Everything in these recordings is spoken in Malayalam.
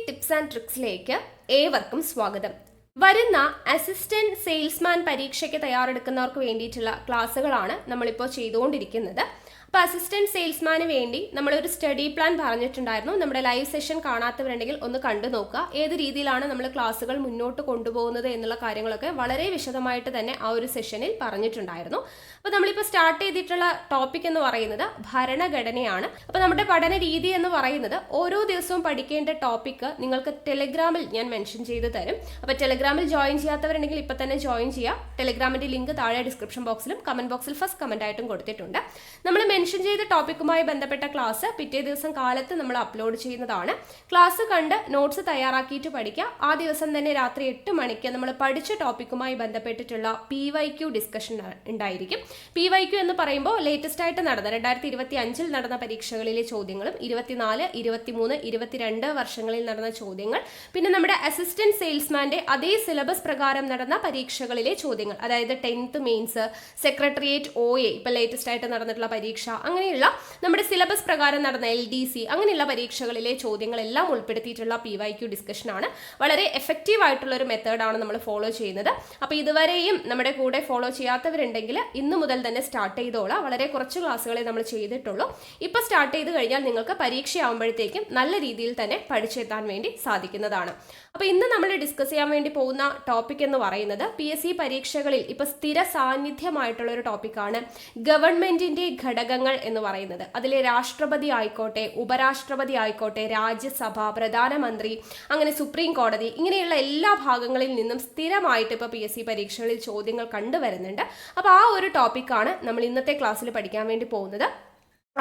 ടിപ്സ് ആൻഡ് ട്രിക്സിലേക്ക് ഏവർക്കും സ്വാഗതം. വരുന്ന അസിസ്റ്റന്റ് സെയിൽസ്മാൻ പരീക്ഷയ്ക്ക് തയ്യാറെടുക്കുന്നവർക്ക് വേണ്ടിയിട്ടുള്ള ക്ലാസ്സുകളാണ് നമ്മളിപ്പോൾ ചെയ്തുകൊണ്ടിരിക്കുന്നത്. അപ്പോൾ അസിസ്റ്റന്റ് സെയിൽസ്മാന് വേണ്ടി നമ്മളൊരു സ്റ്റഡി പ്ലാൻ പറഞ്ഞിട്ടുണ്ടായിരുന്നു. നമ്മുടെ ലൈവ് സെഷൻ കാണാത്തവരുണ്ടെങ്കിൽ ഒന്ന് കണ്ടു നോക്കുക. ഏത് രീതിയിലാണ് നമ്മൾ ക്ലാസ്സുകൾ മുന്നോട്ട് കൊണ്ടുപോകുന്നത് എന്നുള്ള കാര്യങ്ങളൊക്കെ വളരെ വിശദമായിട്ട് തന്നെ ആ ഒരു സെഷനിൽ പറഞ്ഞിട്ടുണ്ടായിരുന്നു. അപ്പോൾ നമ്മളിപ്പോൾ സ്റ്റാർട്ട് ചെയ്തിട്ടുള്ള ടോപ്പിക് എന്ന് പറയുന്നത് ഭരണഘടനയാണ്. അപ്പോൾ നമ്മുടെ പഠന രീതി എന്ന് പറയുന്നത് ഓരോ ദിവസവും പഠിക്കേണ്ട ടോപ്പിക്ക് നിങ്ങൾക്ക് ടെലിഗ്രാമിൽ ഞാൻ മെൻഷൻ ചെയ്ത് തരും. അപ്പോൾ ടെലിഗ്രാമിൽ ജോയിൻ ചെയ്യാത്തവരുണ്ടെങ്കിൽ ഇപ്പോൾ തന്നെ ജോയിൻ ചെയ്യുക. ടെലിഗ്രാമിൻ്റെ ലിങ്ക് താഴെ ഡിസ്ക്രിപ്ഷൻ ബോക്സിലും കമൻറ്റ് ബോക്സിൽ ഫസ്റ്റ് കമൻ്റ് ആയിട്ടും കൊടുത്തിട്ടുണ്ട്. നമ്മൾ മെൻഷൻ ചെയ്ത ടോപ്പിക്കുമായി ബന്ധപ്പെട്ട ക്ലാസ് പിറ്റേ ദിവസം കാലത്ത് നമ്മൾ അപ്ലോഡ് ചെയ്യുന്നതാണ്. ക്ലാസ് കണ്ട് നോട്ട്സ് തയ്യാറാക്കിയിട്ട് പഠിക്കുക. ആ ദിവസം തന്നെ രാത്രി 8 മണിക്ക് നമ്മൾ പഠിച്ച ടോപ്പിക്കുമായി ബന്ധപ്പെട്ടിട്ടുള്ള PYQ ഡിസ്കഷൻ ഉണ്ടായിരിക്കും. PYQ എന്ന് പറയുമ്പോൾ ലേറ്റസ്റ്റ് ആയിട്ട് നടന്ന 2025 നടന്ന പരീക്ഷകളിലെ ചോദ്യങ്ങളും 24, 23, 22 വർഷങ്ങളിൽ നടന്ന ചോദ്യങ്ങൾ, പിന്നെ നമ്മുടെ അസിസ്റ്റന്റ് സെയിൽസ്മാന്റെ അതേ സിലബസ് പ്രകാരം നടന്ന പരീക്ഷകളിലെ ചോദ്യങ്ങൾ, അതായത് 10th മെയിൻസ്, സെക്രട്ടേറിയറ്റ് OA ഇപ്പോൾ ലേറ്റസ്റ്റ് ആയിട്ട് നടന്നിട്ടുള്ള പരീക്ഷ, അങ്ങനെയുള്ള നമ്മുടെ സിലബസ് പ്രകാരം നടന്ന LDC അങ്ങനെയുള്ള പരീക്ഷകളിലെ ചോദ്യങ്ങളെല്ലാം ഉൾപ്പെടുത്തിയിട്ടുള്ള PYQ ഡിസ്കഷനാണ്. വളരെ എഫക്റ്റീവ് ആയിട്ടുള്ള ഒരു മെത്തേഡാണ് നമ്മൾ ഫോളോ ചെയ്യുന്നത്. അപ്പോൾ ഇതുവരെയും നമ്മുടെ കൂടെ ഫോളോ ചെയ്യാത്തവരുണ്ടെങ്കിൽ ഇന്ന് മുതൽ തന്നെ സ്റ്റാർട്ട് ചെയ്തോളാം. വളരെ കുറച്ച് ക്ലാസ്സുകളെ നമ്മൾ ചെയ്തിട്ടുള്ളൂ. ഇപ്പോൾ സ്റ്റാർട്ട് ചെയ്ത് കഴിഞ്ഞാൽ നിങ്ങൾക്ക് പരീക്ഷയാകുമ്പോഴത്തേക്കും നല്ല രീതിയിൽ തന്നെ പഠിച്ചെത്താൻ വേണ്ടി സാധിക്കുന്നതാണ്. അപ്പോൾ ഇന്ന് നമ്മൾ ഡിസ്കസ് ചെയ്യാൻ വേണ്ടി പോകുന്ന ടോപ്പിക് എന്ന് പറയുന്നത് PSC പരീക്ഷകളിൽ ഇപ്പോൾ സ്ഥിര സാന്നിധ്യമായിട്ടുള്ള ഒരു ടോപ്പിക്കാണ് ഗവൺമെന്റിന്റെ ഘടകങ്ങൾ എന്ന് പറയുന്നത്. അതിലെ രാഷ്ട്രപതി ആയിക്കോട്ടെ, ഉപരാഷ്ട്രപതി ആയിക്കോട്ടെ, രാജ്യസഭ, പ്രധാനമന്ത്രി, അങ്ങനെ സുപ്രീം കോടതി, ഇങ്ങനെയുള്ള എല്ലാ ഭാഗങ്ങളിൽ നിന്നും സ്ഥിരമായിട്ട് ഇപ്പോൾ PSC പരീക്ഷകളിൽ ചോദ്യങ്ങൾ കണ്ടുവരുന്നുണ്ട്. അപ്പോൾ ആ ഒരു ടോപ്പിക്കാണ് നമ്മൾ ഇന്നത്തെ ക്ലാസ്സിൽ പഠിക്കാൻ വേണ്ടി പോകുന്നത്.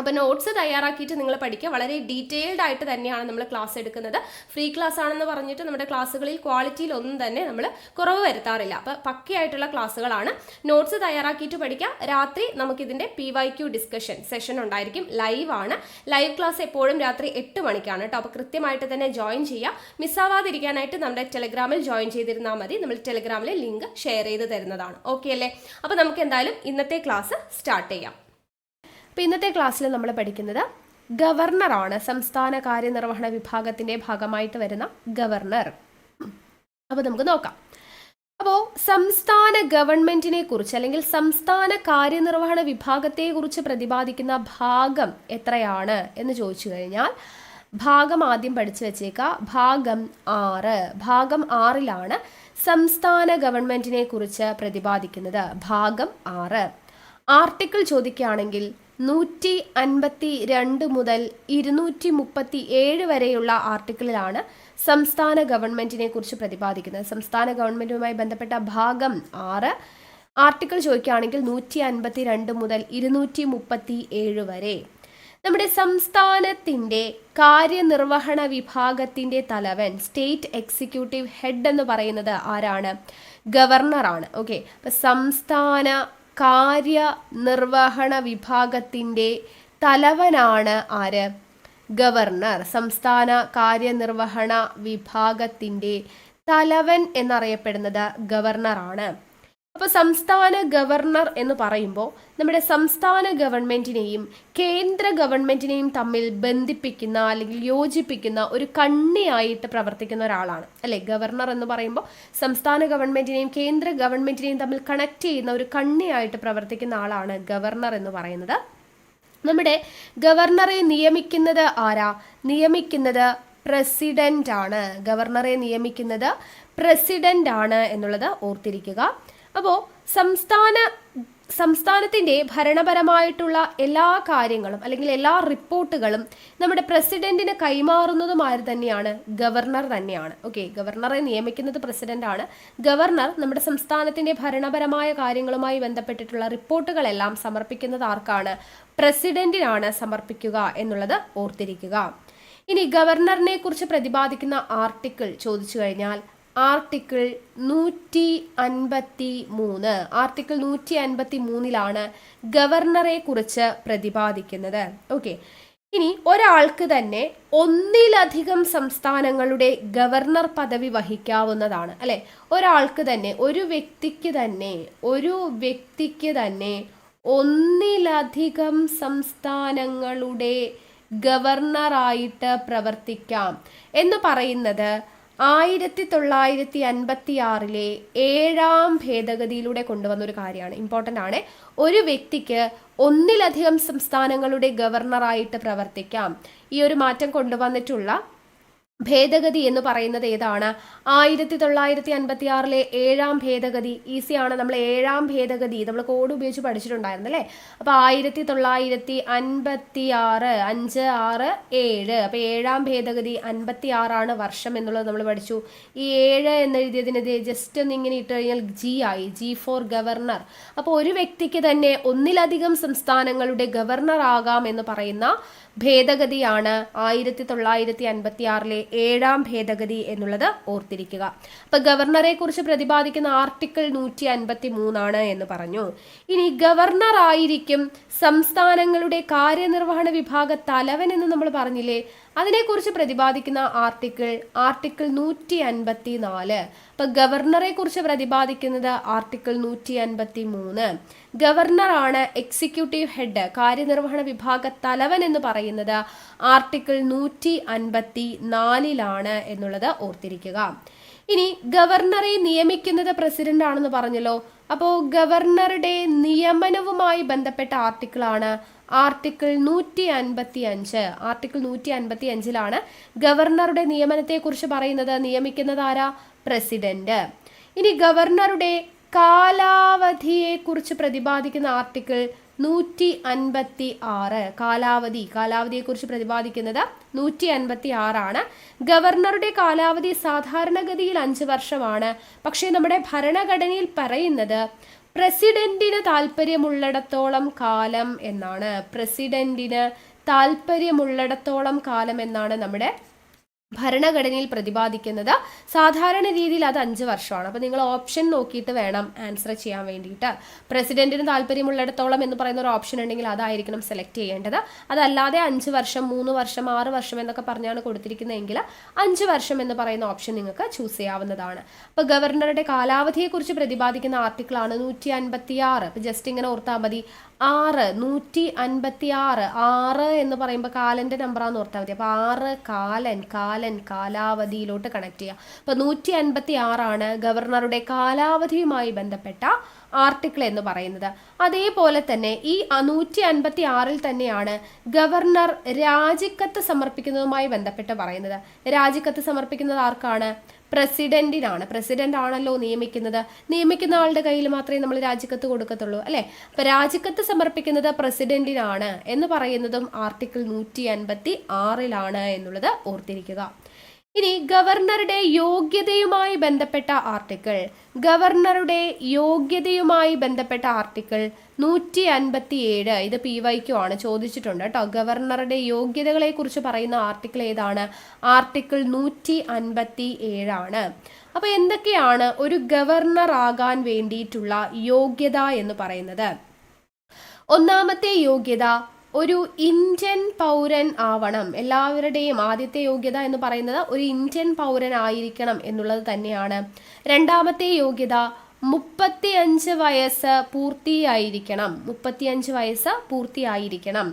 അപ്പോൾ നോട്ട്സ് തയ്യാറാക്കിയിട്ട് നിങ്ങൾ പഠിക്കുക. വളരെ ഡീറ്റെയിൽഡ് ആയിട്ട് തന്നെയാണ് നമ്മൾ ക്ലാസ് എടുക്കുന്നത്. ഫ്രീ ക്ലാസ് ആണെന്ന് പറഞ്ഞിട്ട് നമ്മുടെ ക്ലാസ്സുകളിൽ ക്വാളിറ്റിയിൽ ഒന്നും തന്നെ നമ്മൾ കുറവ് വരുത്താറില്ല. അപ്പോൾ പക്കയായിട്ടുള്ള ക്ലാസ്സുകളാണ്. നോട്ട്സ് തയ്യാറാക്കിയിട്ട് പഠിക്കുക. രാത്രി നമുക്കിതിൻ്റെ PYQ ഡിസ്കഷൻ സെഷൻ ഉണ്ടായിരിക്കും. ലൈവ് ആണ്. ലൈവ് ക്ലാസ് എപ്പോഴും രാത്രി 8 മണിക്കാണ് കേട്ടോ. അപ്പോൾ കൃത്യമായിട്ട് തന്നെ ജോയിൻ ചെയ്യുക. മിസ്സാവാതിരിക്കാനായിട്ട് നമ്മുടെ ടെലിഗ്രാമിൽ ജോയിൻ ചെയ്തിരുന്നാൽ മതി. നമ്മൾ ടെലിഗ്രാമിലെ ലിങ്ക് ഷെയർ ചെയ്ത് തരുന്നതാണ്. ഓക്കെ അല്ലേ? അപ്പോൾ നമുക്ക് എന്തായാലും ഇന്നത്തെ ക്ലാസ് സ്റ്റാർട്ട് ചെയ്യാം. അപ്പോൾ ഇന്നത്തെ ക്ലാസ്സിൽ നമ്മൾ പഠിക്കുന്നത് ഗവർണറാണ്. സംസ്ഥാന കാര്യനിർവഹണ വിഭാഗത്തിൻ്റെ ഭാഗമായിട്ട് വരുന്ന ഗവർണർ. അപ്പോൾ നമുക്ക് നോക്കാം. അപ്പോൾ സംസ്ഥാന ഗവൺമെന്റിനെ കുറിച്ച് അല്ലെങ്കിൽ സംസ്ഥാന കാര്യനിർവഹണ വിഭാഗത്തെക്കുറിച്ച് പ്രതിപാദിക്കുന്ന ഭാഗം എത്രയാണ് എന്ന് ചോദിച്ചു കഴിഞ്ഞാൽ ഭാഗം ആദ്യം പഠിച്ചു വെച്ചേക്കുക. ഭാഗം 6. ഭാഗം 6ലാണ് സംസ്ഥാന ഗവൺമെന്റിനെ കുറിച്ച് പ്രതിപാദിക്കുന്നത്. ഭാഗം 6. ആർട്ടിക്കിൾ ചോദിക്കുകയാണെങ്കിൽ 152 മുതൽ 237 വരെയുള്ള ആർട്ടിക്കിളിലാണ് സംസ്ഥാന ഗവൺമെന്റിനെ കുറിച്ച് പ്രതിപാദിക്കുന്നത്. സംസ്ഥാന ഗവൺമെന്റുമായി ബന്ധപ്പെട്ട ഭാഗം 6 ആർട്ടിക്കിൾ ചോദിക്കുകയാണെങ്കിൽ 152 മുതൽ 237 വരെ. നമ്മുടെ സംസ്ഥാനത്തിൻ്റെ കാര്യനിർവഹണ വിഭാഗത്തിൻ്റെ തലവൻ, സ്റ്റേറ്റ് എക്സിക്യൂട്ടീവ് ഹെഡ് എന്ന് പറയുന്നത് ആരാണ്? ഗവർണറാണ്. ഓക്കെ, അപ്പം സംസ്ഥാന കാര്യനിർവഹണ വിഭാഗത്തിൻ്റെ തലവനാണ് ആര്? ഗവർണർ. സംസ്ഥാന കാര്യനിർവഹണ വിഭാഗത്തിൻ്റെ തലവൻ എന്നറിയപ്പെടുന്നത് ഗവർണറാണ്. അപ്പോൾ സംസ്ഥാന ഗവർണർ എന്ന് പറയുമ്പോൾ നമ്മുടെ സംസ്ഥാന ഗവൺമെന്റിനെയും കേന്ദ്ര ഗവൺമെന്റിനെയും തമ്മിൽ ബന്ധിപ്പിക്കുന്ന അല്ലെങ്കിൽ യോജിപ്പിക്കുന്ന ഒരു കണ്ണിയായിട്ട് പ്രവർത്തിക്കുന്ന ഒരാളാണ് അല്ലേ? ഗവർണർ എന്ന് പറയുമ്പോൾ സംസ്ഥാന ഗവൺമെന്റിനെയും കേന്ദ്ര ഗവൺമെന്റിനെയും തമ്മിൽ കണക്ട് ചെയ്യുന്ന ഒരു കണ്ണിയായിട്ട് പ്രവർത്തിക്കുന്ന ആളാണ് ഗവർണർ എന്ന് പറയുന്നത്. നമ്മുടെ ഗവർണറെ നിയമിക്കുന്നത് ആരാ? നിയമിക്കുന്നത് പ്രസിഡന്റ് ആണ്. ഗവർണറെ നിയമിക്കുന്നത് പ്രസിഡന്റ് ആണ് എന്നുള്ളത് ഓർത്തിരിക്കുക. അപ്പോൾ സംസ്ഥാനത്തിൻ്റെ ഭരണപരമായിട്ടുള്ള എല്ലാ കാര്യങ്ങളും അല്ലെങ്കിൽ എല്ലാ റിപ്പോർട്ടുകളും നമ്മുടെ പ്രസിഡന്റിന് കൈമാറുന്നതും ആര് തന്നെയാണ്? ഗവർണർ തന്നെയാണ്. ഓക്കെ, ഗവർണറെ നിയമിക്കുന്നത് പ്രസിഡന്റ് ആണ്. ഗവർണർ നമ്മുടെ സംസ്ഥാനത്തിൻ്റെ ഭരണപരമായ കാര്യങ്ങളുമായി ബന്ധപ്പെട്ടിട്ടുള്ള റിപ്പോർട്ടുകളെല്ലാം സമർപ്പിക്കുന്നത് ആർക്കാണ്? പ്രസിഡന്റിനാണ് സമർപ്പിക്കുക എന്നുള്ളത് ഓർത്തിരിക്കുക. ഇനി ഗവർണറിനെ കുറിച്ച് പ്രതിപാദിക്കുന്ന ആർട്ടിക്കിൾ ചോദിച്ചു കഴിഞ്ഞാൽ ആർട്ടിക്കിൾ 153. ആർട്ടിക്കിൾ 153ലാണ് ഗവർണറെ കുറിച്ച് പ്രതിപാദിക്കുന്നത്. ഓക്കെ, ഇനി ഒരാൾക്ക് തന്നെ ഒന്നിലധികം സംസ്ഥാനങ്ങളുടെ ഗവർണർ പദവി വഹിക്കാവുന്നതാണ് അല്ലെ? ഒരാൾക്ക് തന്നെ, ഒരു വ്യക്തിക്ക് തന്നെ ഒന്നിലധികം സംസ്ഥാനങ്ങളുടെ ഗവർണറായിട്ട് പ്രവർത്തിക്കാം എന്ന് പറയുന്നത് 1956 7ാം ഭേദഗതിയിലൂടെ കൊണ്ടുവന്ന ഒരു കാര്യമാണ്. ഇമ്പോർട്ടൻ്റ് ആണ്. ഒരു വ്യക്തിക്ക് ഒന്നിലധികം സംസ്ഥാനങ്ങളുടെ ഗവർണറായിട്ട് പ്രവർത്തിക്കാം. ഈ ഒരു മാറ്റം കൊണ്ടുവന്നിട്ടുള്ള ഭേദഗതി എന്ന് പറയുന്നത് ഏതാണ്? 1956 7ാം ഭേദഗതി. ഈസിയാണ്. നമ്മൾ 7ാം ഭേദഗതി നമ്മൾ കോഡ് ഉപയോഗിച്ച് പഠിച്ചിട്ടുണ്ടായിരുന്നു അല്ലേ? അപ്പോൾ 1956 5 6 7. അപ്പോൾ 7ാം ഭേദഗതി 56 വർഷം എന്നുള്ളത് നമ്മൾ പഠിച്ചു. ഈ 7 എന്നെഴുതിയതിന് ജസ്റ്റ് ഒന്ന് ഇങ്ങനെ ഇട്ട് കഴിഞ്ഞാൽ ജി ആയി. G for governor. അപ്പോൾ ഒരു വ്യക്തിക്ക് തന്നെ ഒന്നിലധികം സംസ്ഥാനങ്ങളുടെ ഗവർണർ ആകാം എന്ന് പറയുന്ന ഭേദഗതിയാണ് 1956 7ാം ഭേദഗതി എന്നുള്ളത് ഓർത്തിരിക്കുക. അപ്പൊ ഗവർണറെ കുറിച്ച് പ്രതിപാദിക്കുന്ന ആർട്ടിക്കിൾ 153 എന്ന് പറഞ്ഞു. ഇനി ഗവർണർ ആയിരിക്കും സംസ്ഥാനങ്ങളുടെ കാര്യനിർവഹണ വിഭാഗ തലവൻ എന്ന് നമ്മൾ പറഞ്ഞില്ലേ? അതിനെക്കുറിച്ച് പ്രതിപാദിക്കുന്ന ആർട്ടിക്കിൾ 154. അപ്പൊ ഗവർണറെ കുറിച്ച് പ്രതിപാദിക്കുന്നത് ആർട്ടിക്കിൾ 153. ഗവർണറാണ് എക്സിക്യൂട്ടീവ് ഹെഡ്, കാര്യനിർവഹണ വിഭാഗ തലവൻ എന്ന് പറയുന്നത് ആർട്ടിക്കിൾ 154 എന്നുള്ളത് ഓർത്തിരിക്കുക. ഇനി ഗവർണറെ നിയമിക്കുന്നത് പ്രസിഡന്റ് ആണെന്ന് പറഞ്ഞല്ലോ. അപ്പോൾ ഗവർണറുടെ നിയമനവുമായി ബന്ധപ്പെട്ട ആർട്ടിക്കിളാണ് ആർട്ടിക്കിൾ 155. ആർട്ടിക്കിൾ 155 ഗവർണറുടെ നിയമനത്തെക്കുറിച്ച് പറയുന്നത്. നിയമിക്കുന്നത് ആരാ? പ്രസിഡന്റ്. ഇനി ഗവർണറുടെ കാലാവധിയെക്കുറിച്ച് പ്രതിപാദിക്കുന്ന ആർട്ടിക്കിൾ 156. കാലാവധിയെക്കുറിച്ച് പ്രതിപാദിക്കുന്നത് 156. ഗവർണറുടെ കാലാവധി സാധാരണഗതിയിൽ 5 വർഷമാണ്. പക്ഷേ നമ്മുടെ ഭരണഘടനയിൽ പറയുന്നത് പ്രസിഡന്റിന് താല്പര്യമുള്ളിടത്തോളം കാലം എന്നാണ്. പ്രസിഡന്റിന് താല്പര്യമുള്ളിടത്തോളം കാലം എന്നാണ് നമ്മുടെ ഭരണഘടനയിൽ പ്രതിപാദിക്കുന്നത്. സാധാരണ രീതിയിൽ അത് 5 വർഷമാണ്. അപ്പോൾ നിങ്ങൾ ഓപ്ഷൻ നോക്കിയിട്ട് വേണം ആൻസർ ചെയ്യാൻ വേണ്ടിയിട്ട്. പ്രസിഡന്റിന് താല്പര്യമുള്ളിടത്തോളം എന്ന് പറയുന്ന ഒരു ഓപ്ഷൻ ഉണ്ടെങ്കിൽ അതായിരിക്കണം സെലക്ട് ചെയ്യേണ്ടത്. അതല്ലാതെ 5 വർഷം 3 വർഷം 6 വർഷം എന്നൊക്കെ പറഞ്ഞാണ് കൊടുത്തിരിക്കുന്നതെങ്കിൽ 5 വർഷം എന്ന് പറയുന്ന ഓപ്ഷൻ നിങ്ങൾക്ക് ചൂസ് ചെയ്യാവുന്നതാണ്. അപ്പോൾ ഗവർണറുടെ കാലാവധിയെക്കുറിച്ച് പ്രതിപാദിക്കുന്ന ആർട്ടിക്കിളാണ് 156. അപ്പോൾ ജസ്റ്റ് ഇങ്ങനെ ഓർത്താൽ മതി. 156 6 എന്ന് പറയുമ്പോൾ കാലന്റെ നമ്പറാന്ന് ഓർത്താൽ മതി. അപ്പോൾ 6 കാലാവധിയിലോട്ട് കണക്ട് ചെയ്യുക. അപ്പോൾ 156 ഗവർണറുടെ കാലാവധിയുമായി ബന്ധപ്പെട്ട ആർട്ടിക്കിൾ എന്ന് പറയുന്നത്. അതേപോലെ തന്നെ ഈ 156 തന്നെയാണ് ഗവർണർ രാജിക്കത്ത് സമർപ്പിക്കുന്നതുമായി ബന്ധപ്പെട്ട് പറയുന്നത്. രാജിക്കത്ത് സമർപ്പിക്കുന്നത് ആർക്കാണ്? പ്രസിഡന്റിനാണ്. പ്രസിഡന്റ് ആണല്ലോ നിയമിക്കുന്ന ആളുടെ കയ്യിൽ മാത്രമേ നമ്മൾ രാജിക്കത്ത് കൊടുക്കത്തുള്ളൂ അല്ലെ? അപ്പൊ രാജിക്കത്ത് സമർപ്പിക്കുന്നത് പ്രസിഡന്റിനാണ് എന്ന് പറയുന്നതും ആർട്ടിക്കിൾ 156 എന്നുള്ളത് ഓർത്തിരിക്കുക. ഇനി ഗവർണറുടെ യോഗ്യതയുമായി ബന്ധപ്പെട്ട ആർട്ടിക്കിൾ. യോഗ്യതയുമായി ബന്ധപ്പെട്ട ആർട്ടിക്കിൾ 157. ഇത് PYQ ആണ്, ചോദിച്ചിട്ടുണ്ട് കേട്ടോ. ഗവർണറുടെ യോഗ്യതകളെ കുറിച്ച് പറയുന്ന ആർട്ടിക്കിൾ ഏതാണ്? ആർട്ടിക്കിൾ 157. അപ്പൊ എന്തൊക്കെയാണ് ഒരു ഗവർണർ ആകാൻ വേണ്ടിയിട്ടുള്ള യോഗ്യത എന്ന് പറയുന്നത്? ഒന്നാമത്തെ യോഗ്യത ഒരു ഇന്ത്യൻ പൗരൻ ആവണം. എല്ലാവരുടെയും ആദ്യത്തെ യോഗ്യത എന്ന് പറയുന്നത് ഒരു ഇന്ത്യൻ പൗരൻ ആയിരിക്കണം എന്നുള്ളത് തന്നെയാണ്. രണ്ടാമത്തെ യോഗ്യത 35 വയസ്സ് പൂർത്തിയായിരിക്കണം.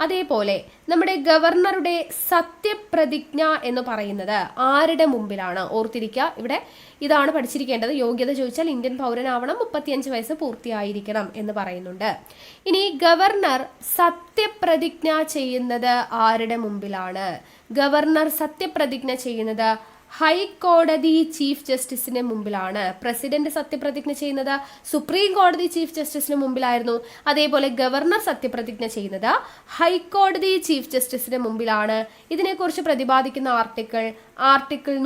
അതേപോലെ നമ്മുടെ ഗവർണറുടെ സത്യപ്രതിജ്ഞ എന്ന് പറയുന്നത് ആരുടെ മുമ്പിലാണ്? ഓർത്തിരിക്കുക, ഇവിടെ ഇതാണ് പഠിച്ചിരിക്കേണ്ടത്. യോഗ്യത ചോദിച്ചാൽ ഇന്ത്യൻ പൗരനാവണം, 35 വയസ്സ് പൂർത്തിയായിരിക്കണം എന്ന് പറയുന്നുണ്ട്. ഇനി ഗവർണർ സത്യപ്രതിജ്ഞ ചെയ്യുന്നത് ആരുടെ മുമ്പിലാണ്? ഗവർണർ സത്യപ്രതിജ്ഞ ചെയ്യുന്നത് ഹൈക്കോടതി ചീഫ് ജസ്റ്റിസിന് മുമ്പിലാണ്. പ്രസിഡന്റ് സത്യപ്രതിജ്ഞ ചെയ്യുന്നത് സുപ്രീം കോടതി ചീഫ് ജസ്റ്റിസിന് മുമ്പിലായിരുന്നു. അതേപോലെ ഗവർണർ സത്യപ്രതിജ്ഞ ചെയ്യുന്നത് ഹൈക്കോടതി ചീഫ് ജസ്റ്റിസിന് മുമ്പിലാണ്. ഇതിനെക്കുറിച്ച് പ്രതിപാദിക്കുന്ന ആർട്ടിക്കിൾ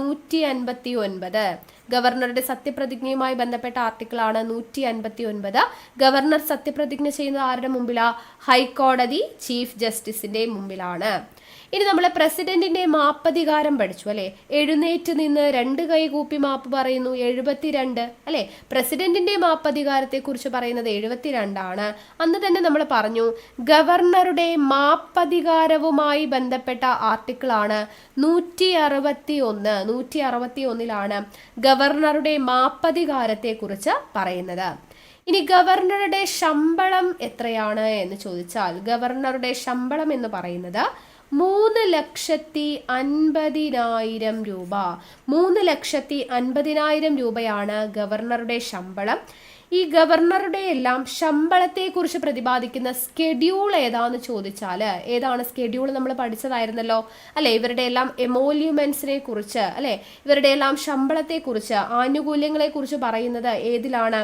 159. ഗവർണറുടെ സത്യപ്രതിജ്ഞയുമായി ബന്ധപ്പെട്ട ആർട്ടിക്കിളാണ് 159. ഗവർണർ സത്യപ്രതിജ്ഞ ചെയ്യുന്നത് ആരുടെ മുമ്പിലാ? ഹൈക്കോടതി ചീഫ് ജസ്റ്റിസിന്റെ മുമ്പിലാണ്. ഇനി നമ്മൾ പ്രസിഡന്റിന്റെ മാപ്പധികാരം പഠിച്ചു അല്ലെ? എഴുന്നേറ്റ് നിന്ന് 2 കൈ കൂപ്പി മാപ്പ് പറയുന്നു, 72 അല്ലെ? പ്രസിഡന്റിന്റെ മാപ്പധികാരത്തെ കുറിച്ച് പറയുന്നത് 72. അന്ന് തന്നെ നമ്മൾ പറഞ്ഞു ഗവർണറുടെ മാപ്പധികാരവുമായി ബന്ധപ്പെട്ട ആർട്ടിക്കിളാണ് 161. 161 ഗവർണറുടെ മാപ്പധികാരത്തെ കുറിച്ച് പറയുന്നത്. ഇനി ഗവർണറുടെ ശമ്പളം എത്രയാണ് എന്ന് ചോദിച്ചാൽ ഗവർണറുടെ ശമ്പളം എന്ന് പറയുന്നത് 3,50,000 രൂപ. 3,50,000 രൂപയാണ് ഗവർണറുടെ ശമ്പളം. ഈ ഗവർണറുടെ എല്ലാം ശമ്പളത്തെക്കുറിച്ച് പ്രതിപാദിക്കുന്ന സ്കെഡ്യൂൾ ഏതാന്ന് ചോദിച്ചാൽ ഏതാണ് സ്കെഡ്യൂൾ? നമ്മൾ പഠിച്ചതായിരുന്നല്ലോ അല്ലെ, ഇവരുടെ എല്ലാം എമോല്യൂമെന്റ്സിനെ കുറിച്ച് അല്ലെ, ഇവരുടെ എല്ലാം ശമ്പളത്തെക്കുറിച്ച് ആനുകൂല്യങ്ങളെ കുറിച്ച് പറയുന്നത് ഏതിലാണ്?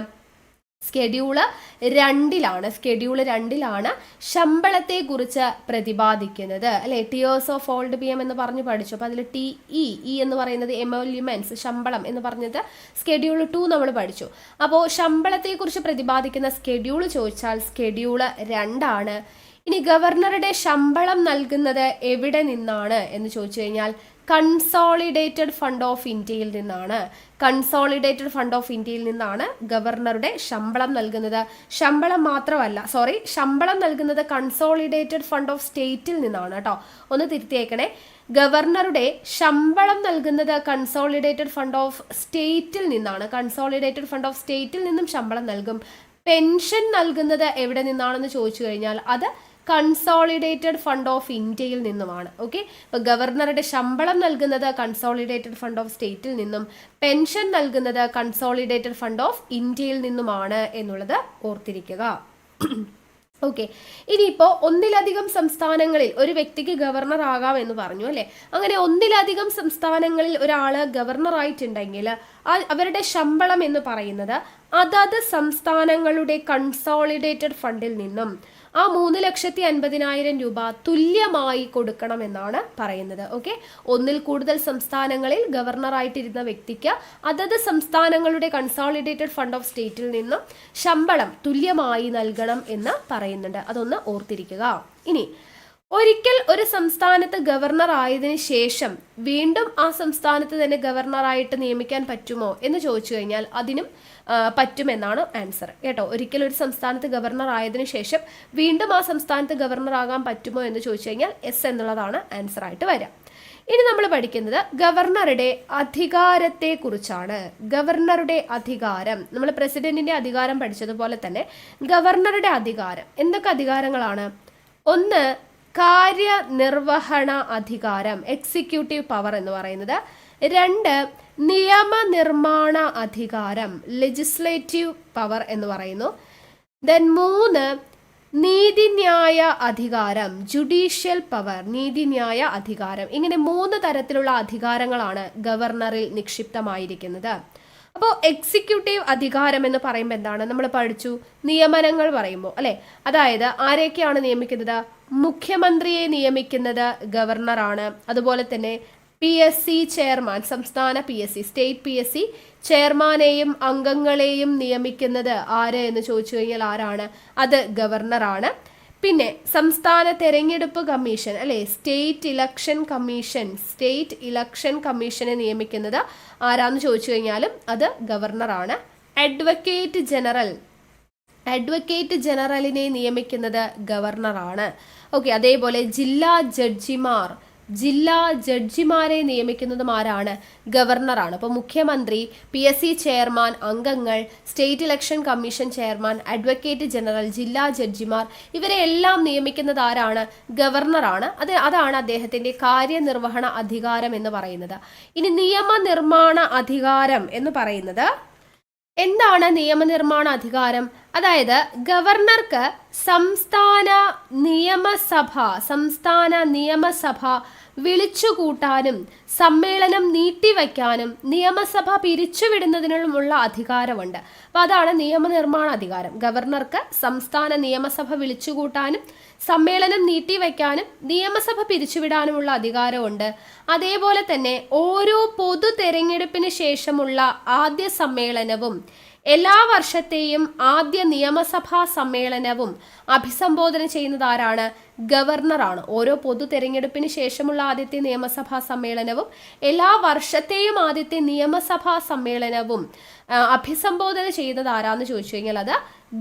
സ്കെഡ്യൂള് 2-ലാണ്. സ്കെഡ്യൂള് 2-ലാണ് ശമ്പളത്തെ കുറിച്ച് പ്രതിപാദിക്കുന്നത് അല്ലെ. Tears of old P M എന്ന് പറഞ്ഞു പഠിച്ചു. അപ്പോൾ അതിൽ TE എന്ന് പറയുന്നത് എമോല്യൂമെന്റ്സ്, ശമ്പളം എന്ന് പറഞ്ഞത് സ്കെഡ്യൂൾ 2 നമ്മൾ പഠിച്ചു. അപ്പോൾ ശമ്പളത്തെ കുറിച്ച് പ്രതിപാദിക്കുന്ന സ്കെഡ്യൂൾ ചോദിച്ചാൽ സ്കെഡ്യൂള് 2-ആണ്. ഇനി ഗവർണറുടെ ശമ്പളം നൽകുന്നത് എവിടെ നിന്നാണ് എന്ന് ചോദിച്ചു കഴിഞ്ഞാൽ കൺസോളിഡേറ്റഡ് ഫണ്ട് ഓഫ് ഇന്ത്യയിൽ നിന്നാണ്. കൺസോളിഡേറ്റഡ് ഫണ്ട് ഓഫ് ഇന്ത്യയിൽ നിന്നാണ് ഗവർണറുടെ ശമ്പളം നൽകുന്നത്. ശമ്പളം നൽകുന്നത് കൺസോളിഡേറ്റഡ് ഫണ്ട് ഓഫ് സ്റ്റേറ്റിൽ നിന്നാണ് കേട്ടോ. ഒന്ന് തിരുത്തിയേക്കണേ. ഗവർണറുടെ ശമ്പളം നൽകുന്നത് കൺസോളിഡേറ്റഡ് ഫണ്ട് ഓഫ് സ്റ്റേറ്റിൽ നിന്നാണ്. കൺസോളിഡേറ്റഡ് ഫണ്ട് ഓഫ് സ്റ്റേറ്റിൽ നിന്നും ശമ്പളം നൽകും. പെൻഷൻ നൽകുന്നത് എവിടെ നിന്നാണെന്ന് ചോദിച്ചു കഴിഞ്ഞാൽ അത് കൺസോളിഡേറ്റഡ് ഫണ്ട് ഓഫ് ഇന്ത്യയിൽ നിന്നുമാണ്. ഓക്കെ, അപ്പോൾ ഗവർണറുടെ ശമ്പളം നൽകുന്നത് കൺസോളിഡേറ്റഡ് ഫണ്ട് ഓഫ് സ്റ്റേറ്റിൽ നിന്നും, പെൻഷൻ നൽകുന്നത് കൺസോളിഡേറ്റഡ് ഫണ്ട് ഓഫ് ഇന്ത്യയിൽ നിന്നുമാണ് എന്നുള്ളത് ഓർത്തിരിക്കുക. ഓക്കെ, ഇനിയിപ്പോൾ ഒന്നിലധികം സംസ്ഥാനങ്ങളിൽ ഒരു വ്യക്തിക്ക് ഗവർണർ ആകാം എന്ന് പറഞ്ഞു അല്ലേ. അങ്ങനെ ഒന്നിലധികം സംസ്ഥാനങ്ങളിൽ ഒരാൾ ഗവർണർ ആയിട്ടുണ്ടെങ്കിൽ അവരുടെ ശമ്പളം എന്ന് പറയുന്നത് അതത് സംസ്ഥാനങ്ങളുടെ കൺസോളിഡേറ്റഡ് ഫണ്ടിൽ നിന്നും ആ 3,50,000 രൂപ തുല്യമായി കൊടുക്കണമെന്നാണ് പറയുന്നത്. ഓക്കെ, ഒന്നിൽ കൂടുതൽ സംസ്ഥാനങ്ങളിൽ ഗവർണറായിട്ടിരുന്ന വ്യക്തിക്ക് അതത് സംസ്ഥാനങ്ങളുടെ കൺസോളിഡേറ്റഡ് ഫണ്ട് ഓഫ് സ്റ്റേറ്റിൽ നിന്നും ശമ്പളം തുല്യമായി നൽകണം എന്ന് പറയുന്നുണ്ട്. അതൊന്ന് ഓർത്തിരിക്കുക. ഇനി ഒരിക്കൽ ഒരു സംസ്ഥാനത്ത് ഗവർണർ ആയതിനു ശേഷം വീണ്ടും ആ സംസ്ഥാനത്ത് തന്നെ ഗവർണറായിട്ട് നിയമിക്കാൻ പറ്റുമോ എന്ന് ചോദിച്ചു കഴിഞ്ഞാൽ അതിനും പറ്റുമെന്നാണ് ആൻസർ കേട്ടോ. ഒരിക്കൽ ഒരു സംസ്ഥാനത്ത് ഗവർണർ ആയതിനു ശേഷം വീണ്ടും ആ സംസ്ഥാനത്ത് ഗവർണർ ആകാൻ പറ്റുമോ എന്ന് ചോദിച്ചു കഴിഞ്ഞാൽ എസ് എന്നുള്ളതാണ് ആൻസർ ആയിട്ട് വരിക. ഇനി നമ്മൾ പഠിക്കുന്നത് ഗവർണറുടെ അധികാരത്തെ കുറിച്ചാണ്. ഗവർണറുടെ അധികാരം, നമ്മൾ പ്രസിഡന്റിന്റെ അധികാരം പഠിച്ചതുപോലെ തന്നെ ഗവർണറുടെ അധികാരം എന്തൊക്കെ അധികാരങ്ങളാണ്? ഒന്ന്, കാര്യനിർവഹണ അധികാരം, എക്സിക്യൂട്ടീവ് പവർ എന്ന് പറയുന്നത്. 2, നിയമനിർമ്മാണ അധികാരം, ലെജിസ്ലേറ്റീവ് പവർ എന്ന് പറയുന്നു. 3, നീതിന്യായ അധികാരം, ജുഡീഷ്യൽ പവർ, നീതിന്യായ അധികാരം. ഇങ്ങനെ 3 തരത്തിലുള്ള അധികാരങ്ങളാണ് ഗവർണറിൽ നിക്ഷിപ്തമായിരിക്കുന്നത്. അപ്പോൾ എക്സിക്യൂട്ടീവ് അധികാരം എന്ന് പറയുമ്പോൾ എന്താണ്? നമ്മൾ പഠിച്ചു നിയമനങ്ങൾ പറയുമ്പോൾ അല്ലെ. അതായത് ആരെയൊക്കെയാണ് നിയമിക്കുന്നത്? മുഖ്യമന്ത്രിയെ നിയമിക്കുന്നത് ഗവർണറാണ്. അതുപോലെ തന്നെ PSC ചെയർമാൻ, സംസ്ഥാന PSC, സ്റ്റേറ്റ് PSC ചെയർമാനെയും അംഗങ്ങളെയും നിയമിക്കുന്നത് ആര് എന്ന് ചോദിച്ചു കഴിഞ്ഞാൽ ആരാണ്? അത് ഗവർണറാണ്. പിന്നെ സംസ്ഥാന തെരഞ്ഞെടുപ്പ് കമ്മീഷൻ അല്ലെ, സ്റ്റേറ്റ് ഇലക്ഷൻ കമ്മീഷനെ നിയമിക്കുന്നത് ആരാന്ന് ചോദിച്ചു കഴിഞ്ഞാലും അത് ഗവർണറാണ്. അഡ്വക്കേറ്റ് ജനറലിനെ നിയമിക്കുന്നത് ഗവർണറാണ്. ഓക്കെ, അതേപോലെ ജില്ലാ ജഡ്ജിമാരെ നിയമിക്കുന്നതും ആരാണ്? ഗവർണറാണ്. അപ്പോൾ മുഖ്യമന്ത്രി, PSC ചെയർമാൻ, അംഗങ്ങൾ, state election commission chairman, advocate general, ജില്ലാ ജഡ്ജിമാർ ഇവരെ എല്ലാം നിയമിക്കുന്നത് ആരാണ്? ഗവർണറാണ്. അതാണ് അദ്ദേഹത്തിന്റെ കാര്യനിർവഹണ അധികാരം എന്ന് പറയുന്നത്. ഇനി നിയമനിർമ്മാണ അധികാരം എന്ന് പറയുന്നത് എന്താണ്? നിയമനിർമ്മാണ അധികാരം അതായത് ഗവർണർക്ക് സംസ്ഥാന നിയമസഭ വിളിച്ചുകൂട്ടാനും സമ്മേളനം നീട്ടിവെക്കാനും നിയമസഭ പിരിച്ചുവിടുന്നതിനുമുള്ള അധികാരമുണ്ട്. അപ്പൊ അതാണ് നിയമനിർമ്മാണ അധികാരം. ഗവർണർക്ക് സംസ്ഥാന നിയമസഭ വിളിച്ചുകൂട്ടാനും സമ്മേളനം നീട്ടിവെക്കാനും നിയമസഭ പിരിച്ചുവിടാനുമുള്ള അധികാരമുണ്ട്. അതേപോലെ തന്നെ ഓരോ പൊതു തെരഞ്ഞെടുപ്പിന് ശേഷമുള്ള ആദ്യ സമ്മേളനവും എല്ലാ വർഷത്തെയും ആദ്യ നിയമസഭാ സമ്മേളനവും അഭിസംബോധന ചെയ്യുന്നത് ആരാണ്? ഗവർണറാണ്. ഓരോ പൊതു തെരഞ്ഞെടുപ്പിന് ശേഷമുള്ള ആദ്യത്തെ നിയമസഭാ സമ്മേളനവും എല്ലാ വർഷത്തെയും ആദ്യത്തെ നിയമസഭാ സമ്മേളനവും അഭിസംബോധന ചെയ്യുന്നത് ആരാന്ന് ചോദിച്ചു കഴിഞ്ഞാൽ അത്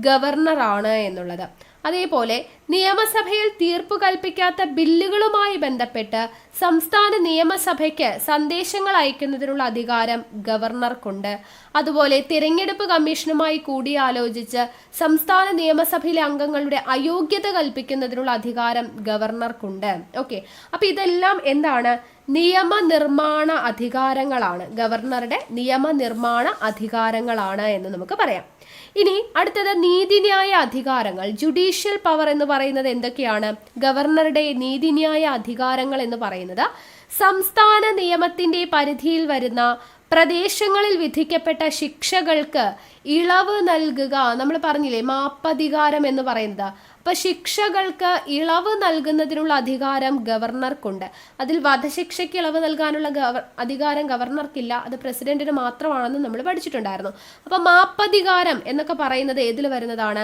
ഗവർണറാണ് എന്നുള്ളത്. അതേപോലെ നിയമസഭയിൽ തീർപ്പ് കൽപ്പിക്കാത്ത ബില്ലുകളുമായി ബന്ധപ്പെട്ട് സംസ്ഥാന നിയമസഭയ്ക്ക് സന്ദേശങ്ങൾ അയക്കുന്നതിനുള്ള അധികാരം ഗവർണർക്കുണ്ട്. അതുപോലെ തിരഞ്ഞെടുപ്പ് കമ്മീഷനുമായി കൂടിയാലോചിച്ച് സംസ്ഥാന നിയമസഭയിലെ അംഗങ്ങളുടെ അയോഗ്യത കൽപ്പിക്കുന്നതിനുള്ള അധികാരം അധികാരം ഗവർണർക്കുണ്ട്. ഓക്കെ, അപ്പൊ ഇതെല്ലാം എന്താണ്? നിയമനിർമ്മാണ അധികാരങ്ങളാണ്, ഗവർണറുടെ നിയമനിർമ്മാണ അധികാരങ്ങളാണ് എന്ന് നമുക്ക് പറയാം. ഇനി അടുത്തത് നീതിന്യായ അധികാരങ്ങൾ. ജുഡീഷ്യൽ പവർ എന്ന് പറയുന്നത് എന്തൊക്കെയാണ്? ഗവർണറുടെ നീതിന്യായ അധികാരങ്ങൾ എന്ന് പറയുന്നത് സംസ്ഥാന നിയമത്തിന്റെ പരിധിയിൽ വരുന്ന പ്രദേശങ്ങളിൽ വിധിക്കപ്പെട്ട ശിക്ഷകൾക്ക് ഇളവ് നൽകുക. നമ്മൾ പറഞ്ഞില്ലേ മാപ്പധികാരം എന്ന് പറയുന്നത്. അപ്പൊ ശിക്ഷകൾക്ക് ഇളവ് നൽകുന്നതിനുള്ള അധികാരം ഗവർണർക്കുണ്ട്. അതിൽ വധശിക്ഷയ്ക്ക് ഇളവ് നൽകാനുള്ള അധികാരം ഗവർണർക്കില്ല, അത് പ്രസിഡന്റിന് മാത്രമാണെന്ന് നമ്മൾ പഠിച്ചിട്ടുണ്ടായിരുന്നു. അപ്പൊ മാപ്പധികാരം എന്നൊക്കെ പറയുന്നത് ഏതിൽ വരുന്നതാണ്?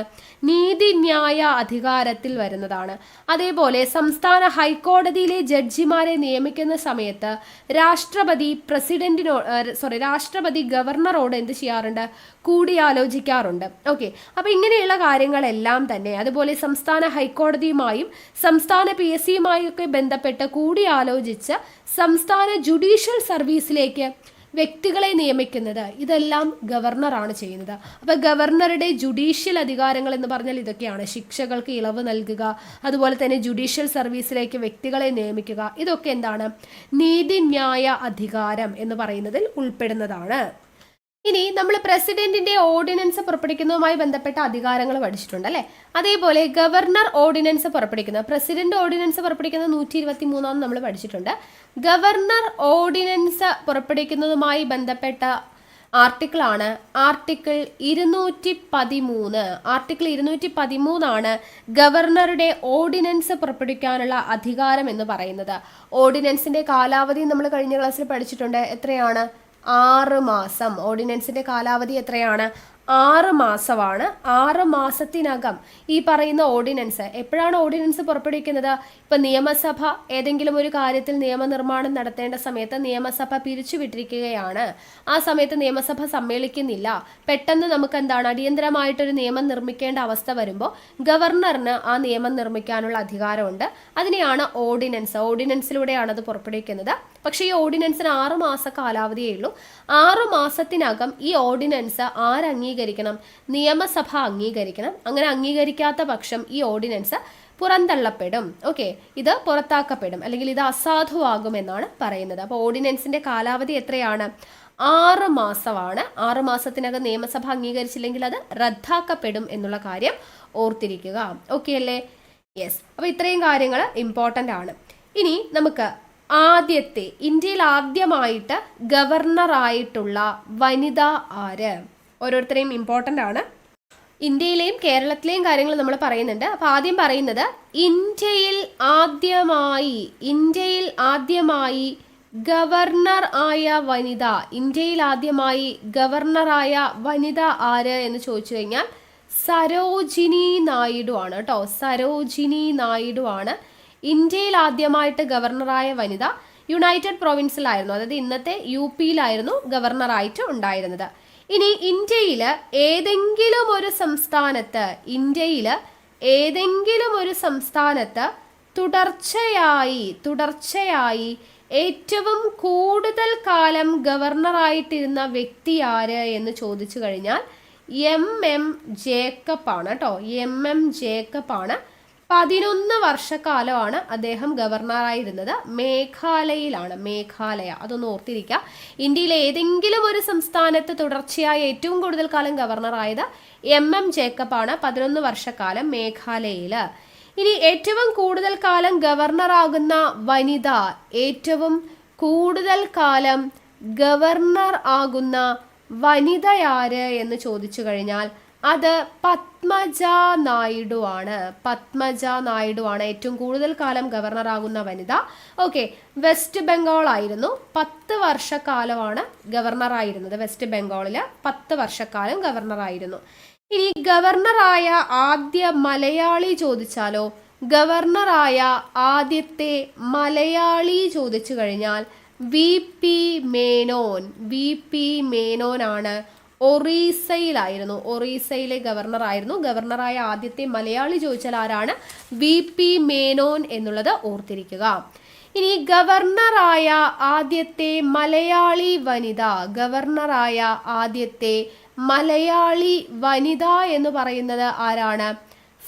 നീതിന്യായ അധികാരത്തിൽ വരുന്നതാണ്. അതേപോലെ സംസ്ഥാന ഹൈക്കോടതിയിലെ ജഡ്ജിമാരെ നിയമിക്കുന്ന സമയത്ത് രാഷ്ട്രപതി ഗവർണറോട് എന്ത് ചെയ്യാറുണ്ട്? കൂടിയാലോചിക്കാറുണ്ട്. ഓക്കെ, അപ്പൊ ഇങ്ങനെയുള്ള കാര്യങ്ങളെല്ലാം തന്നെ, അതുപോലെ സംസ്ഥാന ഹൈക്കോടതിയുമായും സംസ്ഥാന PSCയുമായും ഒക്കെ ബന്ധപ്പെട്ട് കൂടിയാലോചിച്ച് സംസ്ഥാന ജുഡീഷ്യൽ സർവീസിലേക്ക് വ്യക്തികളെ നിയമിക്കുന്നത് ഇതെല്ലാം ഗവർണറാണ് ചെയ്യുന്നത്. അപ്പൊ ഗവർണറുടെ ജുഡീഷ്യൽ അധികാരങ്ങൾ എന്ന് പറഞ്ഞാൽ ഇതൊക്കെയാണ്: ശിക്ഷകൾക്ക് ഇളവ് നൽകുക, അതുപോലെ തന്നെ ജുഡീഷ്യൽ സർവീസിലേക്ക് വ്യക്തികളെ നിയമിക്കുക. ഇതൊക്കെ എന്താണ്? നീതിന്യായ അധികാരം എന്ന് പറയുന്നതിൽ ഉൾപ്പെടുന്നതാണ്. ഇനി നമ്മൾ പ്രസിഡന്റിന്റെ ഓർഡിനൻസ് പുറപ്പെടുവിക്കുന്നതുമായി ബന്ധപ്പെട്ട അധികാരങ്ങൾ പഠിച്ചിട്ടുണ്ട് അല്ലെ. അതേപോലെ ഗവർണർ ഓർഡിനൻസ് പുറപ്പെടുവിക്കുന്നത്, പ്രസിഡന്റ് ഓർഡിനൻസ് പുറപ്പെടുവിക്കുന്നത് 123 നമ്മൾ പഠിച്ചിട്ടുണ്ട്. ഗവർണർ ഓർഡിനൻസ് പുറപ്പെടുവിക്കുന്നതുമായി ബന്ധപ്പെട്ട ആർട്ടിക്കിൾ ആണ് ആർട്ടിക്കിൾ 213. ആർട്ടിക്കിൾ 213 ആണ് ഗവർണറുടെ ഓർഡിനൻസ് പുറപ്പെടുവിക്കാനുള്ള അധികാരം എന്ന് പറയുന്നത്. ഓർഡിനൻസിന്റെ കാലാവധി നമ്മൾ കഴിഞ്ഞ ക്ലാസ്സിൽ പഠിച്ചിട്ടുണ്ട്. എത്രയാണ്? 6 മാസം. ഓർഡിനൻസിന്റെ കാലാവധി എത്രയാണ്? 6 മാസമാണ്. 6 മാസത്തിനകം ഈ പറയുന്ന ഓർഡിനൻസ്, എപ്പോഴാണ് ഓർഡിനൻസ് പുറപ്പെടുവിക്കുന്നത്? ഇപ്പൊ നിയമസഭ ഏതെങ്കിലും ഒരു കാര്യത്തിൽ നിയമനിർമ്മാണം നടത്തേണ്ട സമയത്ത് നിയമസഭ പിരിച്ചുവിട്ടിരിക്കുകയാണ്, ആ സമയത്ത് നിയമസഭ സമ്മേളിക്കുന്നില്ല, പെട്ടെന്ന് നമുക്ക് എന്താണ് അടിയന്തരമായിട്ടൊരു നിയമം നിർമ്മിക്കേണ്ട അവസ്ഥ വരുമ്പോൾ ഗവർണറിന് ആ നിയമം നിർമ്മിക്കാനുള്ള അധികാരമുണ്ട്. അതിനെയാണ് ഓർഡിനൻസ്. ഓർഡിനൻസിലൂടെയാണ് അത് പുറപ്പെടുവിക്കുന്നത്. പക്ഷേ ഈ ഓർഡിനൻസിന് 6 മാസ കാലാവധിയേ ഉള്ളൂ. 6 മാസത്തിനകം ഈ ഓർഡിനൻസ് അംഗീകരിക്കണം? നിയമസഭ അംഗീകരിക്കണം. അങ്ങനെ അംഗീകരിക്കാത്ത പക്ഷം ഈ ഓർഡിനൻസ് പുറന്തള്ളപ്പെടും. ഓക്കെ, ഇത് പുറത്താക്കപ്പെടും, അല്ലെങ്കിൽ ഇത് അസാധുവാകുമെന്നാണ് പറയുന്നത്. അപ്പോൾ ഓർഡിനൻസിന്റെ കാലാവധി എത്രയാണ്? 6 മാസമാണ്. 6 മാസത്തിനകം നിയമസഭ അംഗീകരിച്ചില്ലെങ്കിൽ അത് റദ്ദാക്കപ്പെടും എന്നുള്ള കാര്യം ഓർത്തിരിക്കുക. ഓക്കെ അല്ലേ? യെസ്. അപ്പോൾ ഇത്രയും കാര്യങ്ങൾ ഇമ്പോർട്ടൻ്റ് ആണ്. ഇനി നമുക്ക് ഇന്ത്യയിൽ ആദ്യമായിട്ട് ഗവർണറായിട്ടുള്ള വനിത ആര്? ഓരോരുത്തരെയും ഇമ്പോർട്ടൻ്റ് ആണ്. ഇന്ത്യയിലെയും കേരളത്തിലെയും കാര്യങ്ങൾ നമ്മൾ പറയുന്നുണ്ട്. അപ്പോൾ ആദ്യം പറയുന്നത് ഇന്ത്യയിൽ ആദ്യമായി ഗവർണർ ആയ വനിത. ഇന്ത്യയിൽ ആദ്യമായി ഗവർണറായ വനിത ആര് എന്ന് ചോദിച്ചു കഴിഞ്ഞാൽ സരോജിനി നായിഡു ആണ് കേട്ടോ. സരോജിനി നായിഡു ആണ് ഇന്ത്യയിൽ ആദ്യമായിട്ട് ഗവർണറായ വനിത. യുണൈറ്റഡ് പ്രൊവിൻസിലായിരുന്നു, അതായത് ഇന്നത്തെ UPയിലായിരുന്നു ഗവർണറായിട്ട് ഉണ്ടായിരുന്നത്. ഇനി ഇന്ത്യയിൽ ഏതെങ്കിലും ഒരു സംസ്ഥാനത്ത് തുടർച്ചയായി ഏറ്റവും കൂടുതൽ കാലം ഗവർണറായിട്ടിരുന്ന വ്യക്തി ആര് എന്ന് ചോദിച്ചു കഴിഞ്ഞാൽ MM ജേക്കബ് ആണ് കേട്ടോ. MM ജേക്കബ് ആണ്. 11 വർഷക്കാലമാണ് അദ്ദേഹം ഗവർണറായിരുന്നത്. മേഘാലയയിലാണ്. മേഘാലയ, അതൊന്ന് ഓർത്തിരിക്കുക. ഇന്ത്യയിലെ ഏതെങ്കിലും ഒരു സംസ്ഥാനത്ത് തുടർച്ചയായി ഏറ്റവും കൂടുതൽ കാലം ഗവർണറായത് MM ജേക്കബ് ആണ്. 11 വർഷക്കാലം മേഘാലയയിൽ. ഇനി ഏറ്റവും കൂടുതൽ കാലം ഗവർണറാകുന്ന വനിത, ഏറ്റവും കൂടുതൽ കാലം ഗവർണർ ആകുന്ന വനിതയാര് എന്ന് ചോദിച്ചു കഴിഞ്ഞാൽ അത് പത്മജ നായിഡു ആണ്. പത്മജ നായിഡു ആണ് ഏറ്റവും കൂടുതൽ കാലം ഗവർണറാകുന്ന വനിത. ഓക്കെ, വെസ്റ്റ് ബംഗാൾ ആയിരുന്നു. 10 വർഷക്കാലമാണ് ഗവർണറായിരുന്നത്. വെസ്റ്റ് ബംഗാളിൽ 10 വർഷക്കാലം ഗവർണറായിരുന്നു. ഇനി ഗവർണറായ ആദ്യ മലയാളി ചോദിച്ചാലോ? ഗവർണറായ ആദ്യത്തെ മലയാളി ചോദിച്ചു കഴിഞ്ഞാൽ VP മേനോൻ. VP മേനോൻ ആണ്. ഒറീസയിലായിരുന്നു. ഒറീസയിലെ ഗവർണറായിരുന്നു. ഗവർണറായ ആദ്യത്തെ മലയാളി ചോദിച്ചാൽ ആരാണ്? VP മേനോൻ എന്നുള്ളത് ഓർത്തിരിക്കുക. ഇനി ഗവർണറായ ആദ്യത്തെ മലയാളി വനിത. ഗവർണറായ ആദ്യത്തെ മലയാളി വനിത എന്ന് പറയുന്നത് ആരാണ്?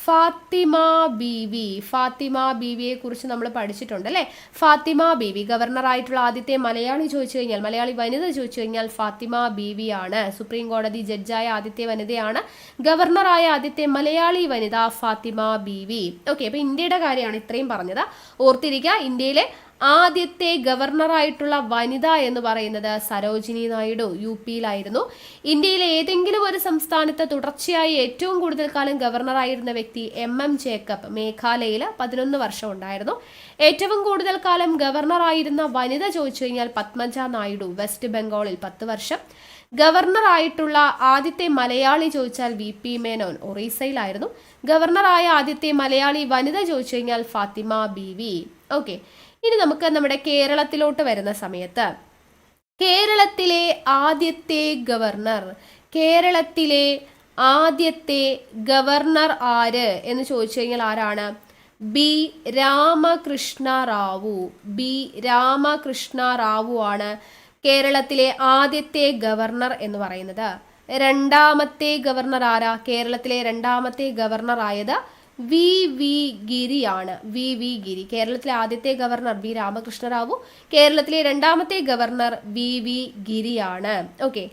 ഫാത്തിമ ബീവി. ഫാത്തിമ ബീവിയെ കുറിച്ച് നമ്മൾ പഠിച്ചിട്ടുണ്ട് അല്ലേ. ഫാത്തിമ ബീവി ഗവർണറായിട്ടുള്ള ആദ്യത്തെ മലയാളി ചോദിച്ചു കഴിഞ്ഞാൽ, മലയാളി വനിത ചോദിച്ചു കഴിഞ്ഞാൽ ഫാത്തിമ ബീവിയാണ്. സുപ്രീം കോടതി ജഡ്ജായ ആദ്യത്തെ വനിതയാണ്. ഗവർണറായ ആദ്യത്തെ മലയാളി വനിത ഫാത്തിമ ബീവി. ഓക്കെ, അപ്പൊ ഇന്ത്യയുടെ കാര്യമാണ് ഇത്രയും പറഞ്ഞത്. ഓർത്തിരിക്കുക, ഇന്ത്യയിലെ ആദ്യത്തെ ഗവർണറായിട്ടുള്ള വനിത എന്ന് പറയുന്നത് സരോജിനി നായിഡു, UP-യിലായിരുന്നു. ഇന്ത്യയിലെ ഏതെങ്കിലും ഒരു സംസ്ഥാനത്ത് തുടർച്ചയായി ഏറ്റവും കൂടുതൽ കാലം ഗവർണറായിരുന്ന വ്യക്തി MM ജേക്കബ്, മേഘാലയയിൽ 11 വർഷം ഉണ്ടായിരുന്നു. ഏറ്റവും കൂടുതൽ കാലം ഗവർണറായിരുന്ന വനിത ചോദിച്ചു കഴിഞ്ഞാൽ പത്മജ നായിഡു, വെസ്റ്റ് ബംഗാളിൽ 10 വർഷം. ഗവർണറായിട്ടുള്ള ആദ്യത്തെ മലയാളി ചോദിച്ചാൽ VP മേനോൻ, ഒറീസയിലായിരുന്നു. ഗവർണറായ ആദ്യത്തെ മലയാളി വനിത ചോദിച്ചു കഴിഞ്ഞാൽ ഫാത്തിമ ബീവി. ഓക്കെ, ഇനി നമുക്ക് നമ്മുടെ കേരളത്തിലോട്ട് വരുന്ന സമയത്ത് കേരളത്തിലെ ആദ്യത്തെ ഗവർണർ, കേരളത്തിലെ ആദ്യത്തെ ഗവർണർ ആര് എന്ന് ചോദിച്ചു കഴിഞ്ഞാൽ ആരാണ്? B. രാമകൃഷ്ണ റാവു. B. രാമകൃഷ്ണ റാവു ആണ് കേരളത്തിലെ ആദ്യത്തെ ഗവർണർ എന്ന് പറയുന്നത്. രണ്ടാമത്തെ ഗവർണർ ആരാ? കേരളത്തിലെ രണ്ടാമത്തെ ഗവർണർ ആയത് VV ഗിരിയാണ്. VV ഗിരി. കേരളത്തിലെ ആദ്യത്തെ ഗവർണർ B. രാമകൃഷ്ണ റാവു, കേരളത്തിലെ രണ്ടാമത്തെ ഗവർണർ VV ഗിരിയാണ്. ഓക്കെ,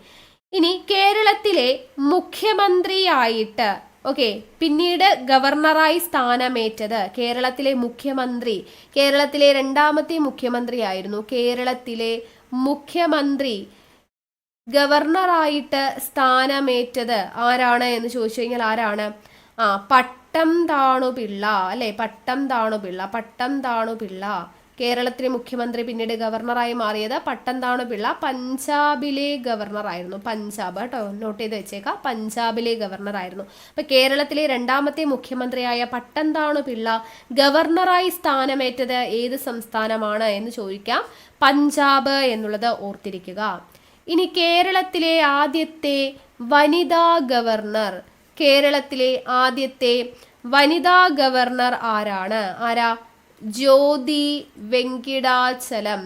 ഇനി കേരളത്തിലെ മുഖ്യമന്ത്രിയായിട്ട് പിന്നീട് ഗവർണറായി സ്ഥാനമേറ്റത് കേരളത്തിലെ മുഖ്യമന്ത്രി, കേരളത്തിലെ രണ്ടാമത്തെ മുഖ്യമന്ത്രി ആയിരുന്നു. കേരളത്തിലെ മുഖ്യമന്ത്രി ഗവർണറായിട്ട് സ്ഥാനമേറ്റത് ആരാണ് എന്ന് ചോദിച്ചു കഴിഞ്ഞാൽ ആരാണ്? പട്ടം താണുപിള്ള അല്ലെ. പട്ടം താണുപിള്ള കേരളത്തിലെ മുഖ്യമന്ത്രി, പിന്നീട് ഗവർണറായി മാറിയത് പട്ടം താണുപിള്ള പഞ്ചാബിലെ ഗവർണർ ആയിരുന്നു. പഞ്ചാബ് കേട്ടോ, നോട്ട് ചെയ്ത് വെച്ചേക്കാം, പഞ്ചാബിലെ ഗവർണർ ആയിരുന്നു. അപ്പൊ കേരളത്തിലെ രണ്ടാമത്തെ മുഖ്യമന്ത്രിയായ പട്ടം താണുപിള്ള ഗവർണറായി സ്ഥാനമേറ്റത് ഏത് സംസ്ഥാനമാണ് എന്ന് ചോദിക്കാം. പഞ്ചാബ് എന്നുള്ളത് ഓർത്തിരിക്കുക. ഇനി കേരളത്തിലെ ആദ്യത്തെ വനിതാ ഗവർണർ, കേരളത്തിലെ ആദ്യത്തെ വനിതാ ഗവർണർ ആരാണ്? ആരാ? ജ്യോതി വെങ്കിടാചലം.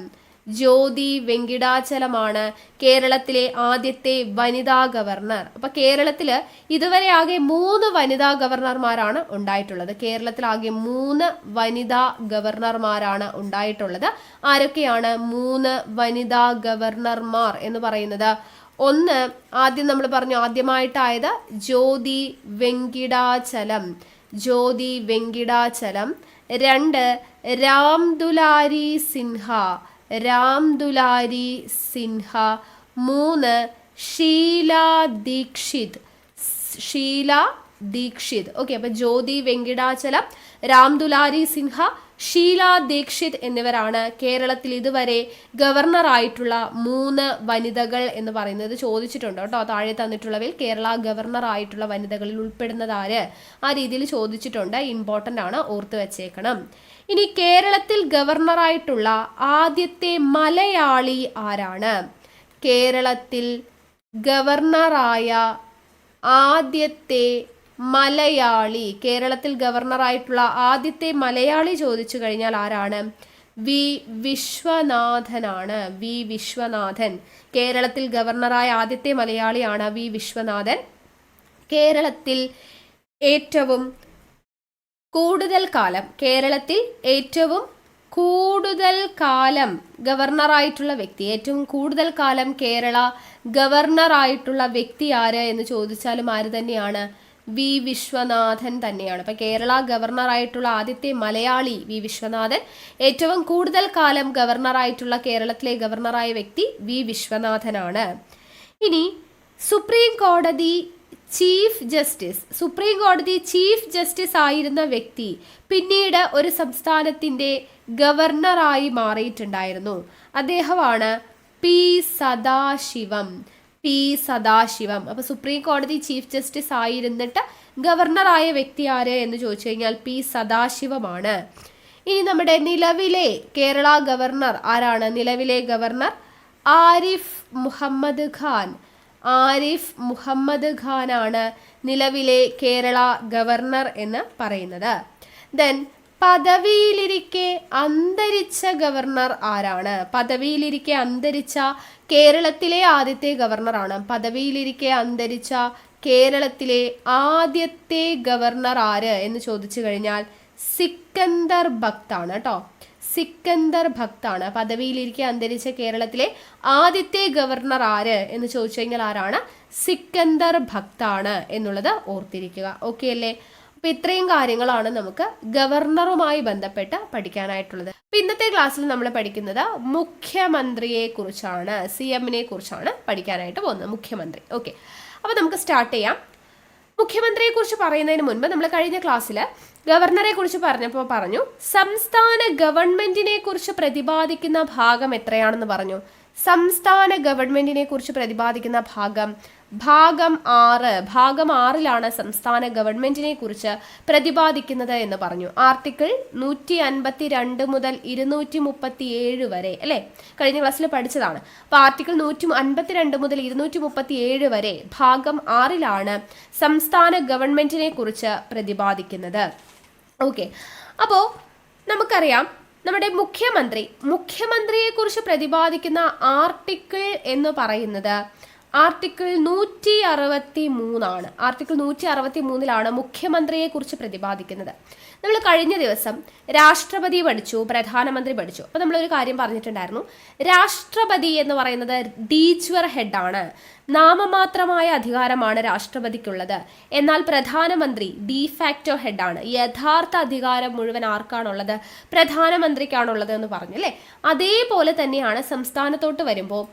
ജ്യോതി വെങ്കിടാചലമാണ് കേരളത്തിലെ ആദ്യത്തെ വനിതാ ഗവർണർ. അപ്പൊ കേരളത്തില് ഇതുവരെ ആകെ 3 വനിതാ ഗവർണർമാരാണ് ഉണ്ടായിട്ടുള്ളത്. കേരളത്തിൽ ആകെ 3 വനിതാ ഗവർണർമാരാണ് ഉണ്ടായിട്ടുള്ളത്. ആരൊക്കെയാണ് 3 വനിതാ ഗവർണർമാർ എന്ന് പറയുന്നത്? ഒന്ന്, ആദ്യം നമ്മൾ പറഞ്ഞു, ആദ്യമായിട്ടായത് ജ്യോതി വെങ്കിടാചലം. ജ്യോതി വെങ്കിടാചലം. 2, രാംദുലാരി സിൻഹ. രാംദുലാരി സിൻഹ. 3, ഷീല ദീക്ഷിത്. ഷീല ദീക്ഷിത്. ഓക്കെ, അപ്പൊ ജ്യോതി വെങ്കിടാചലം, രാംദുലാരി സിൻഹ, ഷീല ദീക്ഷിത് എന്നിവരാണ് കേരളത്തിൽ ഇതുവരെ ഗവർണർ ആയിട്ടുള്ള 3 വനിതകൾ എന്ന് പറയുന്നത്. ചോദിച്ചിട്ടുണ്ട് കേട്ടോ, താഴെ തന്നിട്ടുള്ളവയിൽ കേരള ഗവർണർ ആയിട്ടുള്ള വനിതകളിൽ ഉൾപ്പെടുന്നത് ആര്? ആ രീതിയിൽ ചോദിച്ചിട്ടുണ്ട്. ഇമ്പോർട്ടൻ്റ് ആണ്, ഓർത്ത് വെച്ചേക്കണം. ഇനി കേരളത്തിൽ ഗവർണറായിട്ടുള്ള ആദ്യത്തെ മലയാളി ആരാണ്? കേരളത്തിൽ ഗവർണറായ ആദ്യത്തെ മലയാളി, കേരളത്തിൽ ഗവർണറായിട്ടുള്ള ആദ്യത്തെ മലയാളി ചോദിച്ചു കഴിഞ്ഞാൽ ആരാണ്? V. വിശ്വനാഥനാണ്. V. വിശ്വനാഥൻ കേരളത്തിൽ ഗവർണറായ ആദ്യത്തെ മലയാളിയാണ് V. വിശ്വനാഥൻ. കേരളത്തിൽ ഏറ്റവും കൂടുതൽ കാലം, കേരളത്തിൽ ഏറ്റവും കൂടുതൽ കാലം ഗവർണറായിട്ടുള്ള വ്യക്തി, ഏറ്റവും കൂടുതൽ കാലം കേരള ഗവർണറായിട്ടുള്ള വ്യക്തി ആര് എന്ന് ചോദിച്ചാലും ആര് തന്നെയാണ്? V. വിശ്വനാഥൻ തന്നെയാണ്. അപ്പൊ കേരള ഗവർണറായിട്ടുള്ള ആദ്യത്തെ മലയാളി V. വിശ്വനാഥൻ. ഏറ്റവും കൂടുതൽ കാലം ഗവർണറായിട്ടുള്ള കേരളത്തിലെ ഗവർണറായ വ്യക്തി V. വിശ്വനാഥനാണ്. ഇനി സുപ്രീം കോടതി ചീഫ് ജസ്റ്റിസ്, സുപ്രീം കോടതി ചീഫ് ജസ്റ്റിസ് ആയിരുന്ന വ്യക്തി പിന്നീട് ഒരു സംസ്ഥാനത്തിന്റെ ഗവർണറായി മാറിയിട്ടുണ്ടായിരുന്നു. അദ്ദേഹമാണ് P. സദാശിവം. P. സദാശിവം. അപ്പൊ സുപ്രീം കോടതി ചീഫ് ജസ്റ്റിസ് ആയിരുന്നിട്ട് ഗവർണറായ വ്യക്തി ആര് എന്ന് ചോദിച്ചു കഴിഞ്ഞാൽ P. സദാശിവമാണ്. ഇനി നമ്മുടെ നിലവിലെ കേരള ഗവർണർ ആരാണ്? നിലവിലെ ഗവർണർ ആരിഫ് മുഹമ്മദ് ഖാൻ. ആരിഫ് മുഹമ്മദ് ഖാനാണ് നിലവിലെ കേരള ഗവർണർ എന്ന് പറയുന്നത്. ദെൻ പദവിയിലിരിക്കെ അന്തരിച്ച ഗവർണർ ആരാണ്? പദവിയിലിരിക്കെ അന്തരിച്ച കേരളത്തിലെ ആദ്യത്തെ ഗവർണറാണ്. പദവിയിലിരിക്കെ അന്തരിച്ച കേരളത്തിലെ ആദ്യത്തെ ഗവർണർ ആര് എന്ന് ചോദിച്ചു കഴിഞ്ഞാൽ സിക്കന്ദർ ഭക്ത് ആണ് കേട്ടോ. സിക്കന്ദർ ഭക്ത് ആണ്. പദവിയിലിരിക്കെ അന്തരിച്ച കേരളത്തിലെ ആദ്യത്തെ ഗവർണർ ആര് എന്ന് ചോദിച്ചു കഴിഞ്ഞാൽ ആരാണ്? സിക്കന്ദർ ഭക്ത് ആണ് എന്നുള്ളത് ഓർത്തിരിക്കുക. ഓക്കെ അല്ലേ? അപ്പൊ ഇത്രയും കാര്യങ്ങളാണ് നമുക്ക് ഗവർണറുമായി ബന്ധപ്പെട്ട് പഠിക്കാനായിട്ടുള്ളത്. അപ്പൊ ഇന്നത്തെ ക്ലാസ്സിൽ നമ്മൾ പഠിക്കുന്നത് മുഖ്യമന്ത്രിയെ കുറിച്ചാണ്, CM-നെ കുറിച്ചാണ് പഠിക്കാനായിട്ട് പോകുന്നത്. മുഖ്യമന്ത്രി. ഓക്കെ, അപ്പൊ നമുക്ക് സ്റ്റാർട്ട് ചെയ്യാം. മുഖ്യമന്ത്രിയെ കുറിച്ച് പറയുന്നതിന് മുൻപ് നമ്മൾ കഴിഞ്ഞ ക്ലാസ്സിൽ ഗവർണറെ കുറിച്ച് പറഞ്ഞപ്പോൾ പറഞ്ഞു സംസ്ഥാന ഗവൺമെന്റിനെ കുറിച്ച് പ്രതിപാദിക്കുന്ന ഭാഗം എത്രയാണെന്ന് പറഞ്ഞു. സംസ്ഥാന ഗവൺമെന്റിനെ കുറിച്ച് പ്രതിപാദിക്കുന്ന ഭാഗം 6. ഭാഗം 6ലാണ് സംസ്ഥാന ഗവൺമെന്റിനെ കുറിച്ച് പ്രതിപാദിക്കുന്നത് എന്ന് പറഞ്ഞു. ആർട്ടിക്കിൾ 152 മുതൽ 237 വരെ അല്ലെ, കഴിഞ്ഞ ക്ലാസ്സിൽ പഠിച്ചതാണ്. അപ്പൊ ആർട്ടിക്കിൾ 152 മുതൽ 237 വരെ ഭാഗം 6ലാണ് സംസ്ഥാന ഗവൺമെന്റിനെ കുറിച്ച് പ്രതിപാദിക്കുന്നത്. ഓക്കെ, അപ്പോ നമുക്കറിയാം നമ്മുടെ മുഖ്യമന്ത്രിയെ കുറിച്ച് പ്രതിപാദിക്കുന്ന ആർട്ടിക്കിൾ എന്ന് പറയുന്നത് ആർട്ടിക്കിൾ 163 ആണ്. ആർട്ടിക്കിൾ 163ലാണ് മുഖ്യമന്ത്രിയെ കുറിച്ച് പ്രതിപാദിക്കുന്നത്. നമ്മൾ കഴിഞ്ഞ ദിവസം രാഷ്ട്രപതി പഠിച്ചു, പ്രധാനമന്ത്രി പഠിച്ചു. അപ്പൊ നമ്മളൊരു കാര്യം പറഞ്ഞിട്ടുണ്ടായിരുന്നു, രാഷ്ട്രപതി എന്ന് പറയുന്നത് ഡീച്വർ ഹെഡ് ആണ്, നാമമാത്രമായ അധികാരമാണ് രാഷ്ട്രപതിക്കുള്ളത്. എന്നാൽ പ്രധാനമന്ത്രി ഡിഫാക്റ്റോ ഹെഡ് ആണ്, യഥാർത്ഥ അധികാരം മുഴുവൻ ആർക്കാണുള്ളത്? പ്രധാനമന്ത്രിക്കാണുള്ളത് എന്ന് പറഞ്ഞു അല്ലേ. അതേപോലെ തന്നെയാണ് സംസ്ഥാനത്തോട്ട് വരുമ്പോൾ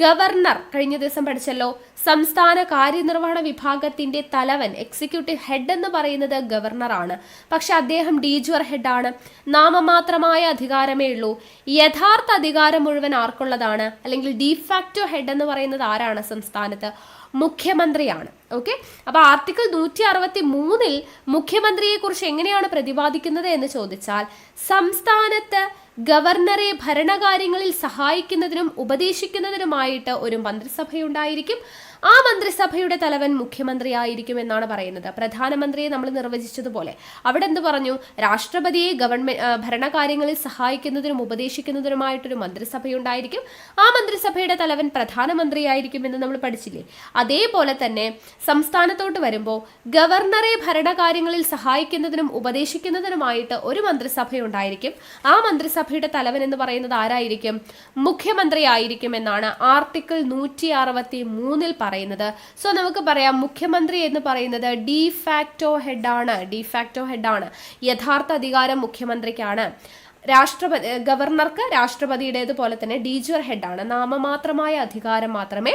ഗവർണർ, കഴിഞ്ഞ ദിവസം പഠിച്ചല്ലോ, സംസ്ഥാന കാര്യനിർവഹണ വിഭാഗത്തിന്റെ തലവൻ, എക്സിക്യൂട്ടീവ് ഹെഡ് എന്ന് പറയുന്നത് ഗവർണറാണ്. പക്ഷെ അദ്ദേഹം ഡീജ്വർ ഹെഡ് ആണ്, നാമമാത്രമായ അധികാരമേ ഉള്ളൂ. യഥാർത്ഥ അധികാരം മുഴുവൻ ആർക്കുള്ളതാണ്? അല്ലെങ്കിൽ ഡിഫാക്റ്റോ ഹെഡ് എന്ന് പറയുന്നത് ആരാണ് സംസ്ഥാനത്ത്? മുഖ്യമന്ത്രിയാണ്. ഓക്കെ, അപ്പൊ ആർട്ടിക്കിൾ 163 മുഖ്യമന്ത്രിയെ കുറിച്ച് എങ്ങനെയാണ് പ്രതിപാദിക്കുന്നത് എന്ന് ചോദിച്ചാൽ, സംസ്ഥാനത്ത് ഗവർണറെ ഭരണകാര്യങ്ങളിൽ സഹായിക്കുന്നതിനും ഉപദേശിക്കുന്നതിനുമായിട്ട് ഒരു മന്ത്രിസഭയുണ്ടായിരിക്കും. ആ മന്ത്രിസഭയുടെ തലവൻ മുഖ്യമന്ത്രി ആയിരിക്കും എന്നാണ് പറയുന്നത്. പ്രധാനമന്ത്രിയെ നമ്മൾ നിർവചിച്ചതുപോലെ അവിടെ എന്ത് പറഞ്ഞു? രാഷ്ട്രപതിയെ ഭരണകാര്യങ്ങളിൽ സഹായിക്കുന്നതിനും ഉപദേശിക്കുന്നതിനുമായിട്ടൊരു മന്ത്രിസഭയുണ്ടായിരിക്കും. ആ മന്ത്രിസഭയുടെ തലവൻ പ്രധാനമന്ത്രി ആയിരിക്കും എന്ന് നമ്മൾ പഠിച്ചില്ലേ. അതേപോലെ തന്നെ സംസ്ഥാനത്തോട്ട് വരുമ്പോൾ ഗവർണറെ ഭരണകാര്യങ്ങളിൽ സഹായിക്കുന്നതിനും ഉപദേശിക്കുന്നതിനുമായിട്ട് ഒരു മന്ത്രിസഭയുണ്ടായിരിക്കും. ആ മന്ത്രിസഭയുടെ തലവൻ എന്ന് പറയുന്നത് ആരായിരിക്കും? മുഖ്യമന്ത്രി ആയിരിക്കും എന്നാണ് ആർട്ടിക്കിൾ 163 പറയുന്നത്. സോ നമുക്ക് പറയാം മുഖ്യമന്ത്രി എന്ന് പറയുന്നത് ഡിഫാക്റ്റോ ഹെഡ് ആണ്. യഥാർത്ഥ അധികാരം മുഖ്യമന്ത്രിക്കാണ്. ഗവർണർക്ക് രാഷ്ട്രപതിയുടേതുപോലെ തന്നെ ഡീജ്വർ ഹെഡ് ആണ്, നാമമാത്രമായ അധികാരം മാത്രമേ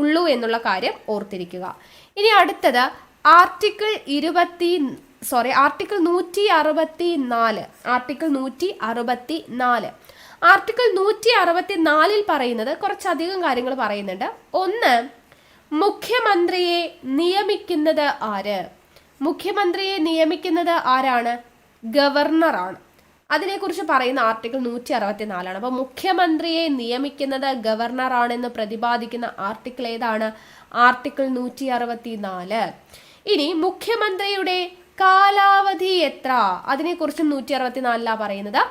ഉള്ളൂ എന്നുള്ള കാര്യം ഓർത്തിരിക്കുക. ഇനി അടുത്തത് ആർട്ടിക്കിൾ 164. ആർട്ടിക്കിൾ 164 പറയുന്നത് കുറച്ചധികം കാര്യങ്ങൾ പറയുന്നുണ്ട്. ഒന്ന്, മുഖ്യമന്ത്രിയെ നിയമിക്കുന്നത് ആര്? മുഖ്യമന്ത്രിയെ നിയമിക്കുന്നത് ആരാണ്? ഗവർണറാണ്. അതിനെക്കുറിച്ച് പറയുന്ന ആർട്ടിക്കിൾ 164. അപ്പൊ മുഖ്യമന്ത്രിയെ നിയമിക്കുന്നത് ഗവർണറാണെന്ന് പ്രതിപാദിക്കുന്ന ആർട്ടിക്കിൾ ഏതാണ്? ആർട്ടിക്കിൾ 164. ഇനി മുഖ്യമന്ത്രിയുടെ കാലാവധി എത്ര? അതിനെക്കുറിച്ചും 164 പറയുന്നത്.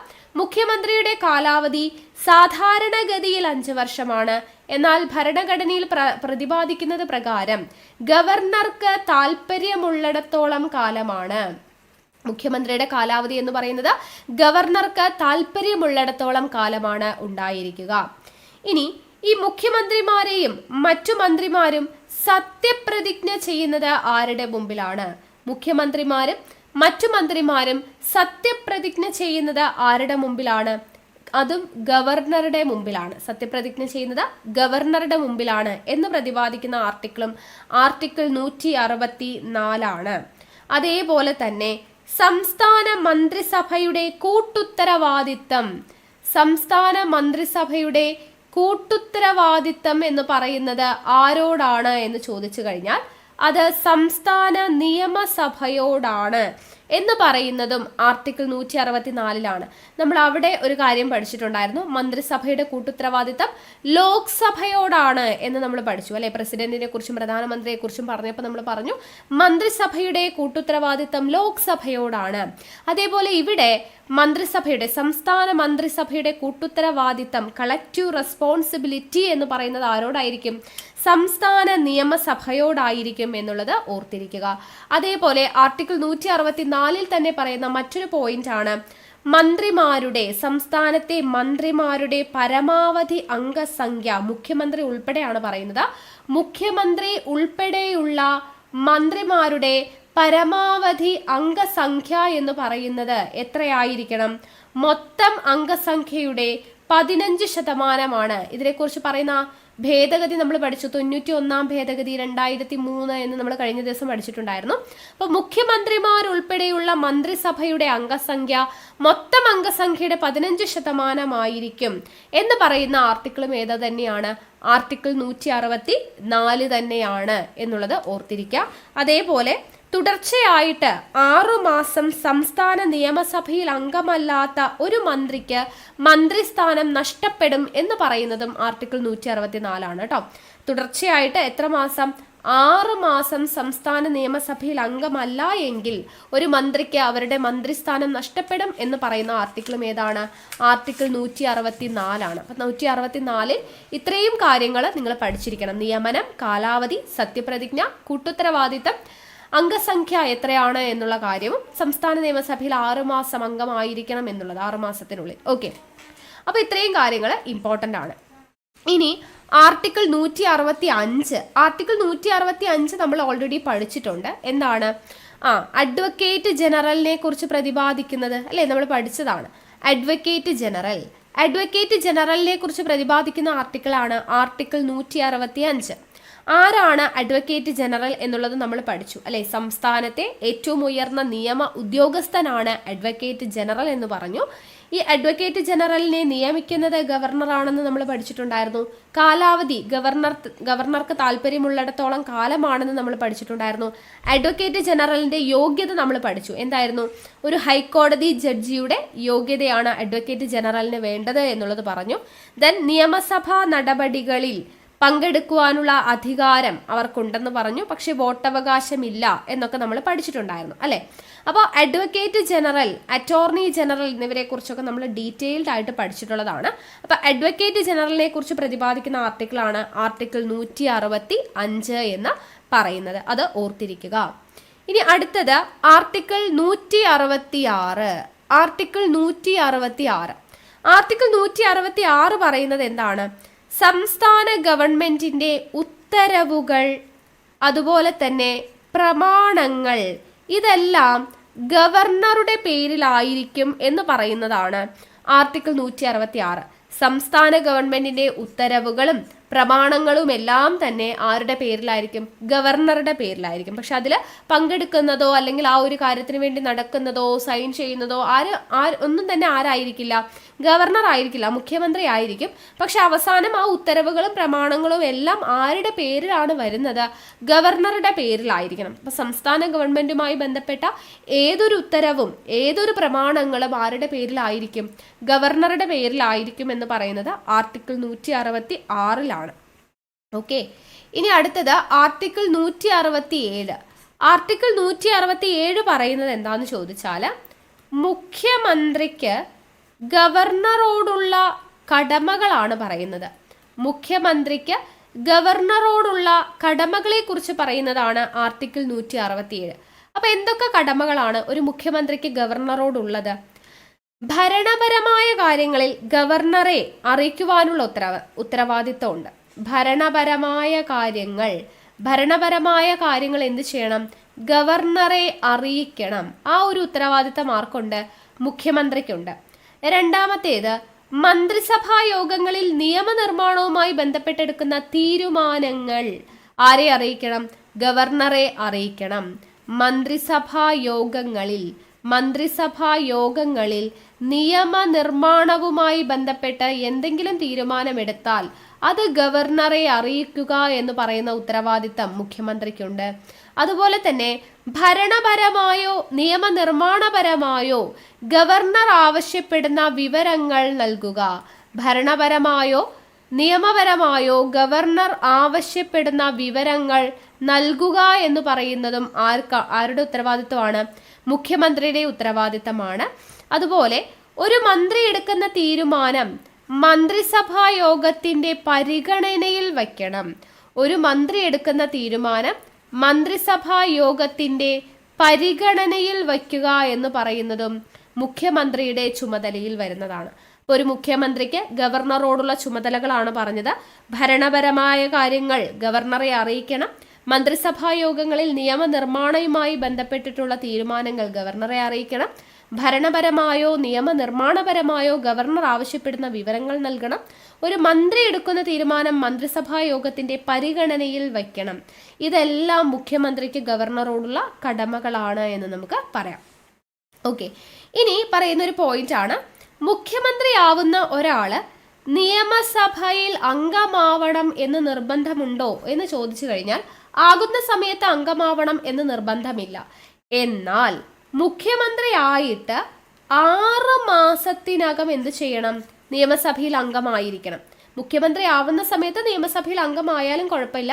മുഖ്യമന്ത്രിയുടെ കാലാവധി സാധാരണഗതിയിൽ 5 വർഷമാണ്. എന്നാൽ ഭരണഘടനയിൽ പ്രതിപാദിക്കുന്നത് പ്രകാരം ഗവർണർക്ക് താല്പര്യമുള്ളിടത്തോളം കാലമാണ്. മുഖ്യമന്ത്രിയുടെ കാലാവധി എന്ന് പറയുന്നത് ഗവർണർക്ക് താല്പര്യമുള്ളിടത്തോളം കാലമാണ് ഉണ്ടായിരിക്കുക. ഇനി ഈ മുഖ്യമന്ത്രിമാരെയും മറ്റു മന്ത്രിമാരും സത്യപ്രതിജ്ഞ ചെയ്യുന്നത് ആരുടെ മുമ്പിലാണ്? മുഖ്യമന്ത്രിമാരും മറ്റു മന്ത്രിമാരും സത്യപ്രതിജ്ഞ ചെയ്യുന്നത് ആരുടെ മുമ്പിലാണ്? അതും ഗവർണറുടെ മുമ്പിലാണ്. സത്യപ്രതിജ്ഞ ചെയ്യുന്നത് ഗവർണറുടെ മുമ്പിലാണ് എന്ന് പ്രതിപാദിക്കുന്ന ആർട്ടിക്കിളും ആർട്ടിക്കിൾ 164. അതേപോലെ തന്നെ സംസ്ഥാന മന്ത്രിസഭയുടെ കൂട്ടുത്തരവാദിത്തം എന്ന് പറയുന്നത് ആരോടാണ് എന്ന് ചോദിച്ചു കഴിഞ്ഞാൽ അത് സംസ്ഥാന നിയമസഭയോടാണ് എന്ന് പറയുന്നതും ആർട്ടിക്കിൾ 164. നമ്മൾ അവിടെ ഒരു കാര്യം പഠിച്ചിട്ടുണ്ടായിരുന്നു, മന്ത്രിസഭയുടെ കൂട്ടുത്തരവാദിത്തം ലോക്സഭയോടാണ് എന്ന് നമ്മൾ പഠിച്ചു അല്ലെ. പ്രസിഡന്റിനെ കുറിച്ചും പ്രധാനമന്ത്രിയെ കുറിച്ചും പറഞ്ഞപ്പോൾ നമ്മൾ പറഞ്ഞു മന്ത്രിസഭയുടെ കൂട്ടുത്തരവാദിത്തം ലോക്സഭയോടാണ്. അതേപോലെ ഇവിടെ മന്ത്രിസഭയുടെ സംസ്ഥാന മന്ത്രിസഭയുടെ കൂട്ടുത്തരവാദിത്തം കളക്റ്റീവ് റെസ്പോൺസിബിലിറ്റി എന്ന് പറയുന്നത് ആരോടായിരിക്കും? സംസ്ഥാന നിയമസഭയോടായിരിക്കും എന്നുള്ളത് ഓർത്തിരിക്കുക. അതേപോലെ ആർട്ടിക്കിൾ 164 തന്നെ പറയുന്ന മറ്റൊരു പോയിന്റ് ആണ് മന്ത്രിമാരുടെ, സംസ്ഥാനത്തെ മന്ത്രിമാരുടെ പരമാവധി അംഗസംഖ്യ, മുഖ്യമന്ത്രി ഉൾപ്പെടെയാണ് പറയുന്നത്, മുഖ്യമന്ത്രി ഉൾപ്പെടെയുള്ള മന്ത്രിമാരുടെ പരമാവധി അംഗസംഖ്യ എന്ന് പറയുന്നത് എത്രയായിരിക്കണം? മൊത്തം അംഗസംഖ്യയുടെ 15%. ഇതിനെക്കുറിച്ച് പറയുന്ന ഭേദഗതി നമ്മൾ പഠിച്ചു, 91-ാം ഭേദഗതി 2003 എന്ന് നമ്മൾ കഴിഞ്ഞ ദിവസം പഠിച്ചിട്ടുണ്ടായിരുന്നു. അപ്പോൾ മുഖ്യമന്ത്രിമാരുൾപ്പെടെയുള്ള മന്ത്രിസഭയുടെ അംഗസംഖ്യ മൊത്തം അംഗസംഖ്യയുടെ 15% എന്ന് പറയുന്ന ആർട്ടിക്കിളും ഏത് തന്നെയാണ്? ആർട്ടിക്കിൾ 164 തന്നെയാണ് എന്നുള്ളത് ഓർത്തിരിക്കുക. അതേപോലെ തുടർച്ചയായിട്ട് 6 മാസം സംസ്ഥാന നിയമസഭയിൽ അംഗമല്ലാത്ത ഒരു മന്ത്രിക്ക് മന്ത്രിസ്ഥാനം നഷ്ടപ്പെടും എന്ന് പറയുന്നതും ആർട്ടിക്കിൾ 164 കേട്ടോ. തുടർച്ചയായിട്ട് എത്ര മാസം? 6 മാസം സംസ്ഥാന നിയമസഭയിൽ അംഗമല്ല എങ്കിൽ ഒരു മന്ത്രിക്ക് അവരുടെ മന്ത്രിസ്ഥാനം നഷ്ടപ്പെടും എന്ന് പറയുന്ന ആർട്ടിക്കിളും ഏതാണ്? ആർട്ടിക്കിൾ 164. അപ്പം 164 ഇത്രയും കാര്യങ്ങൾ നിങ്ങൾ പഠിച്ചിരിക്കണം. നിയമനം, കാലാവധി, സത്യപ്രതിജ്ഞ, കൂട്ടുത്തരവാദിത്തം, അംഗസംഖ്യ എത്രയാണ് എന്നുള്ള കാര്യവും സംസ്ഥാന നിയമസഭയിൽ 6 മാസം അംഗമായിരിക്കണം എന്നുള്ളത് 6 മാസത്തിനുള്ളിൽ. ഓക്കെ, അപ്പോൾ ഇത്രയും കാര്യങ്ങൾ ഇമ്പോർട്ടൻ്റ് ആണ്. ഇനി ആർട്ടിക്കിൾ 165. ആർട്ടിക്കിൾ 165 നമ്മൾ ഓൾറെഡി പഠിച്ചിട്ടുണ്ട്. എന്താണ്? അഡ്വക്കേറ്റ് ജനറലിനെ കുറിച്ച് പ്രതിപാദിക്കുന്നത് അല്ലേ, നമ്മൾ പഠിച്ചതാണ്. അഡ്വക്കേറ്റ് ജനറലിനെ കുറിച്ച് പ്രതിപാദിക്കുന്ന ആർട്ടിക്കിളാണ് ആർട്ടിക്കിൾ 165. ആരാണ് അഡ്വക്കേറ്റ് ജനറൽ എന്നുള്ളത് നമ്മൾ പഠിച്ചു അല്ലെ. സംസ്ഥാനത്തെ ഏറ്റവും ഉയർന്ന നിയമ ഉദ്യോഗസ്ഥനാണ് അഡ്വക്കേറ്റ് ജനറൽ എന്ന് പറഞ്ഞു. ഈ അഡ്വക്കേറ്റ് ജനറലിനെ നിയമിക്കുന്നത് ഗവർണറാണെന്ന് നമ്മൾ പഠിച്ചിട്ടുണ്ടായിരുന്നു. കാലാവധി ഗവർണർക്ക് താല്പര്യമുള്ളിടത്തോളം കാലമാണെന്ന് നമ്മൾ പഠിച്ചിട്ടുണ്ടായിരുന്നു. അഡ്വക്കേറ്റ് ജനറലിന്റെ യോഗ്യത നമ്മൾ പഠിച്ചു. എന്തായിരുന്നു? ഒരു ഹൈക്കോടതി ജഡ്ജിയുടെ യോഗ്യതയാണ് അഡ്വക്കേറ്റ് ജനറലിന് വേണ്ടത് എന്നുള്ളത് പറഞ്ഞു. ദെൻ നിയമസഭാ നടപടികളിൽ പങ്കെടുക്കുവാനുള്ള അധികാരം അവർക്കുണ്ടെന്ന് പറഞ്ഞു. പക്ഷെ വോട്ടവകാശമില്ല എന്നൊക്കെ നമ്മൾ പഠിച്ചിട്ടുണ്ടായിരുന്നു അല്ലെ. അപ്പോൾ അഡ്വക്കേറ്റ് ജനറൽ, അറ്റോർണി ജനറൽ എന്നിവരെ കുറിച്ചൊക്കെ നമ്മൾ ഡീറ്റെയിൽഡ് ആയിട്ട് പഠിച്ചിട്ടുള്ളതാണ്. അപ്പോൾ അഡ്വക്കേറ്റ് ജനറലിനെ കുറിച്ച് പ്രതിപാദിക്കുന്ന ആർട്ടിക്കിളാണ് ആർട്ടിക്കിൾ 165 എന്ന് പറയുന്നത്. അത് ഓർത്തിരിക്കുക. ഇനി അടുത്തത് ആർട്ടിക്കിൾ 166. ആർട്ടിക്കിൾ 166 പറയുന്നത് എന്താണ്? സംസ്ഥാന ഗവൺമെന്റിന്റെ ഉത്തരവുകൾ, അതുപോലെ തന്നെ പ്രമാണങ്ങൾ, ഇതെല്ലാം ഗവർണറുടെ പേരിലായിരിക്കും എന്ന് പറയുന്നതാണ് ആർട്ടിക്കിൾ 166. സംസ്ഥാന ഗവൺമെന്റിന്റെ ഉത്തരവുകളും പ്രമാണങ്ങളും എല്ലാം തന്നെ ആരുടെ പേരിലായിരിക്കും? ഗവർണറുടെ പേരിലായിരിക്കും. പക്ഷെ അതിൽ പങ്കെടുക്കുന്നതോ അല്ലെങ്കിൽ ആ ഒരു കാര്യത്തിന് വേണ്ടി നടക്കുന്നതോ സൈൻ ചെയ്യുന്നതോ ഒന്നും തന്നെ ആരായിരിക്കില്ല? ഗവർണർ ആയിരിക്കില്ല, മുഖ്യമന്ത്രി ആയിരിക്കും. പക്ഷെ അവസാനം ആ ഉത്തരവുകളും പ്രമാണങ്ങളും എല്ലാം ആരുടെ പേരിലാണ് വരുന്നത്? ഗവർണറുടെ പേരിലായിരിക്കണം. അപ്പൊ സംസ്ഥാന ഗവൺമെന്റുമായി ബന്ധപ്പെട്ട ഏതൊരു ഉത്തരവും ഏതൊരു പ്രമാണങ്ങളും ആരുടെ പേരിലായിരിക്കും? ഗവർണറുടെ പേരിലായിരിക്കും എന്ന് പറയുന്നത് ആർട്ടിക്കിൾ 166 ഓക്കെ. ഇനി അടുത്തത് ആർട്ടിക്കിൾ 167. ആർട്ടിക്കിൾ 167 പറയുന്നത് എന്താന്ന് ചോദിച്ചാൽ, മുഖ്യമന്ത്രിക്ക് ഗവർണറോടുള്ള കടമകളാണ് പറയുന്നത്. മുഖ്യമന്ത്രിക്ക് ഗവർണറോടുള്ള കടമകളെ കുറിച്ച് പറയുന്നതാണ് ആർട്ടിക്കിൾ 167. അപ്പൊ എന്തൊക്കെ കടമകളാണ് ഒരു മുഖ്യമന്ത്രിക്ക് ഗവർണറോടുള്ളത്? ഭരണപരമായ കാര്യങ്ങളിൽ ഗവർണറെ അറിയിക്കുവാനുള്ള ഉത്തരവാദിത്വമുണ്ട്. ഭരണപരമായ കാര്യങ്ങൾ എന്ത് ചെയ്യണം? ഗവർണറെ അറിയിക്കണം. ആ ഒരു ഉത്തരവാദിത്തം ആർക്കുണ്ട്? മുഖ്യമന്ത്രിക്കുണ്ട്. രണ്ടാമത്തേത്, മന്ത്രിസഭാ യോഗങ്ങളിൽ നിയമനിർമ്മാണവുമായി ബന്ധപ്പെട്ടെടുക്കുന്ന തീരുമാനങ്ങൾ ആരെ അറിയിക്കണം? ഗവർണറെ അറിയിക്കണം. മന്ത്രിസഭാ യോഗങ്ങളിൽ നിയമനിർമ്മാണവുമായി ബന്ധപ്പെട്ട് എന്തെങ്കിലും തീരുമാനമെടുത്താൽ അത് ഗവർണറെ അറിയിക്കുക എന്ന് പറയുന്ന ഉത്തരവാദിത്തം മുഖ്യമന്ത്രിക്കുണ്ട്. അതുപോലെ തന്നെ ഭരണപരമായോ നിയമനിർമ്മാണപരമായോ ഗവർണർ ആവശ്യപ്പെടുന്ന വിവരങ്ങൾ നൽകുക. ഭരണപരമായോ നിയമപരമായോ ഗവർണർ ആവശ്യപ്പെടുന്ന വിവരങ്ങൾ നൽകുക എന്ന് പറയുന്നതും ആരുടെ ഉത്തരവാദിത്വമാണ്? മുഖ്യമന്ത്രിയുടെ ഉത്തരവാദിത്തമാണ്. അതുപോലെ ഒരു മന്ത്രി എടുക്കുന്ന തീരുമാനം മന്ത്രിസഭാ യോഗത്തിന്റെ പരിഗണനയിൽ വയ്ക്കണം. ഒരു മന്ത്രി എടുക്കുന്ന തീരുമാനം മന്ത്രിസഭാ യോഗത്തിന്റെ പരിഗണനയിൽ വയ്ക്കുക എന്ന് പറയുന്നതും മുഖ്യമന്ത്രിയുടെ ചുമതലയിൽ വരുന്നതാണ്. ഒരു മുഖ്യമന്ത്രിക്ക് ഗവർണറോടുള്ള ചുമതലകളാണ് പറഞ്ഞത്. ഭരണപരമായ കാര്യങ്ങൾ ഗവർണറെ അറിയിക്കണം. മന്ത്രിസഭാ യോഗങ്ങളിൽ നിയമനിർമ്മാണവുമായി ബന്ധപ്പെട്ടിട്ടുള്ള തീരുമാനങ്ങൾ ഗവർണറെ അറിയിക്കണം. ഭരണപരമായോ നിയമനിർമ്മാണപരമായോ ഗവർണർ ആവശ്യപ്പെടുന്ന വിവരങ്ങൾ നൽകണം. ഒരു മന്ത്രി എടുക്കുന്ന തീരുമാനം മന്ത്രിസഭാ യോഗത്തിന്റെ പരിഗണനയിൽ വയ്ക്കണം. ഇതെല്ലാം മുഖ്യമന്ത്രിക്ക് ഗവർണറോടുള്ള കടമകളാണ് എന്ന് നമുക്ക് പറയാം. ഓക്കെ, ഇനി പറയുന്ന ഒരു പോയിന്റ് ആണ്, മുഖ്യമന്ത്രിയാവുന്ന ഒരാള് നിയമസഭയിൽ അംഗമാവണം എന്ന് നിർബന്ധമുണ്ടോ എന്ന് ചോദിച്ചു കഴിഞ്ഞാൽ ആകുന്ന സമയത്ത് അംഗമാവണം എന്ന് നിർബന്ധമില്ല. എന്നാൽ മുഖ്യമന്ത്രി ആയിട്ട് 6 മാസത്തിനകം എന്ത് ചെയ്യണം? നിയമസഭയിൽ അംഗമായിരിക്കണം. മുഖ്യമന്ത്രി ആവുന്ന സമയത്ത് നിയമസഭയിൽ അംഗമായാലും കുഴപ്പമില്ല,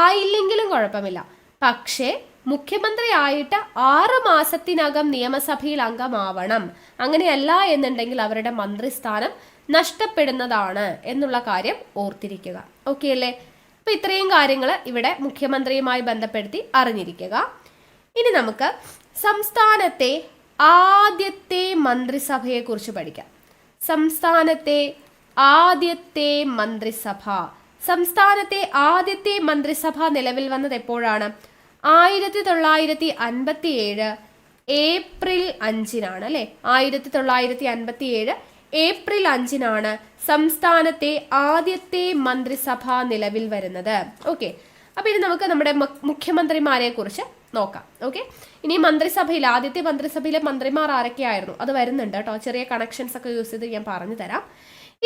ആയില്ലെങ്കിലും കുഴപ്പമില്ല. പക്ഷേ മുഖ്യമന്ത്രി ആയിട്ട് 6 മാസത്തിനകം നിയമസഭയിൽ അംഗമാവണം. അങ്ങനെയല്ല എന്നുണ്ടെങ്കിൽ അവരുടെ മന്ത്രിസ്ഥാനം നഷ്ടപ്പെടുന്നതാണ് എന്നുള്ള കാര്യം ഓർത്തിരിക്കുക. ഓക്കെ അല്ലേ? അപ്പൊ ഇത്രയും കാര്യങ്ങൾ ഇവിടെ മുഖ്യമന്ത്രിയുമായി ബന്ധപ്പെടുത്തി അറിഞ്ഞിരിക്കുക. ഇനി നമുക്ക് സംസ്ഥാനത്തെ ആദ്യത്തെ മന്ത്രിസഭയെ കുറിച്ച് പഠിക്കാം. സംസ്ഥാനത്തെ ആദ്യത്തെ മന്ത്രിസഭ. സംസ്ഥാനത്തെ ആദ്യത്തെ മന്ത്രിസഭ നിലവിൽ വന്നത് എപ്പോഴാണ്? 1957 ഏപ്രിൽ 5-നാണ് അല്ലെ. 1957 ഏപ്രിൽ 5-നാണ് സംസ്ഥാനത്തെ ആദ്യത്തെ മന്ത്രിസഭ നിലവിൽ വരുന്നത്. ഓക്കെ, അപ്പൊ ഇനി നമുക്ക് നമ്മുടെ മുഖ്യമന്ത്രിമാരെ കുറിച്ച് നോക്കാം. ഓക്കെ, ഇനി മന്ത്രിസഭയിൽ ആദ്യത്തെ മന്ത്രിസഭയിലെ മന്ത്രിമാർ ആരൊക്കെയായിരുന്നു അത് വരുന്നുണ്ട് കേട്ടോ. ചെറിയ കണക്ഷൻസ് ഒക്കെ യൂസ് ചെയ്ത് ഞാൻ പറഞ്ഞു തരാം.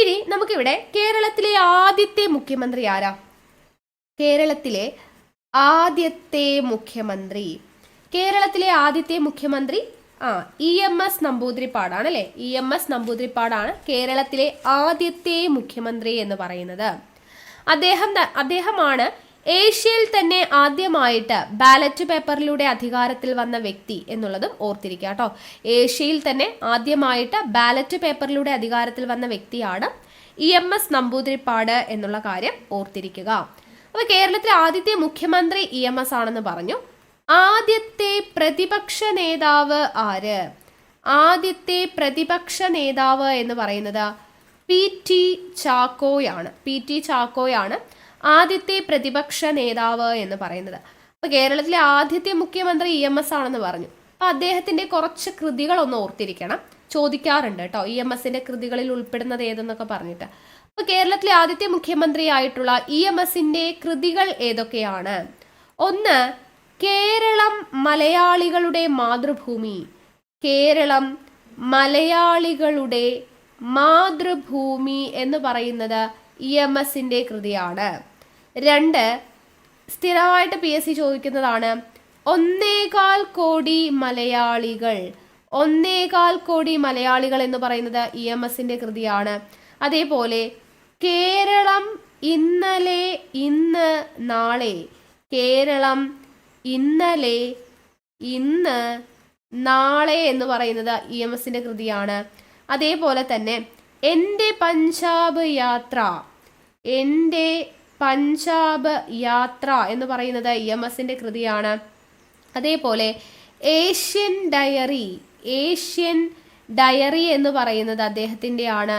ഇനി നമുക്കിവിടെ കേരളത്തിലെ ആദ്യത്തെ മുഖ്യമന്ത്രി ആരാ? കേരളത്തിലെ ആദ്യത്തെ മുഖ്യമന്ത്രി EMS നമ്പൂതിരിപ്പാടാണ് അല്ലെ. EMS നമ്പൂതിരിപ്പാടാണ് കേരളത്തിലെ ആദ്യത്തെ മുഖ്യമന്ത്രി എന്ന് പറയുന്നത്. അദ്ദേഹമാണ് ഏഷ്യയിൽ തന്നെ ആദ്യമായിട്ട് ബാലറ്റ് പേപ്പറിലൂടെ അധികാരത്തിൽ വന്ന വ്യക്തി എന്നുള്ളതും ഓർത്തിരിക്കുക കേട്ടോ. ഏഷ്യയിൽ തന്നെ ആദ്യമായിട്ട് ബാലറ്റ് പേപ്പറിലൂടെ അധികാരത്തിൽ വന്ന വ്യക്തിയാണ് EMS നമ്പൂതിരിപ്പാട് എന്നുള്ള കാര്യം ഓർത്തിരിക്കുക. അപ്പൊ കേരളത്തിലെ ആദ്യത്തെ മുഖ്യമന്ത്രി EMS ആണെന്ന് പറഞ്ഞു. ആദ്യത്തെ പ്രതിപക്ഷ നേതാവ് ആര്? ആദ്യത്തെ പ്രതിപക്ഷ നേതാവ് എന്ന് പറയുന്നത് PT ചാക്കോയാണ് ആദ്യത്തെ പ്രതിപക്ഷ നേതാവ് എന്ന് പറയുന്നത്. അപ്പൊ കേരളത്തിലെ ആദ്യത്തെ മുഖ്യമന്ത്രി EMS ആണെന്ന് പറഞ്ഞു. അപ്പൊ അദ്ദേഹത്തിന്റെ കുറച്ച് കൃതികൾ ഒന്ന് ഓർത്തിരിക്കണം, ചോദിക്കാറുണ്ട് കേട്ടോ. EMSന്റെ കൃതികളിൽ ഉൾപ്പെടുന്നത് ഏതെന്നൊക്കെ പറഞ്ഞിട്ട്. അപ്പൊ കേരളത്തിലെ ആദ്യത്തെ മുഖ്യമന്ത്രി ആയിട്ടുള്ള EMSന്റെ കൃതികൾ ഏതൊക്കെയാണ്? ഒന്ന്, കേരളം മലയാളികളുടെ മാതൃഭൂമി. കേരളം മലയാളികളുടെ മാതൃഭൂമി എന്ന് പറയുന്നത് EMSന്റെ കൃതിയാണ്. 2, സ്ഥിരമായിട്ട് PSC ചോദിക്കുന്നതാണ്, 1.25 കോടി മലയാളികൾ. 1.25 കോടി മലയാളികൾ എന്ന് പറയുന്നത് EMSന്റെ കൃതിയാണ്. അതേപോലെ കേരളം ഇന്നലെ ഇന്ന് നാളെ. കേരളം ഇന്നലെ ഇന്ന് നാളെ എന്ന് പറയുന്നത് EMSന്റെ കൃതിയാണ്. അതേപോലെ തന്നെ എൻ്റെ പഞ്ചാബ് യാത്ര. എൻ്റെ പഞ്ചാബ് യാത്ര എന്ന് പറയുന്നത് EMSന്റെ കൃതിയാണ്. അതേപോലെ ഏഷ്യൻ ഡയറി എന്ന് പറയുന്നത് അദ്ദേഹത്തിൻ്റെയാണ്.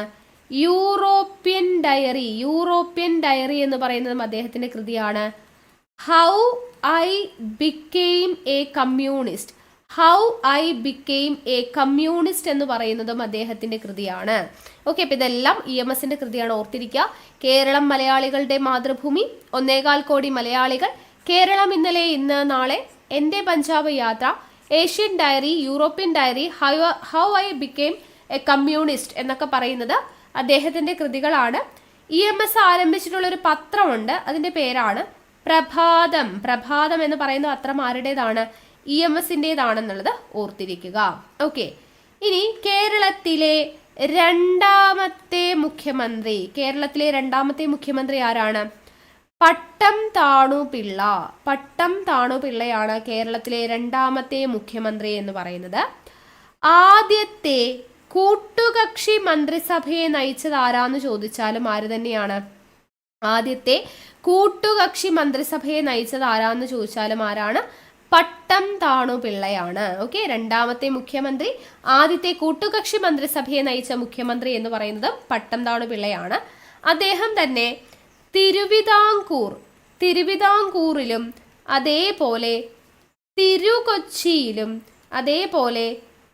യൂറോപ്യൻ ഡയറി എന്ന് പറയുന്നതും അദ്ദേഹത്തിൻ്റെ കൃതിയാണ്. How I became a communist എന്ന് പറയുന്നതും അദ്ദേഹത്തിന്റെ കൃതിയാണ്. ഓക്കെ, അപ്പൊ ഇതെല്ലാം EMSന്റെ കൃതിയാണ്, ഓർത്തിരിക്കുക. കേരളം മലയാളികളുടെ മാതൃഭൂമി, 1.25 കോടി മലയാളികൾ, കേരളം ഇന്നലെ ഇന്ന് നാളെ, എൻ്റെ പഞ്ചാബ് യാത്ര, Asian diary, European diary, how I became a communist എന്നൊക്കെ പറയുന്നത് അദ്ദേഹത്തിന്റെ കൃതികളാണ്. EMS ആരംഭിച്ചിട്ടുള്ള ഒരു പത്രമുണ്ട്, അതിന്റെ പേരാണ് പ്രഭാതം എന്ന് പറയുന്ന പത്രം ആരുടേതാണ്? EMSന്റേതാണെന്നുള്ളത് ഓർത്തിരിക്കുക. ഓക്കെ, ഇനി കേരളത്തിലെ രണ്ടാമത്തെ മുഖ്യമന്ത്രി, കേരളത്തിലെ രണ്ടാമത്തെ മുഖ്യമന്ത്രി ആരാണ്? പട്ടം താണു പിള്ള. പട്ടം താണു പിള്ളയാണ് കേരളത്തിലെ രണ്ടാമത്തെ മുഖ്യമന്ത്രി എന്ന് പറയുന്നത്. ആദ്യത്തെ കൂട്ടുകക്ഷി മന്ത്രിസഭയെ നയിച്ചത് ആരാന്ന് ചോദിച്ചാലും ആര് തന്നെയാണ്? ആദ്യത്തെ കൂട്ടുകക്ഷി മന്ത്രിസഭയെ നയിച്ചത് ആരാന്ന് ചോദിച്ചാലും ആരാണ്? പട്ടം താണു പിള്ളയാണ്. ഓക്കെ, രണ്ടാമത്തെ മുഖ്യമന്ത്രി, ആദ്യത്തെ കൂട്ടുകക്ഷി മന്ത്രിസഭയെ നയിച്ച മുഖ്യമന്ത്രി എന്ന് പറയുന്നത് പട്ടം താണു പിള്ളയാണ്. അദ്ദേഹം തന്നെ തിരുവിതാംകൂറിലും അതേപോലെ തിരുകൊച്ചിയിലും അതേപോലെ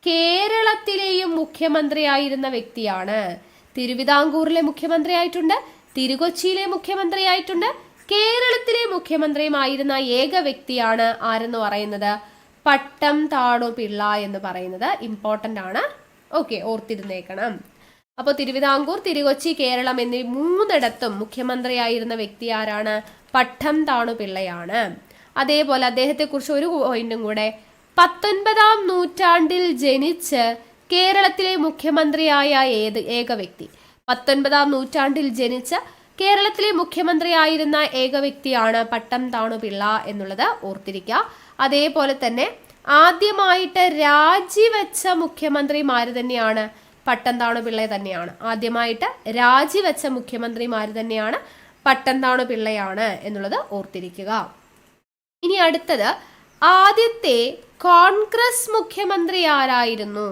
കേരളത്തിലെയും മുഖ്യമന്ത്രിയായിരുന്ന വ്യക്തിയാണ്. തിരുവിതാംകൂറിലെ മുഖ്യമന്ത്രിയായിട്ടുണ്ട്, തിരുകൊച്ചിയിലെ മുഖ്യമന്ത്രിയായിട്ടുണ്ട്, കേരളത്തിലെ മുഖ്യമന്ത്രിയുമായിരുന്ന ഏക വ്യക്തിയാണ് ആരെന്ന് പറയുന്നത്? പട്ടം താണു പിള്ള എന്ന് പറയുന്നത് ഇമ്പോർട്ടൻ്റ് ആണ്. ഓക്കെ, ഓർത്തിരുന്നേക്കണം. അപ്പോൾ തിരുവിതാംകൂർ, തിരുകൊച്ചി, കേരളം എന്നീ മൂന്നിടത്തും മുഖ്യമന്ത്രിയായിരുന്ന വ്യക്തി ആരാണ്? പട്ടം താണു പിള്ളയാണ്. അതേപോലെ അദ്ദേഹത്തെക്കുറിച്ച് ഒരു പോയിന്റും കൂടെ, 19-ാം നൂറ്റാണ്ടിൽ ജനിച്ച് കേരളത്തിലെ മുഖ്യമന്ത്രിയായ ഏക വ്യക്തി. 19-ാം നൂറ്റാണ്ടിൽ ജനിച്ച കേരളത്തിലെ മുഖ്യമന്ത്രിയായിരുന്ന ഏക വ്യക്തിയാണ് പട്ടം താണു പിള്ള എന്നുള്ളത് ഓർത്തിരിക്കുക. അതേപോലെ തന്നെ ആദ്യമായിട്ട് രാജിവെച്ച മുഖ്യമന്ത്രിമാര് തന്നെയാണ് പട്ടം താണു പിള്ള തന്നെയാണ്. ആദ്യമായിട്ട് രാജിവെച്ച മുഖ്യമന്ത്രിമാര് തന്നെയാണ് പട്ടം താണു പിള്ളയാണ് എന്നുള്ളത് ഓർത്തിരിക്കുക. ഇനി അടുത്തത്, ആദ്യത്തെ കോൺഗ്രസ് മുഖ്യമന്ത്രി ആരായിരുന്നു?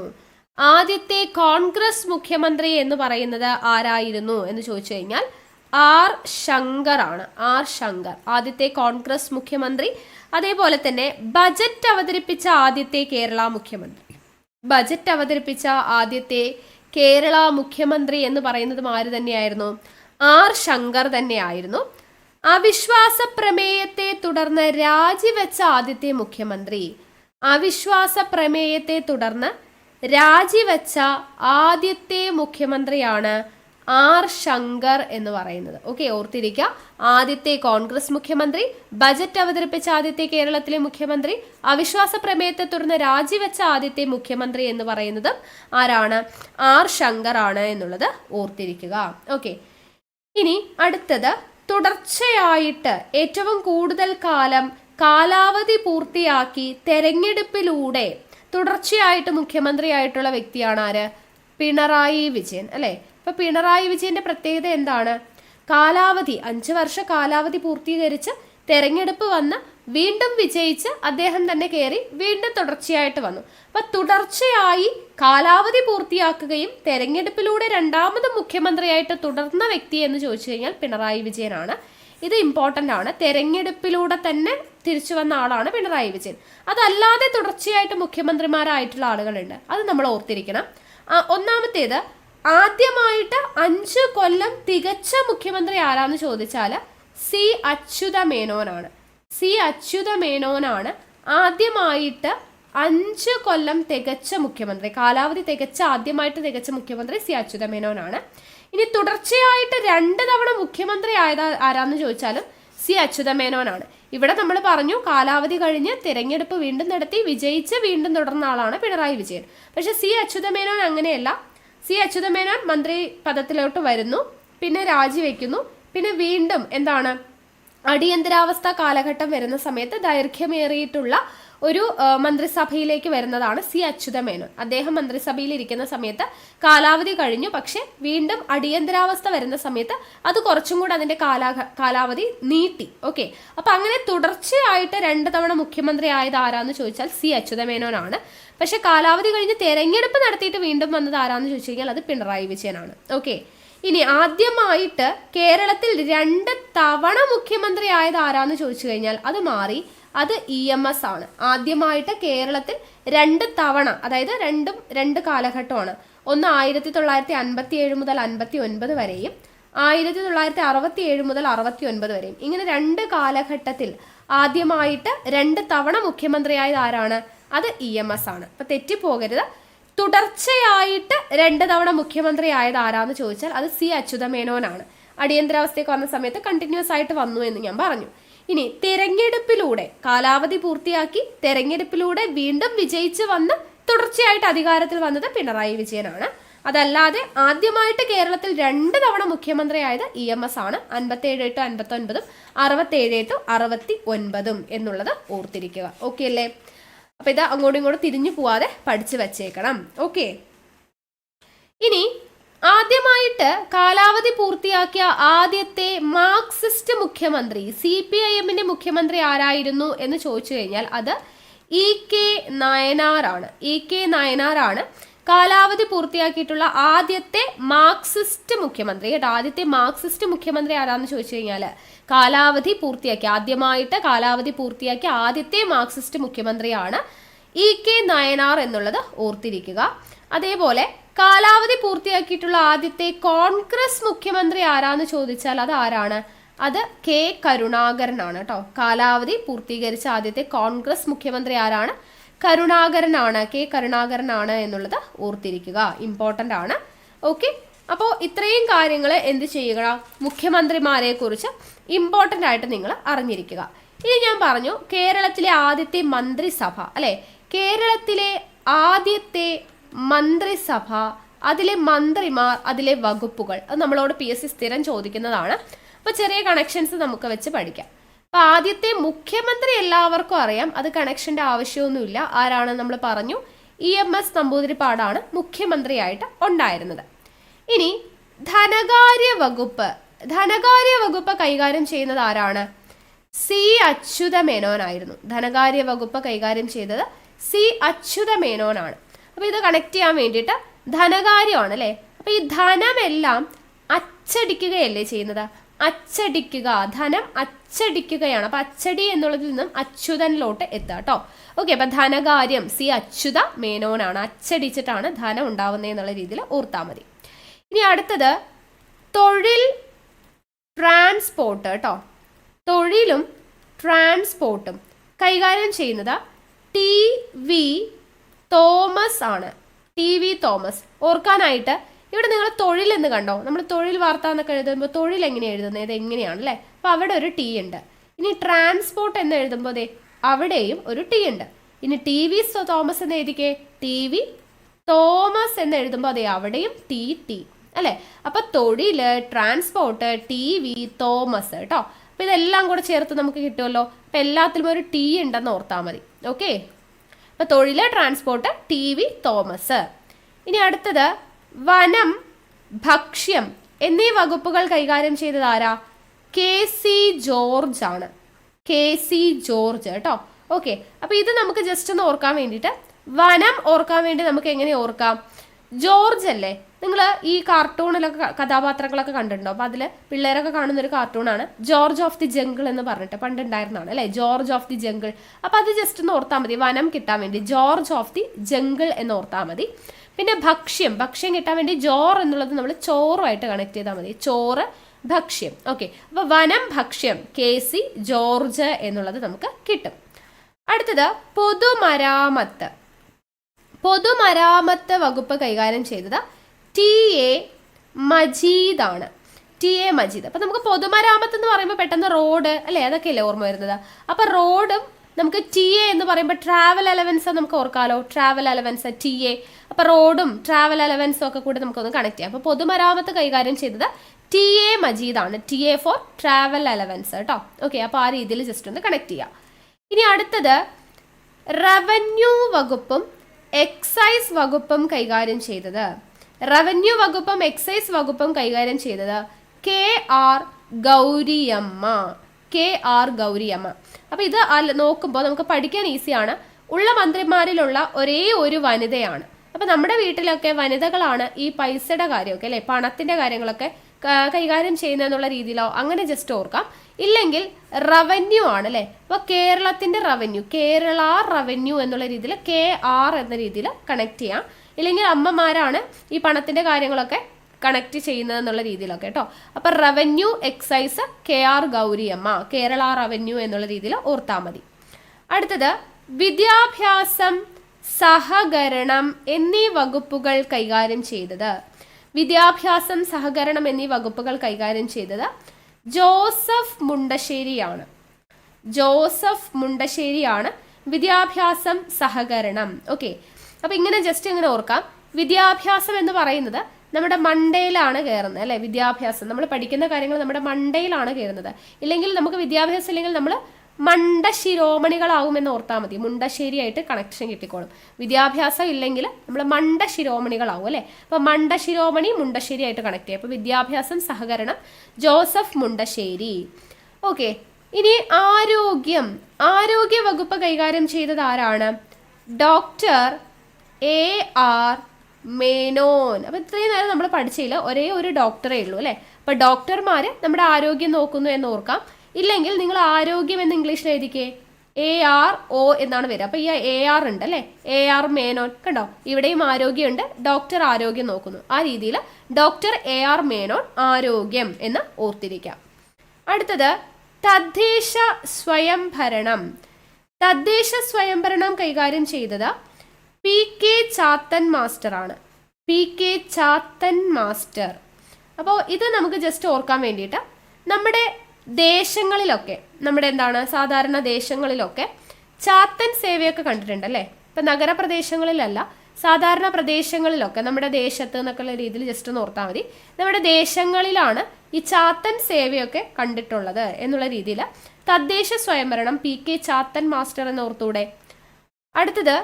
ആദ്യത്തെ കോൺഗ്രസ് മുഖ്യമന്ത്രി എന്ന് പറയുന്നത് ആരായിരുന്നു എന്ന് ചോദിച്ചു കഴിഞ്ഞാൽ ആർ ശങ്കർ ആണ്. ആർ ശങ്കർ ആദ്യത്തെ കോൺഗ്രസ് മുഖ്യമന്ത്രി. അതേപോലെ തന്നെ ബജറ്റ് അവതരിപ്പിച്ച ആദ്യത്തെ കേരള മുഖ്യമന്ത്രി. ബജറ്റ് അവതരിപ്പിച്ച ആദ്യത്തെ കേരള മുഖ്യമന്ത്രി എന്ന് പറയുന്നതും ആര് തന്നെയായിരുന്നു? ആർ ശങ്കർ തന്നെയായിരുന്നു. അവിശ്വാസ പ്രമേയത്തെ തുടർന്ന് രാജിവെച്ച ആദ്യത്തെ മുഖ്യമന്ത്രി. അവിശ്വാസ പ്രമേയത്തെ തുടർന്ന് രാജിവെച്ച ആദ്യത്തെ മുഖ്യമന്ത്രിയാണ് ആർ ശങ്കർ എന്ന് പറയുന്നത്. ഓക്കെ, ഓർത്തിരിക്കുക. ആദ്യത്തെ കോൺഗ്രസ് മുഖ്യമന്ത്രി, ബജറ്റ് അവതരിപ്പിച്ച ആദ്യത്തെ കേരളത്തിലെ മുഖ്യമന്ത്രി, അവിശ്വാസ പ്രമേയത്തെ തുടർന്ന് രാജിവെച്ച ആദ്യത്തെ മുഖ്യമന്ത്രി എന്ന് പറയുന്നത് ആരാണ്? ആർ ശങ്കർ ആണ് എന്നുള്ളത് ഓർത്തിരിക്കുക. ഓക്കെ, ഇനി അടുത്തത്, തുടർച്ചയായിട്ട് ഏറ്റവും കൂടുതൽ കാലം കാലാവധി പൂർത്തിയാക്കി തെരഞ്ഞെടുപ്പിലൂടെ തുടർച്ചയായിട്ട് മുഖ്യമന്ത്രിയായിട്ടുള്ള വ്യക്തിയാണ് ആര്? പിണറായി വിജയൻ, അല്ലെ? ഇപ്പൊ പിണറായി വിജയന്റെ പ്രത്യേകത എന്താണ്? കാലാവധി 5 വർഷ കാലാവധി പൂർത്തീകരിച്ച് തെരഞ്ഞെടുപ്പ് വന്ന് വീണ്ടും വിജയിച്ച് അദ്ദേഹം തന്നെ കയറി വീണ്ടും തുടർച്ചയായിട്ട് വന്നു. അപ്പൊ തുടർച്ചയായി കാലാവധി പൂർത്തിയാക്കുകയും തെരഞ്ഞെടുപ്പിലൂടെ രണ്ടാമത് മുഖ്യമന്ത്രിയായിട്ട് തുടർന്ന വ്യക്തി എന്ന് ചോദിച്ചു കഴിഞ്ഞാൽ പിണറായി വിജയനാണ്. ഇത് ഇമ്പോർട്ടൻ്റ് ആണ്. തെരഞ്ഞെടുപ്പിലൂടെ തന്നെ തിരിച്ചു വന്ന ആളാണ് പിണറായി വിജയൻ. അതല്ലാതെ തുടർച്ചയായിട്ട് മുഖ്യമന്ത്രിമാരായിട്ടുള്ള ആളുകളുണ്ട്, അത് നമ്മൾ ഓർത്തിരിക്കണം. ഒന്നാമത്തേത്, ആദ്യമായിട്ട് 5 കൊല്ലം തികച്ച മുഖ്യമന്ത്രി ആരാന്ന് ചോദിച്ചാൽ സി അച്യുതമേനോനാണ്. സി അച്യുതമേനോനാണ് ആദ്യമായിട്ട് 5 കൊല്ലം തികച്ച മുഖ്യമന്ത്രി. കാലാവധി ആദ്യമായിട്ട് തികച്ച മുഖ്യമന്ത്രി സി അച്യുതമേനോനാണ്. ഇനി തുടർച്ചയായിട്ട് 2 തവണ മുഖ്യമന്ത്രി ആയത് ആരാന്ന് ചോദിച്ചാലും സി അച്യുതമേനോനാണ്. ഇവിടെ നമ്മൾ പറഞ്ഞു കാലാവധി കഴിഞ്ഞ് തിരഞ്ഞെടുപ്പ് വീണ്ടും നടത്തി വിജയിച്ച് വീണ്ടും തുടർന്ന ആളാണ് പിണറായി വിജയൻ. പക്ഷെ സി അച്യുതമേനോൻ അങ്ങനെയല്ല. സി അച്യുതമേനോൻ മന്ത്രി പദത്തിലോട്ട് വരുന്നു, പിന്നെ രാജിവെക്കുന്നു, പിന്നെ വീണ്ടും എന്താണ് അടിയന്തരാവസ്ഥ കാലഘട്ടം വരുന്ന സമയത്ത് ദൈർഘ്യമേറിയിട്ടുള്ള ഒരു മന്ത്രിസഭയിലേക്ക് വരുന്നതാണ് സി അച്യുതമേനോൻ. അദ്ദേഹം മന്ത്രിസഭയിൽ ഇരിക്കുന്ന സമയത്ത് കാലാവധി കഴിഞ്ഞു, പക്ഷെ വീണ്ടും അടിയന്തരാവസ്ഥ വരുന്ന സമയത്ത് അത് കുറച്ചും കൂടെ അതിന്റെ കാലാവധി നീട്ടി. ഓക്കെ, അപ്പൊ അങ്ങനെ തുടർച്ചയായിട്ട് 2 തവണ മുഖ്യമന്ത്രി ആയത് ആരാന്ന് ചോദിച്ചാൽ സി അച്യുതമേനോനാണ്. പക്ഷെ കാലാവധി കഴിഞ്ഞ് തെരഞ്ഞെടുപ്പ് നടത്തിയിട്ട് വീണ്ടും വന്നത് ആരാന്ന് ചോദിച്ചു കഴിഞ്ഞാൽ അത് പിണറായി വിജയനാണ്. ഓക്കെ, ഇനി ആദ്യമായിട്ട് കേരളത്തിൽ 2 തവണ മുഖ്യമന്ത്രി ആയത് ആരാന്ന് ചോദിച്ചു കഴിഞ്ഞാൽ അത് മാറി, അത് EMS ആണ്. ആദ്യമായിട്ട് കേരളത്തിൽ 2 തവണ, അതായത് രണ്ടും 2 കാലഘട്ടമാണ്. ഒന്ന് 1957 മുതൽ 59 വരെയും 1967 മുതൽ 69 വരെയും. ഇങ്ങനെ 2 കാലഘട്ടത്തിൽ ആദ്യമായിട്ട് 2 തവണ മുഖ്യമന്ത്രിയായത് ആരാണ്? അത് EMS ആണ്. അപ്പൊ തെറ്റിപ്പോകരുത്. തുടർച്ചയായിട്ട് 2 തവണ മുഖ്യമന്ത്രി ആയത് ആരാന്ന് ചോദിച്ചാൽ അത് സി അച്യുതമേനോനാണ്. അടിയന്തരാവസ്ഥയ്ക്ക് വന്ന സമയത്ത് കണ്ടിന്യൂസ് ആയിട്ട് വന്നു എന്ന് ഞാൻ പറഞ്ഞു. ഇനി തെരഞ്ഞെടുപ്പിലൂടെ കാലാവധി പൂർത്തിയാക്കി തെരഞ്ഞെടുപ്പിലൂടെ വീണ്ടും വിജയിച്ച് വന്ന് തുടർച്ചയായിട്ട് അധികാരത്തിൽ വന്നത് പിണറായി വിജയനാണ്. അതല്ലാതെ ആദ്യമായിട്ട് കേരളത്തിൽ 2 തവണ മുഖ്യമന്ത്രിയായത് EMS ആണ്. 57 to 59, 67 to 69 എന്നുള്ളത് ഓർത്തിരിക്കുക. ഓക്കെ അല്ലേ? അപ്പൊ ഇത് അങ്ങോട്ടും ഇങ്ങോട്ടും തിരിഞ്ഞു പോവാതെ പഠിച്ചു വെച്ചേക്കണം. ഓക്കെ. ഇനി ആദ്യമായിട്ട് കാലാവധി പൂർത്തിയാക്കിയ ആദ്യത്തെ മാർക്സിസ്റ്റ് മുഖ്യമന്ത്രി, CPIMന്റെ മുഖ്യമന്ത്രി ആരായിരുന്നു എന്ന് ചോദിച്ചു കഴിഞ്ഞാൽ അത് EK നായനാർ ആണ്. EK നായനാർ ആണ് കാലാവധി പൂർത്തിയാക്കിയിട്ടുള്ള ആദ്യത്തെ മാർക്സിസ്റ്റ് മുഖ്യമന്ത്രി. കേട്ടോ, ആദ്യത്തെ മാർക്സിസ്റ്റ് മുഖ്യമന്ത്രി ആരാന്ന് ചോദിച്ചു കഴിഞ്ഞാൽ ആദ്യമായിട്ട് കാലാവധി പൂർത്തിയാക്കിയ ആദ്യത്തെ മാർക്സിസ്റ്റ് മുഖ്യമന്ത്രിയാണ് EK നായനാർ എന്നുള്ളത് ഓർത്തിരിക്കുക. അതേപോലെ കാലാവധി പൂർത്തിയാക്കിയിട്ടുള്ള ആദ്യത്തെ കോൺഗ്രസ് മുഖ്യമന്ത്രി ആരാന്ന് ചോദിച്ചാൽ അത് ആരാണ്? അത് K കരുണാകരനാണ്. കേട്ടോ, കാലാവധി പൂർത്തീകരിച്ച ആദ്യത്തെ കോൺഗ്രസ് മുഖ്യമന്ത്രി ആരാണ്? കരുണാകരനാണ്. K കരുണാകരനാണ് എന്നുള്ളത് ഓർത്തിരിക്കുക. ഇമ്പോർട്ടൻ്റ് ആണ്. ഓക്കെ. അപ്പോൾ ഇത്രയും കാര്യങ്ങൾ എന്ത് ചെയ്യുക? മുഖ്യമന്ത്രിമാരെ കുറിച്ച് ഇമ്പോർട്ടൻ്റ് ആയിട്ട് നിങ്ങൾ അറിഞ്ഞിരിക്കുക. ഇനി ഞാൻ പറഞ്ഞു കേരളത്തിലെ ആദ്യത്തെ മന്ത്രിസഭ അല്ലെ, കേരളത്തിലെ ആദ്യത്തെ മന്ത്രിസഭ, അതിലെ മന്ത്രിമാർ, അതിലെ വകുപ്പുകൾ, അത് നമ്മളോട് PSC സ്ഥിരം ചോദിക്കുന്നതാണ്. അപ്പോൾ ചെറിയ കണക്ഷൻസ് നമുക്ക് വെച്ച് പഠിക്കാം. അപ്പോൾ ആദ്യത്തെ മുഖ്യമന്ത്രി എല്ലാവർക്കും അറിയാം, അത് കണക്ഷൻ്റെ ആവശ്യമൊന്നുമില്ല. ആരാണ് നമ്മൾ പറഞ്ഞു? EMS നമ്പൂതിരിപ്പാടാണ് മുഖ്യമന്ത്രിയായിട്ട് ഉണ്ടായിരുന്നത്. ഇനി ധനകാര്യ വകുപ്പ് കൈകാര്യം ചെയ്യുന്നത് ആരാണ്? C അച്യുതമേനോനായിരുന്നു. ധനകാര്യ വകുപ്പ് കൈകാര്യം ചെയ്തത് C അച്യുതമേനോനാണ്. അപ്പോൾ ഇത് കണക്ട് ചെയ്യാൻ വേണ്ടിയിട്ട് ധനകാര്യമാണ് അല്ലേ. അപ്പോൾ ഈ ധനമെല്ലാം അച്ചടിക്കുകയല്ലേ ചെയ്യുന്നത്? ധനം അച്ചടിക്കുകയാണ്. അപ്പം അച്ചടി എന്നുള്ളതിൽ നിന്നും അച്യുതനിലോട്ട് എത്തുക കേട്ടോ. ഓക്കെ. അപ്പം ധനകാര്യം C അച്യുത മേനോനാണ്. അച്ചടിച്ചിട്ടാണ് ധനം ഉണ്ടാവുന്നത് എന്നുള്ള രീതിയിൽ ഓർത്താൽ മതി. ഇനി അടുത്തത് തൊഴിൽ ട്രാൻസ്പോർട്ട് കേട്ടോ. തൊഴിലും ട്രാൻസ്പോർട്ടും കൈകാര്യം ചെയ്യുന്നത് TV തോമസ് ആണ്. TV തോമസ്. ഓർക്കാനായിട്ട് ഇവിടെ നിങ്ങൾ തൊഴിൽ എന്ന് കണ്ടോ? നമ്മൾ തൊഴിൽ വാർത്ത എന്നൊക്കെ എഴുതുമ്പോൾ തൊഴിൽ എങ്ങനെയാണ് എഴുതുന്നത്? ഇത് എങ്ങനെയാണ് അല്ലേ? അപ്പോൾ അവിടെ ഒരു T ഉണ്ട്. ഇനി ട്രാൻസ്പോർട്ട് എന്ന് എഴുതുമ്പോൾ അവിടെയും ഒരു T ഉണ്ട്. ഇനി TV തോമസ് എന്ന് എഴുതിക്കേ. TV തോമസ് എന്ന് എഴുതുമ്പോൾ അവിടെയും TT അല്ലേ. അപ്പോൾ തൊഴിൽ, ട്രാൻസ്പോർട്ട്, TV തോമസ് കേട്ടോ. അപ്പോൾ ഇതെല്ലാം കൂടെ ചേർത്ത് നമുക്ക് കിട്ടുമല്ലോ. അപ്പോൾ എല്ലാത്തിലും ഒരു T ഉണ്ടെന്ന് ഓർത്താൽ മതി. ഓക്കെ. അപ്പോൾ തൊഴിൽ, ട്രാൻസ്പോർട്ട്, TV തോമസ്. ഇനി അടുത്തത് വനം, ഭക്ഷ്യം എന്നീ വകുപ്പുകൾ കൈകാര്യം ചെയ്തത് ആരാ? KC ജോർജ് ആണ്. KC ജോർജ് കേട്ടോ. ഓക്കെ. അപ്പോൾ ഇത് നമുക്ക് ജസ്റ്റ് ഒന്ന് ഓർക്കാൻ വേണ്ടിയിട്ട്, വനം ഓർക്കാൻ വേണ്ടി നമുക്ക് എങ്ങനെ ഓർക്കാം? ജോർജ് അല്ലേ. നിങ്ങൾ ഈ കാർട്ടൂണിലൊക്കെ കഥാപാത്രങ്ങളൊക്കെ കണ്ടിട്ടുണ്ടോ? അപ്പോൾ അതിൽ പിള്ളേരൊക്കെ കാണുന്ന ഒരു കാർട്ടൂണാണ് ജോർജ് ഓഫ് ദി ജംഗിൾ എന്ന് പറഞ്ഞിട്ട് പണ്ടുണ്ടായിരുന്നതാണ് അല്ലേ, ജോർജ് ഓഫ് ദി ജംഗിൾ. അപ്പോൾ അത് ജസ്റ്റ് ഒന്ന് ഓർത്താൽ മതി, വനം കിട്ടാൻ വേണ്ടി ജോർജ് ഓഫ് ദി ജംഗിൾ എന്ന് ഓർത്താൽ മതി. പിന്നെ ഭക്ഷ്യം കിട്ടാൻ വേണ്ടി ജോർ എന്നുള്ളത് നമ്മൾ ചോറുമായിട്ട് കണക്ട് ചെയ്താൽ മതി. ചോറ്, ഭക്ഷ്യം. ഓക്കെ. അപ്പോൾ വനം, ഭക്ഷ്യം KC ജോർജ് എന്നുള്ളത് നമുക്ക് കിട്ടും. അടുത്തത് പൊതുമരാമത്ത് വകുപ്പ് കൈകാര്യം ചെയ്തത് TA മജീദ് ആണ്. TA മജീദ്. അപ്പം നമുക്ക് പൊതുമരാമത്ത് എന്ന് പറയുമ്പോൾ പെട്ടെന്ന് റോഡ് അല്ലേ, അതൊക്കെയല്ലേ ഓർമ്മ വരുന്നത്. അപ്പം റോഡും നമുക്ക് TA എന്ന് പറയുമ്പോൾ ട്രാവൽ അലവൻസ് നമുക്ക് ഓർക്കാമല്ലോ. Travel allowance TA. അപ്പം റോഡും ട്രാവൽ അലവൻസും ഒക്കെ കൂടി നമുക്കൊന്ന് കണക്ട് ചെയ്യാം. അപ്പോൾ പൊതുമരാമത്ത് കൈകാര്യം ചെയ്തത് TA മജീദാണ്. TA ഫോർ ട്രാവൽ അലവൻസ് കേട്ടോ. ഓക്കെ. അപ്പോൾ ആ രീതിയിൽ ജസ്റ്റ് ഒന്ന് കണക്ട് ചെയ്യാം. ഇനി അടുത്തത് റവന്യൂ വകുപ്പും എക്സൈസ് വകുപ്പും കൈകാര്യം ചെയ്തത് KR ഗൗരിയമ്മ. അപ്പോൾ ഇത് നോക്കുമ്പോൾ നമുക്ക് പഠിക്കാൻ ഈസിയാണ്. ഉള്ള മന്ത്രിമാരിലുള്ള ഒരേ ഒരു വനിതയാണ്. അപ്പോൾ നമ്മുടെ വീട്ടിലൊക്കെ വനിതകളാണ് ഈ പൈസയുടെ കാര്യമൊക്കെ അല്ലേ, പണത്തിൻ്റെ കാര്യങ്ങളൊക്കെ കൈകാര്യം ചെയ്യുന്നതെന്നുള്ള രീതിയിലോ അങ്ങനെ ജസ്റ്റ് ഓർക്കാം. ഇല്ലെങ്കിൽ റവന്യൂ ആണ് അല്ലേ. അപ്പോൾ കേരളത്തിൻ്റെ റവന്യൂ, കേരള റവന്യൂ എന്നുള്ള രീതിയിൽ KR എന്ന രീതിയിൽ കണക്ട് ചെയ്യാം. ഇല്ലെങ്കിൽ അമ്മമാരാണ് ഈ പണത്തിൻ്റെ കാര്യങ്ങളൊക്കെ കണക്ട് ചെയ്യുന്നത് എന്നുള്ള രീതിയിലൊക്കെ കേട്ടോ. അപ്പം revenue, excise KR Gouriamma, Kerala revenue എന്നുള്ള രീതിയിൽ ഓർത്താൽ മതി. അടുത്തത് വിദ്യാഭ്യാസം, സഹകരണം എന്നീ വകുപ്പുകൾ കൈകാര്യം ചെയ്തത് ജോസഫ് മുണ്ടശ്ശേരിയാണ്. വിദ്യാഭ്യാസം, സഹകരണം. ഓക്കെ. അപ്പം ഇങ്ങനെ ജസ്റ്റ് ഇങ്ങനെ ഓർക്കാം. വിദ്യാഭ്യാസം എന്ന് പറയുന്നത് നമ്മുടെ മണ്ടയിലാണ് കയറുന്നത് അല്ലേ. വിദ്യാഭ്യാസം നമ്മൾ പഠിക്കുന്ന കാര്യങ്ങൾ നമ്മുടെ മണ്ടയിലാണ് കയറുന്നത്. ഇല്ലെങ്കിൽ നമുക്ക് വിദ്യാഭ്യാസം ഇല്ലെങ്കിൽ നമ്മൾ മണ്ടശിരോമണികളാവുമെന്ന് ഓർത്താൽ മതി. മുണ്ടശ്ശേരിയായിട്ട് കണക്ഷൻ കിട്ടിക്കോളും. വിദ്യാഭ്യാസം ഇല്ലെങ്കിൽ നമ്മൾ മണ്ടശിരോമണികളാവും അല്ലേ. അപ്പോൾ മണ്ടശിരോമണി മുണ്ടശ്ശേരിയായിട്ട് കണക്ട് ചെയ്യും. അപ്പോൾ വിദ്യാഭ്യാസം സഹകരണം ജോസഫ് മുണ്ടശ്ശേരി. ഓക്കെ, ഇനി ആരോഗ്യ വകുപ്പ് കൈകാര്യം ചെയ്തത് ആരാണ്? Doctor AR Menon. അപ്പോൾ ഇത്രയും നേരം നമ്മൾ പഠിച്ചില്ല, ഒരേ ഒരു ഡോക്ടറേ ഉള്ളൂ അല്ലേ. അപ്പോൾ ഡോക്ടർമാർ നമ്മുടെ ആരോഗ്യം നോക്കുന്നു എന്ന് ഓർക്കാം. ഇല്ലെങ്കിൽ നിങ്ങൾ ആരോഗ്യം എന്ന് ഇംഗ്ലീഷിൽ എഴുതിക്കേ, ARO എന്നാണ് വരിക. അപ്പോൾ ഈ AR ഉണ്ട് അല്ലേ, AR മേനോൻ. കണ്ടോ, ഇവിടെയും ആരോഗ്യമുണ്ട്, ഡോക്ടർ ആരോഗ്യം നോക്കുന്നു. ആ രീതിയിൽ ഡോക്ടർ AR മേനോൻ ആരോഗ്യം എന്ന് ഓർത്തിരിക്കാം. അടുത്തത് തദ്ദേശ സ്വയംഭരണം കൈകാര്യം ചെയ്തത് PK ചാത്തൻ മാസ്റ്റർ ആണ്. PK Chathan master. അപ്പോൾ ഇത് നമുക്ക് ജസ്റ്റ് ഓർക്കാൻ വേണ്ടിയിട്ട് നമ്മുടെ ദേശങ്ങളിലൊക്കെ, നമ്മുടെ സാധാരണ ദേശങ്ങളിലൊക്കെ ചാത്തൻ സേവയൊക്കെ കണ്ടിട്ടുണ്ടല്ലേ. ഇപ്പം നഗരപ്രദേശങ്ങളിലല്ല, സാധാരണ പ്രദേശങ്ങളിലൊക്കെ നമ്മുടെ ദേശത്ത് എന്നൊക്കെയുള്ള രീതിയിൽ ജസ്റ്റ് ഒന്ന് ഓർത്താൽ മതി. നമ്മുടെ ദേശങ്ങളിലാണ് ഈ ചാത്തൻ സേവയൊക്കെ കണ്ടിട്ടുള്ളത് എന്നുള്ള രീതിയിൽ തദ്ദേശ സ്വയംഭരണം PK ചാത്തൻ മാസ്റ്റർ എന്ന് ഓർത്തൂടെ. അടുത്തത്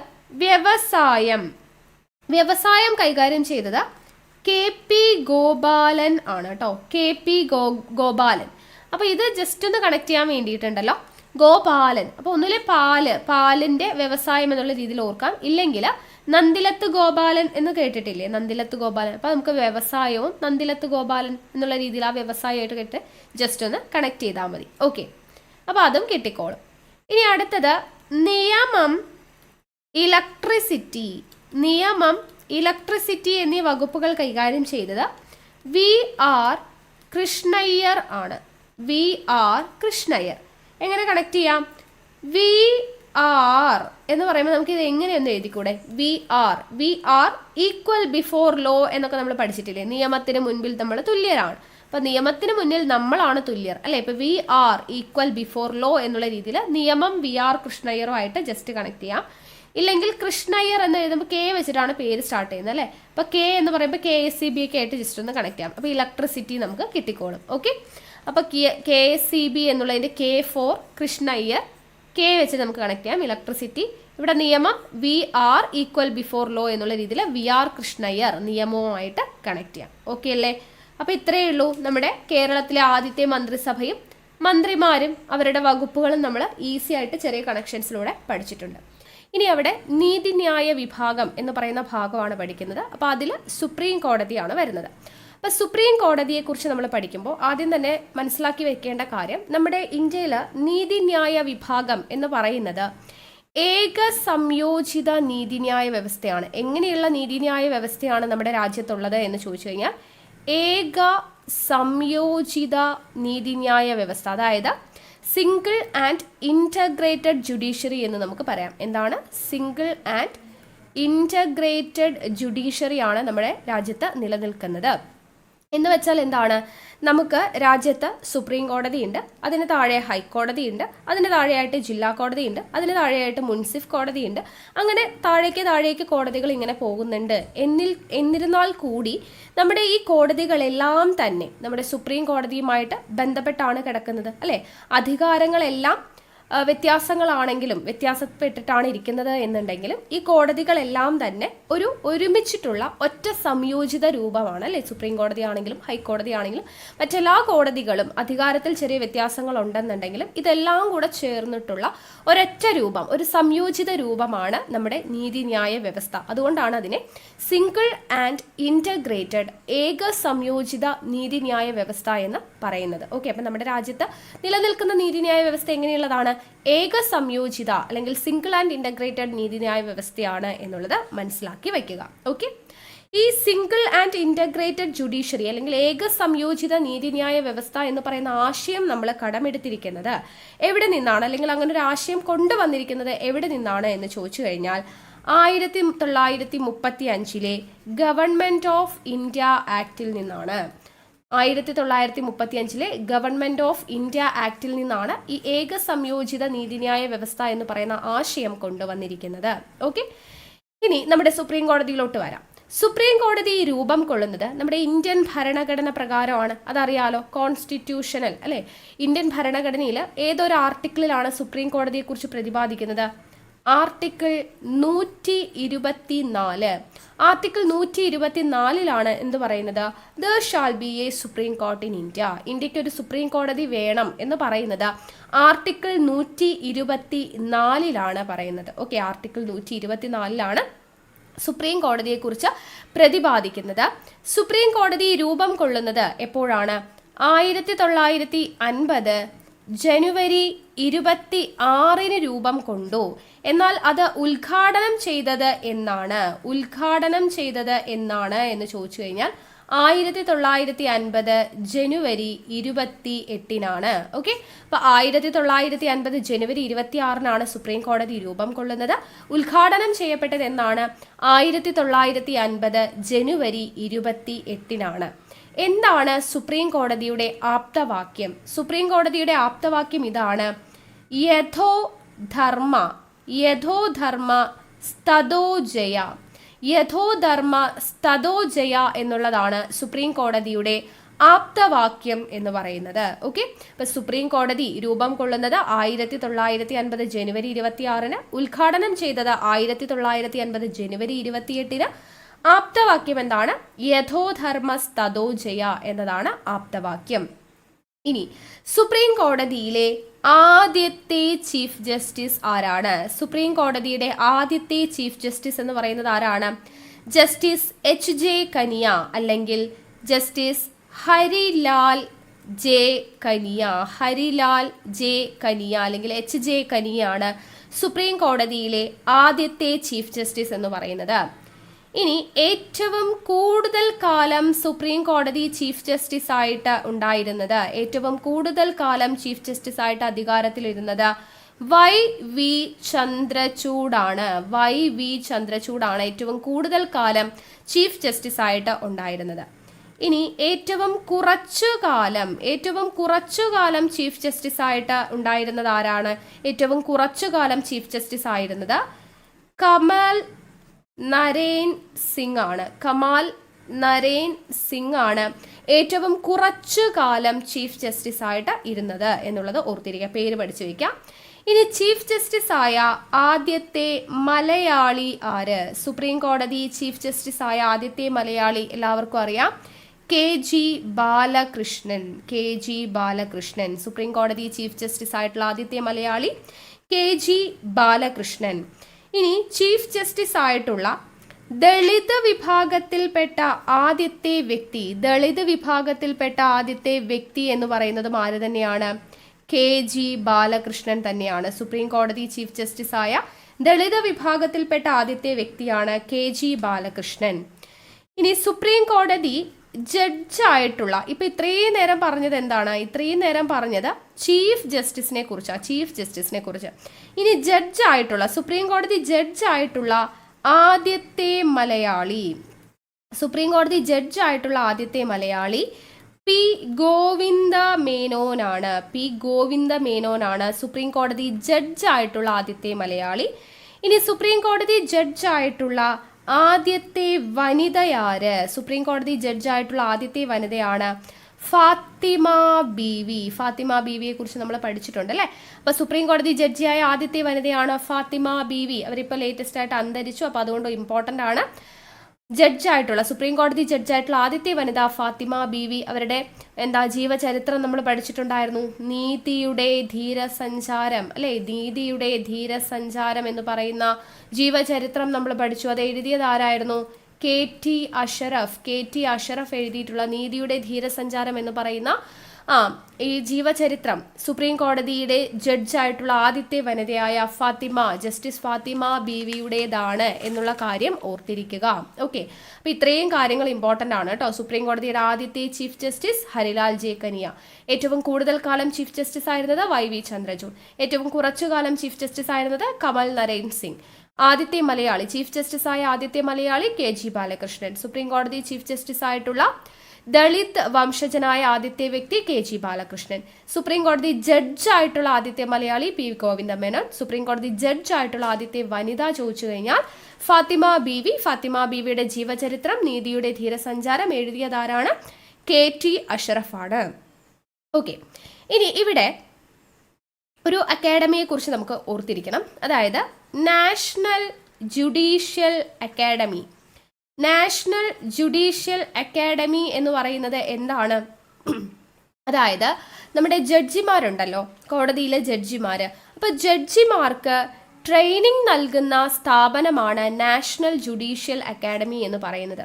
വ്യവസായം കൈകാര്യം ചെയ്തത് KP ഗോപാലൻ ആണ് കേട്ടോ. KP ഗോപാലൻ. അപ്പോൾ ഇത് ജസ്റ്റ് ഒന്ന് കണക്ട് ചെയ്യാൻ വേണ്ടിയിട്ടുണ്ടല്ലോ, ഗോപാലൻ. അപ്പോൾ ഒന്നുമില്ലേ പാലിന്റെ വ്യവസായം എന്നുള്ള രീതിയിൽ ഓർക്കാം. ഇല്ലെങ്കിൽ നന്ദിലത്ത് ഗോപാലൻ എന്ന് കേട്ടിട്ടില്ലേ, നന്ദിലത്ത് ഗോപാലൻ. അപ്പോൾ നമുക്ക് വ്യവസായവും നന്ദിലത്ത് ഗോപാലൻ എന്നുള്ള രീതിയിൽ ആ വ്യവസായമായിട്ട് കേട്ട് ജസ്റ്റ് ഒന്ന് കണക്ട് ചെയ്താൽ മതി. ഓക്കെ, അപ്പോൾ അതും കിട്ടിക്കോളും. ഇനി അടുത്തത് നിയമം ഇലക്ട്രിസിറ്റി എന്നീ വകുപ്പുകൾ കൈകാര്യം ചെയ്തത് VR കൃഷ്ണയ്യർ ആണ്. VR കൃഷ്ണയ്യർ. എങ്ങനെ കണക്ട് ചെയ്യാം? VR എന്ന് പറയുമ്പോൾ നമുക്ക് ഇത് എങ്ങനെയൊന്ന് എഴുതിക്കൂടെ? VR ഈക്വൽ ബിഫോർ ലോ എന്നൊക്കെ നമ്മൾ പഠിച്ചിട്ടില്ലേ. നിയമത്തിന് മുൻപിൽ നമ്മൾ തുല്യരാണ്. അപ്പം നിയമത്തിന് മുന്നിൽ നമ്മളാണ് തുല്യർ അല്ലേ. ഇപ്പം VR ഈക്വൽ ബിഫോർ ലോ എന്നുള്ള രീതിയിൽ നിയമം VR കൃഷ്ണയ്യറുമായിട്ട് ജസ്റ്റ് കണക്ട് ചെയ്യാം. ഇല്ലെങ്കിൽ കൃഷ്ണയ്യർ എന്ന് എഴുതുമ്പോൾ K വെച്ചിട്ടാണ് പേര് സ്റ്റാർട്ട് ചെയ്യുന്നത് അല്ലേ. അപ്പോൾ K എന്ന് പറയുമ്പോൾ KSEB ഒക്കെ ആയിട്ട് ജസ്റ്റ് ഒന്ന് കണക്ട് ചെയ്യാം. അപ്പോൾ ഇലക്ട്രിസിറ്റി നമുക്ക് കിട്ടിക്കോളും. ഓക്കെ, അപ്പോൾ KSEB എന്നുള്ളതിൻ്റെ K ഫോർ കൃഷ്ണയ്യർ, K വെച്ച് നമുക്ക് കണക്ട് ചെയ്യാം. ഇലക്ട്രിസിറ്റി. ഇവിടെ നിയമം VR ഈക്വൽ ബിഫോർ ലോ എന്നുള്ള രീതിയിൽ VR കൃഷ്ണയ്യർ നിയമവുമായിട്ട് കണക്ട് ചെയ്യാം. ഓക്കെ അല്ലേ. അപ്പോൾ ഇത്രയേ ഉള്ളൂ. നമ്മുടെ കേരളത്തിലെ ആദ്യത്തെ മന്ത്രിസഭയും മന്ത്രിമാരും അവരുടെ വകുപ്പുകളും നമ്മൾ ഈസി ആയിട്ട് ചെറിയ കണക്ഷൻസിലൂടെ പഠിച്ചിട്ടുണ്ട്. ഇനി അവിടെ നീതിന്യായ വിഭാഗം എന്ന് പറയുന്ന ഭാഗമാണ് പഠിക്കുന്നത്. അപ്പോൾ അതിൽ സുപ്രീം കോടതിയാണ് വരുന്നത്. അപ്പോൾ സുപ്രീം കോടതിയെക്കുറിച്ച് നമ്മൾ പഠിക്കുമ്പോൾ ആദ്യം തന്നെ മനസ്സിലാക്കി വെക്കേണ്ട കാര്യം, നമ്മുടെ ഇന്ത്യയിൽ നീതിന്യായ വിഭാഗം എന്ന് പറയുന്നത് ഏക സംയോജിത നീതിന്യായ വ്യവസ്ഥയാണ്. എങ്ങനെയുള്ള നീതിന്യായ വ്യവസ്ഥയാണ് നമ്മുടെ രാജ്യത്തുള്ളത് എന്ന് ചോദിച്ചു കഴിഞ്ഞാൽ ഏക സംയോജിത നീതിന്യായ വ്യവസ്ഥ, അതായത് സിംഗിൾ ആൻഡ് ഇൻ്റഗ്രേറ്റഡ് ജുഡീഷ്യറി എന്ന് നമുക്ക് പറയാം. എന്താണ് സിംഗിൾ ആൻഡ് ഇൻ്റഗ്രേറ്റഡ് ജുഡീഷ്യറി ആണ് നമ്മുടെ രാജ്യത്ത് നിലനിൽക്കുന്നത്. എന്ന് വെച്ചാൽ എന്താണ്, നമുക്ക് രാജ്യത്ത് സുപ്രീം കോടതിയുണ്ട്, അതിന് താഴെ ഹൈക്കോടതിയുണ്ട്, അതിന് താഴെയായിട്ട് ജില്ലാ കോടതിയുണ്ട്, അതിന് താഴെയായിട്ട് മുൻസിഫ് കോടതിയുണ്ട്. അങ്ങനെ താഴേക്ക് കോടതികൾ ഇങ്ങനെ പോകുന്നുണ്ട്. എന്നിരുന്നാൽ കൂടി നമ്മുടെ ഈ കോടതികളെല്ലാം തന്നെ നമ്മുടെ സുപ്രീം കോടതിയുമായിട്ട് ബന്ധപ്പെട്ടാണ് കിടക്കുന്നത് അല്ലേ. അധികാരങ്ങളെല്ലാം വ്യത്യാസങ്ങളാണെങ്കിലും വ്യത്യാസപ്പെട്ടിട്ടാണ് ഇരിക്കുന്നത് എന്നുണ്ടെങ്കിലും ഈ കോടതികളെല്ലാം തന്നെ ഒരുമിച്ചിട്ടുള്ള ഒറ്റ സംയോജിത രൂപമാണ് അല്ലേ. സുപ്രീം കോടതി ആണെങ്കിലും ഹൈക്കോടതി ആണെങ്കിലും മറ്റെല്ലാ കോടതികളും അധികാരത്തിൽ ചെറിയ വ്യത്യാസങ്ങൾ ഉണ്ടെന്നുണ്ടെങ്കിലും ഇതെല്ലാം കൂടെ ചേർന്നിട്ടുള്ള ഒരൊറ്റ രൂപം, ഒരു സംയോജിത രൂപമാണ് നമ്മുടെ നീതിന്യായ വ്യവസ്ഥ. അതുകൊണ്ടാണ് അതിനെ സിംഗിൾ ആൻഡ് ഇൻ്റഗ്രേറ്റഡ് ഏക സംയോജിത നീതിന്യായ വ്യവസ്ഥ എന്ന് പറയുന്നത്. ഓക്കെ, അപ്പം നമ്മുടെ രാജ്യത്ത് നിലനിൽക്കുന്ന നീതിന്യായ വ്യവസ്ഥ എങ്ങനെയുള്ളതാണ്? ഏക സംയോജിത അല്ലെങ്കിൽ സിംഗിൾ ആൻഡ് ഇൻ്റഗ്രേറ്റഡ് നീതിന്യായ വ്യവസ്ഥയാണ് എന്നുള്ളത് മനസ്സിലാക്കി വയ്ക്കുക. ഓക്കെ, ഈ സിംഗിൾ ആൻഡ് ഇൻ്റഗ്രേറ്റഡ് ജുഡീഷ്യറി അല്ലെങ്കിൽ ഏക സംയോജിത നീതിന്യായ വ്യവസ്ഥ എന്ന് പറയുന്ന ആശയം നമ്മൾ കടമെടുത്തിരിക്കുന്നത് എവിടെ നിന്നാണ്, അല്ലെങ്കിൽ അങ്ങനെ ഒരു ആശയം കൊണ്ടുവന്നിരിക്കുന്നത് എവിടെ നിന്നാണ് എന്ന് ചോദിച്ചു കഴിഞ്ഞാൽ 1935 ഗവൺമെന്റ് ഓഫ് ഇന്ത്യ ആക്ടിൽ നിന്നാണ്. 1935 ഗവൺമെന്റ് ഓഫ് ഇന്ത്യ ആക്ടിൽ നിന്നാണ് ഈ ഏക സംയോജിത നീതിന്യായ വ്യവസ്ഥ എന്ന് പറയുന്ന ആശയം കൊണ്ടുവന്നിരിക്കുന്നത്. ഓക്കെ, ഇനി നമ്മുടെ സുപ്രീം കോടതിയിലോട്ട് വരാം. സുപ്രീം കോടതി രൂപം കൊള്ളുന്നത് നമ്മുടെ ഇന്ത്യൻ ഭരണഘടന പ്രകാരമാണ്. അതറിയാലോ, കോൺസ്റ്റിറ്റ്യൂഷണൽ അല്ലെ. ഇന്ത്യൻ ഭരണഘടനയിൽ ഏതൊരു ആർട്ടിക്കിളിലാണ് സുപ്രീം കോടതിയെക്കുറിച്ച് പ്രതിപാദിക്കുന്നത്? ആർട്ടിക്കിൾ 124. ആർട്ടിക്കിൾ 124 എന്ത് പറയുന്നത്? There shall be A supreme court in India. ഇന്ത്യക്ക് ഒരു സുപ്രീം കോടതി വേണം എന്ന് പറയുന്നത് ആർട്ടിക്കിൾ 124 പറയുന്നത്. ഓക്കെ, ആർട്ടിക്കിൾ 124 സുപ്രീം കോടതിയെക്കുറിച്ച് പ്രതിപാദിക്കുന്നത്. സുപ്രീം കോടതി രൂപം കൊള്ളുന്നത് എപ്പോഴാണ്? 1950 ജനുവരി 26 രൂപം കൊണ്ടു. എന്നാൽ അത് ഉദ്ഘാടനം ചെയ്തത് എന്നാണ് എന്ന് ചോദിച്ചു കഴിഞ്ഞാൽ 1950 ജനുവരി 28. ഓക്കെ, അപ്പൊ 1950 ജനുവരി 26 സുപ്രീം കോടതി രൂപം കൊള്ളുന്നത്. ഉദ്ഘാടനം ചെയ്യപ്പെട്ടത് എന്നാണ്? 1950 ജനുവരി 28. എന്താണ് സുപ്രീം കോടതിയുടെ ആപ്തവാക്യം? സുപ്രീം കോടതിയുടെ ആപ്തവാക്യം ഇതാണ്: യഥോ ധർമ്മ സ്തതോ ജയ. യഥോധർമ്മ സ്തതോ ജയ എന്നുള്ളതാണ് സുപ്രീം കോടതിയുടെ ആപ്തവാക്യം എന്ന് പറയുന്നത്. ഓക്കെ, അപ്പൊ സുപ്രീം കോടതി രൂപം കൊള്ളുന്നത് 1950 ജനുവരി 26, ഉദ്ഘാടനം ചെയ്തത് 1950 ജനുവരി 28. ആപ്തവാക്യം എന്താണ്? യഥോധർമ്മ സ്തതോ ജയ എന്നതാണ് ആപ്തവാക്യം. ഇനി സുപ്രീം കോടതിയിലെ ആദ്യത്തെ ചീഫ് ജസ്റ്റിസ് ആരാണ്? സുപ്രീം കോടതിയുടെ ആദ്യത്തെ ചീഫ് ജസ്റ്റിസ് എന്ന് പറയുന്നത് ആരാണ്? ജസ്റ്റിസ് HJ കനിയ അല്ലെങ്കിൽ ജസ്റ്റിസ് ഹരിലാൽ ജെ കനിയ. അല്ലെങ്കിൽ HJ കനിയാണ് സുപ്രീം കോടതിയിലെ ആദ്യത്തെ ചീഫ് ജസ്റ്റിസ് എന്ന് പറയുന്നത്. ഇനി ഏറ്റവും കൂടുതൽ കാലം സുപ്രീം കോടതി ചീഫ് ജസ്റ്റിസ് ആയിട്ട് ഉണ്ടായിരുന്നത്, ഏറ്റവും കൂടുതൽ കാലം ചീഫ് ജസ്റ്റിസ് ആയിട്ട് അധികാരത്തിലിരുന്നത് YV ചന്ദ്രചൂഡാണ് ഏറ്റവും കൂടുതൽ കാലം ചീഫ് ജസ്റ്റിസ് ആയിട്ട് ഉണ്ടായിരുന്നത്. ഇനി ഏറ്റവും കുറച്ചു കാലം ചീഫ് ജസ്റ്റിസ് ആയിട്ട് ഉണ്ടായിരുന്നത് ആരാണ്? ഏറ്റവും കുറച്ചു കാലം ചീഫ് ജസ്റ്റിസ് ആയിരുന്നത് കമാൽ നരേൻ സിംഗ് ആണ് ഏറ്റവും കുറച്ചു കാലം ചീഫ് ജസ്റ്റിസ് ആയിട്ട് ഇരുന്നത് എന്നുള്ളത് ഓർത്തിരിക്കുക, പേര് പഠിച്ചു വെക്കാം. ഇനി ചീഫ് ജസ്റ്റിസ് ആയ ആദ്യത്തെ മലയാളി ആര്? സുപ്രീം കോടതി ചീഫ് ജസ്റ്റിസ് ആയ ആദ്യത്തെ മലയാളി എല്ലാവർക്കും അറിയാം, KG ബാലകൃഷ്ണൻ. സുപ്രീം കോടതി ചീഫ് ജസ്റ്റിസ് ആയിട്ടുള്ള ആദ്യത്തെ മലയാളി KG ബാലകൃഷ്ണൻ. ഇനി ചീഫ് ജസ്റ്റിസ് ആയിട്ടുള്ള ദളിത് വിഭാഗത്തിൽപ്പെട്ട ആദ്യത്തെ വ്യക്തി എന്ന് പറയുന്നതും ആര് തന്നെയാണ്? KG ബാലകൃഷ്ണൻ തന്നെയാണ്. സുപ്രീം കോടതി ചീഫ് ജസ്റ്റിസ് ആയ ദളിത് വിഭാഗത്തിൽപ്പെട്ട ആദ്യത്തെ വ്യക്തിയാണ് KG ബാലകൃഷ്ണൻ. ഇനി സുപ്രീം കോടതി ജഡ്ജായിട്ടുള്ള, ഇപ്പൊ ഇത്രയും നേരം പറഞ്ഞത് എന്താണ്? ഇത്രയും നേരം പറഞ്ഞത് ചീഫ് ജസ്റ്റിസിനെ കുറിച്ച്. ഇനി ജഡ്ജായിട്ടുള്ള, സുപ്രീം കോടതി ജഡ്ജായിട്ടുള്ള ആദ്യത്തെ മലയാളി, P. ഗോവിന്ദ മേനോനാണ് സുപ്രീം കോടതി ജഡ്ജായിട്ടുള്ള ആദ്യത്തെ മലയാളി. ഇനി സുപ്രീം കോടതി ജഡ്ജായിട്ടുള്ള ആദ്യത്തെ വനിതയാര്? സുപ്രീം കോടതി ജഡ്ജായിട്ടുള്ള ആദ്യത്തെ വനിതയാണ് ഫാത്തിമ ബീവിയെ കുറിച്ച് നമ്മൾ പഠിച്ചിട്ടുണ്ട് അല്ലേ. അപ്പൊ സുപ്രീം കോടതി ജഡ്ജിയായ ആദ്യത്തെ വനിതയാണ് ഫാത്തിമ ബീവി. അവരിപ്പോൾ ലേറ്റസ്റ്റ് ആയിട്ട് അന്തരിച്ചു, അപ്പൊ അതുകൊണ്ട് ഇമ്പോർട്ടന്റ് ആണ്. ജഡ്ജായിട്ടുള്ള, സുപ്രീം കോടതി ജഡ്ജായിട്ടുള്ള ആദ്യത്തെ വനിത ഫാത്തിമ ബീവി. അവരുടെ ജീവചരിത്രം നമ്മൾ പഠിച്ചിട്ടുണ്ടായിരുന്നു. നീതിയുടെ ധീരസഞ്ചാരം എന്ന് പറയുന്ന ജീവചരിത്രം നമ്മൾ പഠിച്ചു. അത് എഴുതിയത് ആരായിരുന്നു? KT അഷറഫ് എഴുതിയിട്ടുള്ള നീതിയുടെ ധീരസഞ്ചാരം എന്ന് പറയുന്ന ഈ ജീവചരിത്രം സുപ്രീം കോടതിയുടെ ജഡ്ജായിട്ടുള്ള ആദ്യത്തെ വനിതയായ ജസ്റ്റിസ് ഫാത്തിമ ബീവിയുടേതാണ് എന്നുള്ള കാര്യം ഓർത്തിരിക്കുക. ഓക്കെ, അപ്പൊ ഇത്രയും കാര്യങ്ങൾ ഇമ്പോർട്ടന്റ് ആണ് കേട്ടോ. സുപ്രീം കോടതിയുടെ ആദ്യത്തെ chief justice Harilal J Kania. ഏറ്റവും കൂടുതൽ കാലം ചീഫ് ജസ്റ്റിസ് ആയിരുന്നത് YV ചന്ദ്രചൂഡ്. ഏറ്റവും കുറച്ചു കാലം ചീഫ് ജസ്റ്റിസ് ആയിരുന്നത് കമൽ നരേൻ സിംഗ്. ആദ്യത്തെ മലയാളി, ചീഫ് ജസ്റ്റിസ് ആയ ആദ്യത്തെ മലയാളി KG ബാലകൃഷ്ണൻ. സുപ്രീം കോടതി ചീഫ് ജസ്റ്റിസ് ആയിട്ടുള്ള ദളിത് വംശജനായ ആദ്യത്തെ വ്യക്തി KG ബാലകൃഷ്ണൻ. സുപ്രീം കോടതി ജഡ്ജായിട്ടുള്ള ആദ്യത്തെ മലയാളി PV ഗോവിന്ദ മേനോൻ. സുപ്രീം കോടതി ജഡ്ജായിട്ടുള്ള ആദ്യത്തെ വനിത ചോദിച്ചു കഴിഞ്ഞാൽ ഫാത്തിമ ബീവി. ഫാത്തിമ ബീവിയുടെ ജീവചരിത്രം, നീതിയുടെ ധീരസഞ്ചാരം എഴുതിയതാരാണ്? KT അഷ്റഫാണ്. ഓക്കെ, ഇനി ഇവിടെ ഒരു അക്കാഡമിയെ കുറിച്ച് നമുക്ക് ഓർത്തിരിക്കണം. അതായത് national judicial academy. National judicial academy എന്ന് പറയുന്നത് എന്താണ്? അതായത് നമ്മുടെ ജഡ്ജിമാരുണ്ടല്ലോ, കോടതിയിലെ ജഡ്ജിമാർ. അപ്പോൾ ജഡ്ജിമാർക്ക് ട്രെയിനിങ് നൽകുന്ന സ്ഥാപനമാണ് നാഷണൽ ജുഡീഷ്യൽ അക്കാഡമി എന്ന് പറയുന്നത്.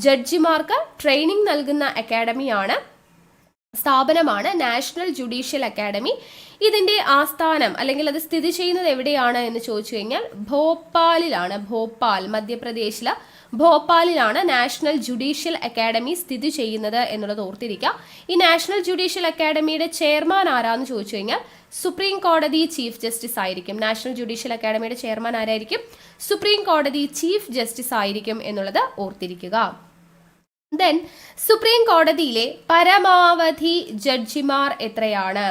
ജഡ്ജിമാർക്ക് ട്രെയിനിങ് നൽകുന്ന സ്ഥാപനമാണ് നാഷണൽ ജുഡീഷ്യൽ അക്കാഡമി. ഇതിൻ്റെ ആസ്ഥാനം അല്ലെങ്കിൽ അത് സ്ഥിതി ചെയ്യുന്നത് എവിടെയാണ് എന്ന് ചോദിച്ചു കഴിഞ്ഞാൽ ഭോപ്പാലിലാണ്. ഭോപ്പാൽ, മധ്യപ്രദേശിലെ ഭോപ്പാലിലാണ് നാഷണൽ ജുഡീഷ്യൽ അക്കാഡമി സ്ഥിതി ചെയ്യുന്നത് എന്നുള്ളത് ഓർത്തിരിക്കുക. ഈ നാഷണൽ ജുഡീഷ്യൽ അക്കാഡമിയുടെ ചെയർമാൻ ആരാന്ന് ചോദിച്ചു കഴിഞ്ഞാൽ സുപ്രീം കോടതി ചീഫ് ജസ്റ്റിസ് ആയിരിക്കും. നാഷണൽ ജുഡീഷ്യൽ അക്കാഡമിയുടെ ചെയർമാൻ ആരായിരിക്കും? സുപ്രീം കോടതി ചീഫ് ജസ്റ്റിസ് ആയിരിക്കും എന്നുള്ളത് ഓർത്തിരിക്കുക. ദെൻ സുപ്രീം കോടതിയിലെ പരമാവധി ജഡ്ജിമാർ എത്രയാണ്?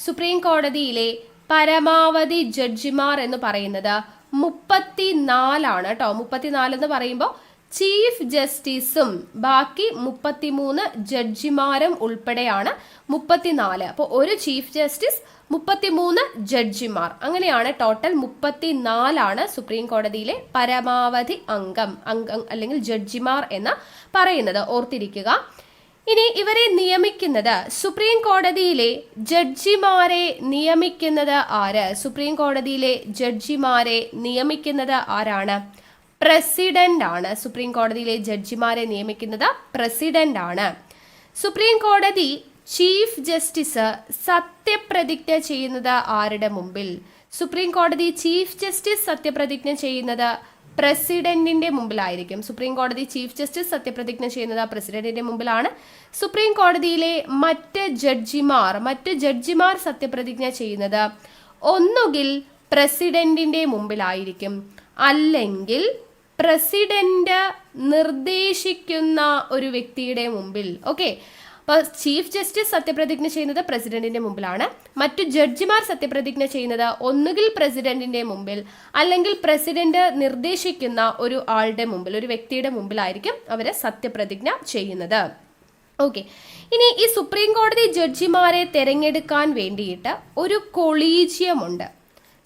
സുപ്രീം കോടതിയിലെ പരമാവധി ജഡ്ജിമാർ എന്ന് പറയുന്നത് 34 കേട്ടോ. 34 എന്ന് പറയുമ്പോൾ ചീഫ് ജസ്റ്റിസും ബാക്കി 33 ജഡ്ജിമാരും ഉൾപ്പെടെയാണ് 34. അപ്പോൾ ഒരു ചീഫ് ജസ്റ്റിസ്, 33 ജഡ്ജിമാർ, അങ്ങനെയാണ് ടോട്ടൽ 34 സുപ്രീം കോടതിയിലെ പരമാവധി അംഗം അല്ലെങ്കിൽ ജഡ്ജിമാർ എന്ന് പറയുന്നത് ഓർത്തിരിക്കുക. ഇനി ഇവരെ നിയമിക്കുന്നത്, സുപ്രീം കോടതിയിലെ ജഡ്ജിമാരെ നിയമിക്കുന്നത് ആര്? സുപ്രീം കോടതിയിലെ ജഡ്ജിമാരെ നിയമിക്കുന്നത് ആരാണ്? പ്രസിഡന്റ് ആണ്. സുപ്രീം കോടതിയിലെ ജഡ്ജിമാരെ നിയമിക്കുന്നത് പ്രസിഡന്റ് ആണ്. സുപ്രീം കോടതി ചീഫ് ജസ്റ്റിസ് സത്യപ്രതിജ്ഞ ചെയ്യുന്നത് ആരുടെ മുമ്പിൽ? സുപ്രീം കോടതി ചീഫ് ജസ്റ്റിസ് സത്യപ്രതിജ്ഞ ചെയ്യുന്നത് പ്രസിഡന്റിന്റെ മുമ്പിലായിരിക്കും. സുപ്രീം കോടതി ചീഫ് ജസ്റ്റിസ് സത്യപ്രതിജ്ഞ ചെയ്യുന്നത് പ്രസിഡന്റിന്റെ മുമ്പിലാണ്. സുപ്രീം കോടതിയിലെ മറ്റ് ജഡ്ജിമാർ സത്യപ്രതിജ്ഞ ചെയ്യുന്നത് ഒന്നുകിൽ പ്രസിഡന്റിന്റെ മുമ്പിലായിരിക്കും, അല്ലെങ്കിൽ പ്രസിഡന്റ് നിർദ്ദേശിക്കുന്ന ഒരു വ്യക്തിയുടെ മുമ്പിൽ. ഓക്കെ, അപ്പോൾ ചീഫ് ജസ്റ്റിസ് സത്യപ്രതിജ്ഞ ചെയ്യുന്നത് പ്രസിഡന്റിന്റെ മുമ്പിലാണ്. മറ്റു ജഡ്ജിമാർ സത്യപ്രതിജ്ഞ ചെയ്യുന്നത് ഒന്നുകിൽ പ്രസിഡന്റിന്റെ മുമ്പിൽ, അല്ലെങ്കിൽ പ്രസിഡന്റ് നിർദ്ദേശിക്കുന്ന ഒരു ആളുടെ മുമ്പിൽ, ഒരു വ്യക്തിയുടെ മുമ്പിലായിരിക്കും അവർ സത്യപ്രതിജ്ഞ ചെയ്യുന്നത്. ഓക്കെ, ഇനി ഈ സുപ്രീം കോടതി ജഡ്ജിമാരെ തിരഞ്ഞെടുക്കാൻ വേണ്ടിയിട്ട് ഒരു കൊളീജിയം ഉണ്ട്.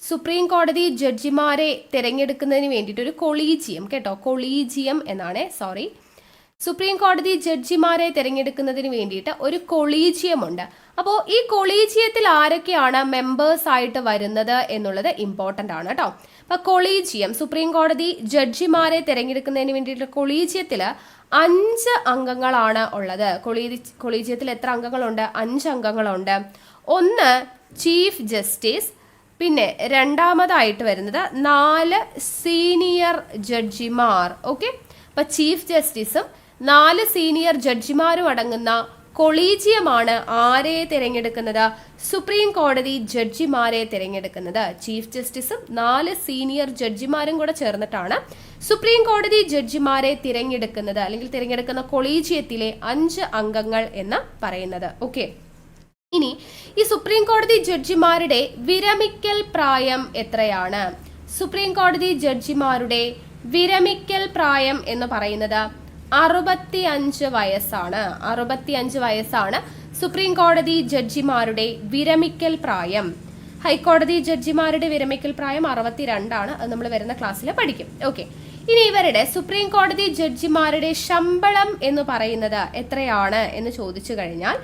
സുപ്രീം കോടതി ജഡ്ജിമാരെ തിരഞ്ഞെടുക്കുന്നതിന് വേണ്ടിയിട്ട് ഒരു കൊളീജിയം, കേട്ടോ, കൊളീജിയം എന്നാണ്, സോറി, സുപ്രീം കോടതി ജഡ്ജിമാരെ തിരഞ്ഞെടുക്കുന്നതിന് വേണ്ടിയിട്ട് ഒരു കൊളീജിയം ഉണ്ട്. അപ്പോൾ ഈ കൊളീജിയത്തിൽ ആരൊക്കെയാണ് മെമ്പേഴ്സ് ആയിട്ട് വരുന്നത് എന്നുള്ളത് ഇമ്പോർട്ടൻ്റ് ആണ് കേട്ടോ. അപ്പോൾ കൊളീജിയം, സുപ്രീം കോടതി ജഡ്ജിമാരെ തിരഞ്ഞെടുക്കുന്നതിന് വേണ്ടിയിട്ട് കൊളീജിയത്തിൽ 5 അംഗങ്ങളാണ് ഉള്ളത്. കൊളീജിയത്തിൽ എത്ര അംഗങ്ങളുണ്ട്? 5 അംഗങ്ങളുണ്ട്. ഒന്ന് ചീഫ് ജസ്റ്റിസ്, പിന്നെ രണ്ടാമതായിട്ട് വരുന്നത് 4 സീനിയർ ജഡ്ജിമാർ. ഓക്കെ, അപ്പോൾ ചീഫ് ജസ്റ്റിസും 4 സീനിയർ ജഡ്ജിമാരും അടങ്ങുന്ന കൊളീജിയമാണ് ആരെ തിരഞ്ഞെടുക്കുന്നത്? സുപ്രീം കോടതി ജഡ്ജിമാരെ തിരഞ്ഞെടുക്കുന്നത്. ചീഫ് ജസ്റ്റിസും 4 സീനിയർ ജഡ്ജിമാരും കൂടെ ചേർന്നിട്ടാണ് സുപ്രീം കോടതി ജഡ്ജിമാരെ തിരഞ്ഞെടുക്കുന്നത്, അല്ലെങ്കിൽ തിരഞ്ഞെടുക്കുന്ന കൊളീജിയത്തിലെ 5 അംഗങ്ങൾ എന്ന് പറയുന്നത്. ഓക്കെ, ഇനി ഈ സുപ്രീം കോടതി ജഡ്ജിമാരുടെ വിരമിക്കൽ പ്രായം എത്രയാണ്? സുപ്രീം കോടതി ജഡ്ജിമാരുടെ വിരമിക്കൽ പ്രായം എന്ന് പറയുന്നത് 65 വയസ്സാണ്. 65 വയസ്സാണ് സുപ്രീം കോടതി ജഡ്ജിമാരുടെ വിരമിക്കൽ പ്രായം. ഹൈക്കോടതി ജഡ്ജിമാരുടെ വിരമിക്കൽ പ്രായം 62 ആണ്. അത് നമ്മൾ വരുന്ന ക്ലാസ്സിൽ പഠിക്കും. ഓക്കെ, ഇനി ഇവരുടെ സുപ്രീം കോടതി ജഡ്ജിമാരുടെ ശമ്പളം എന്ന് പറയുന്നത് എത്രയാണ് എന്ന് ചോദിച്ചു കഴിഞ്ഞാൽ,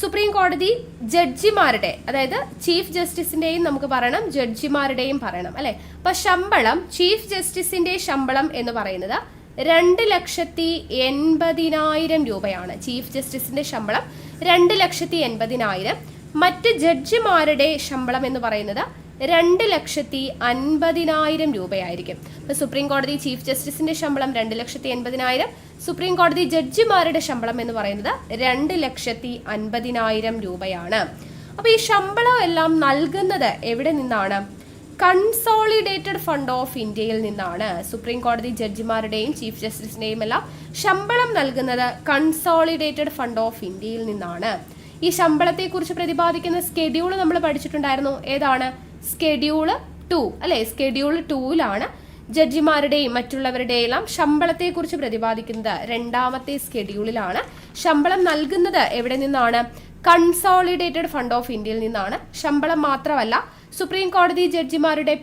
സുപ്രീം കോടതി ജഡ്ജിമാരുടെ, അതായത് ചീഫ് ജസ്റ്റിസിന്റെയും നമുക്ക് പറയണം, ജഡ്ജിമാരുടെയും പറയണം അല്ലെ. അപ്പൊ ശമ്പളം, ചീഫ് ജസ്റ്റിസിന്റെ ശമ്പളം എന്ന് പറയുന്നത് 2,80,000 രൂപയാണ്. ചീഫ് ജസ്റ്റിസിന്റെ ശമ്പളം 2,80,000. മറ്റ് ജഡ്ജിമാരുടെ ശമ്പളം എന്ന് പറയുന്നത് 2,50,000 രൂപയായിരിക്കും. ഇപ്പൊ സുപ്രീം കോടതി ചീഫ് ജസ്റ്റിസിന്റെ ശമ്പളം 2,80,000, സുപ്രീം കോടതി ജഡ്ജിമാരുടെ ശമ്പളം എന്ന് പറയുന്നത് 2,50,000 രൂപയാണ്. അപ്പൊ ഈ ശമ്പളം എല്ലാം നൽകുന്നത് എവിടെ നിന്നാണ്? കൺസോളിഡേറ്റഡ് ഫണ്ട് ഓഫ് ഇന്ത്യയിൽ നിന്നാണ്. സുപ്രീം കോടതി ജഡ്ജിമാരുടെയും ചീഫ് ജസ്റ്റിസിന്റെയും എല്ലാം ശമ്പളം നൽകുന്നത് കൺസോളിഡേറ്റഡ് ഫണ്ട് ഓഫ് ഇന്ത്യയിൽ നിന്നാണ്. ഈ ശമ്പളത്തെക്കുറിച്ച് പ്രതിപാദിക്കുന്ന സ്കെഡ്യൂൾ നമ്മൾ പഠിച്ചിട്ടുണ്ടായിരുന്നു. ഏതാണ്? സ്കെഡ്യൂള് 2 അല്ലെ? സ്കെഡ്യൂൾ 2ലാണ് ജഡ്ജിമാരുടെയും മറ്റുള്ളവരുടെയും എല്ലാം ശമ്പളത്തെക്കുറിച്ച് പ്രതിപാദിക്കുന്നത്. രണ്ടാമത്തെ സ്കെഡ്യൂളിലാണ്. ശമ്പളം നൽകുന്നത് എവിടെ നിന്നാണ്? കൺസോളിഡേറ്റഡ് ഫണ്ട് ഓഫ് ഇന്ത്യയിൽ നിന്നാണ്. ശമ്പളം മാത്രമല്ല, സുപ്രീം കോടതി ജഡ്ജിമാരുടെ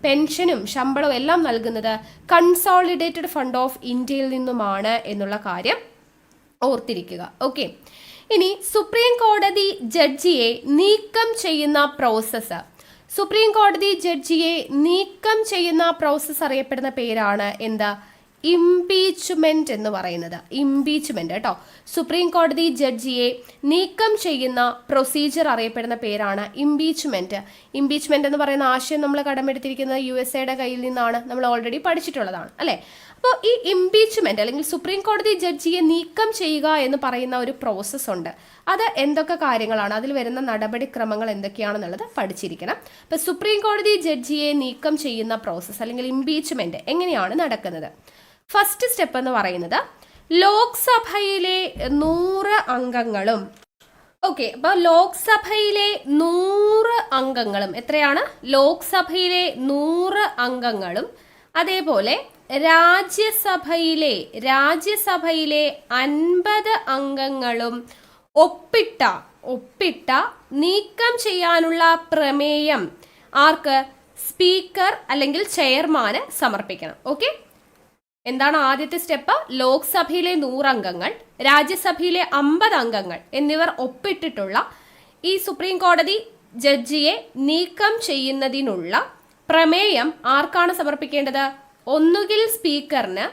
പെൻഷനും ശമ്പളവും എല്ലാം നൽകുന്നത് കൺസോളിഡേറ്റഡ് ഫണ്ട് ഓഫ് ഇന്ത്യയിൽ നിന്നുമാണ് എന്നുള്ള കാര്യം ഓർത്തിരിക്കുക. ഓക്കെ, ഇനി സുപ്രീം കോടതി ജഡ്ജിയെ നീക്കം ചെയ്യുന്ന പ്രോസസ്സ്. സുപ്രീം കോടതി ജഡ്ജിയെ നീക്കം ചെയ്യുന്ന പ്രോസസ്സ് അറിയപ്പെടുന്ന പേരാണ് എന്താ? ഇംപീച്ച്മെന്റ് എന്ന് പറയുന്നത്. ഇംപീച്ച്മെന്റ് കേട്ടോ. സുപ്രീം കോടതി ജഡ്ജിയെ നീക്കം ചെയ്യുന്ന പ്രൊസീജിയർ അറിയപ്പെടുന്ന പേരാണ് ഇംപീച്ച്മെന്റ്. ഇംപീച്ച്മെന്റ് എന്ന് പറയുന്ന ആശയം നമ്മൾ കടമെടുത്തിരിക്കുന്നത് USA കയ്യിൽ നിന്നാണ്. നമ്മൾ ഓൾറെഡി പഠിച്ചിട്ടുള്ളതാണ് അല്ലെ? അപ്പോൾ ഈ ഇംപീച്ച്മെന്റ് അല്ലെങ്കിൽ സുപ്രീം കോടതി ജഡ്ജിയെ നീക്കം ചെയ്യുക എന്ന് പറയുന്ന ഒരു പ്രോസസ്സ് ഉണ്ട്. അത് എന്തൊക്കെ കാര്യങ്ങളാണ്, അതിൽ വരുന്ന നടപടിക്രമങ്ങൾ എന്തൊക്കെയാണെന്നുള്ളത് പഠിച്ചിരിക്കണം. അപ്പോൾ സുപ്രീം കോടതി ജഡ്ജിയെ നീക്കം ചെയ്യുന്ന പ്രോസസ്സ് അല്ലെങ്കിൽ ഇംപീച്ച്മെന്റ് എങ്ങനെയാണ് നടക്കുന്നത്? ഫസ്റ്റ് സ്റ്റെപ്പ് എന്ന് പറയുന്നത് ലോക്സഭയിലെ 100 അംഗങ്ങളും. ഓക്കെ, അപ്പോൾ ലോക്സഭയിലെ 100 അംഗങ്ങളും എത്രയാണ്? ലോക്സഭയിലെ 100 അംഗങ്ങളും അതേപോലെ രാജ്യസഭയിലെ 50 അംഗങ്ങളും ഒപ്പിട്ട നീക്കം ചെയ്യാനുള്ള പ്രമേയം ആർക്ക്? സ്പീക്കർ അല്ലെങ്കിൽ ചെയർമാന് സമർപ്പിക്കണം. ഓക്കെ, എന്താണ് ആദ്യത്തെ സ്റ്റെപ്പ്? ലോക്സഭയിലെ 100 അംഗങ്ങൾ, രാജ്യസഭയിലെ 50 അംഗങ്ങൾ എന്നിവർ ഒപ്പിട്ടിട്ടുള്ള ഈ സുപ്രീം കോടതി ജഡ്ജിയെ നീക്കം ചെയ്യുന്നതിനുള്ള പ്രമേയം ആർക്കാണ് സമർപ്പിക്കേണ്ടത്? ഒന്നുകിൽ സ്പീക്കറിന്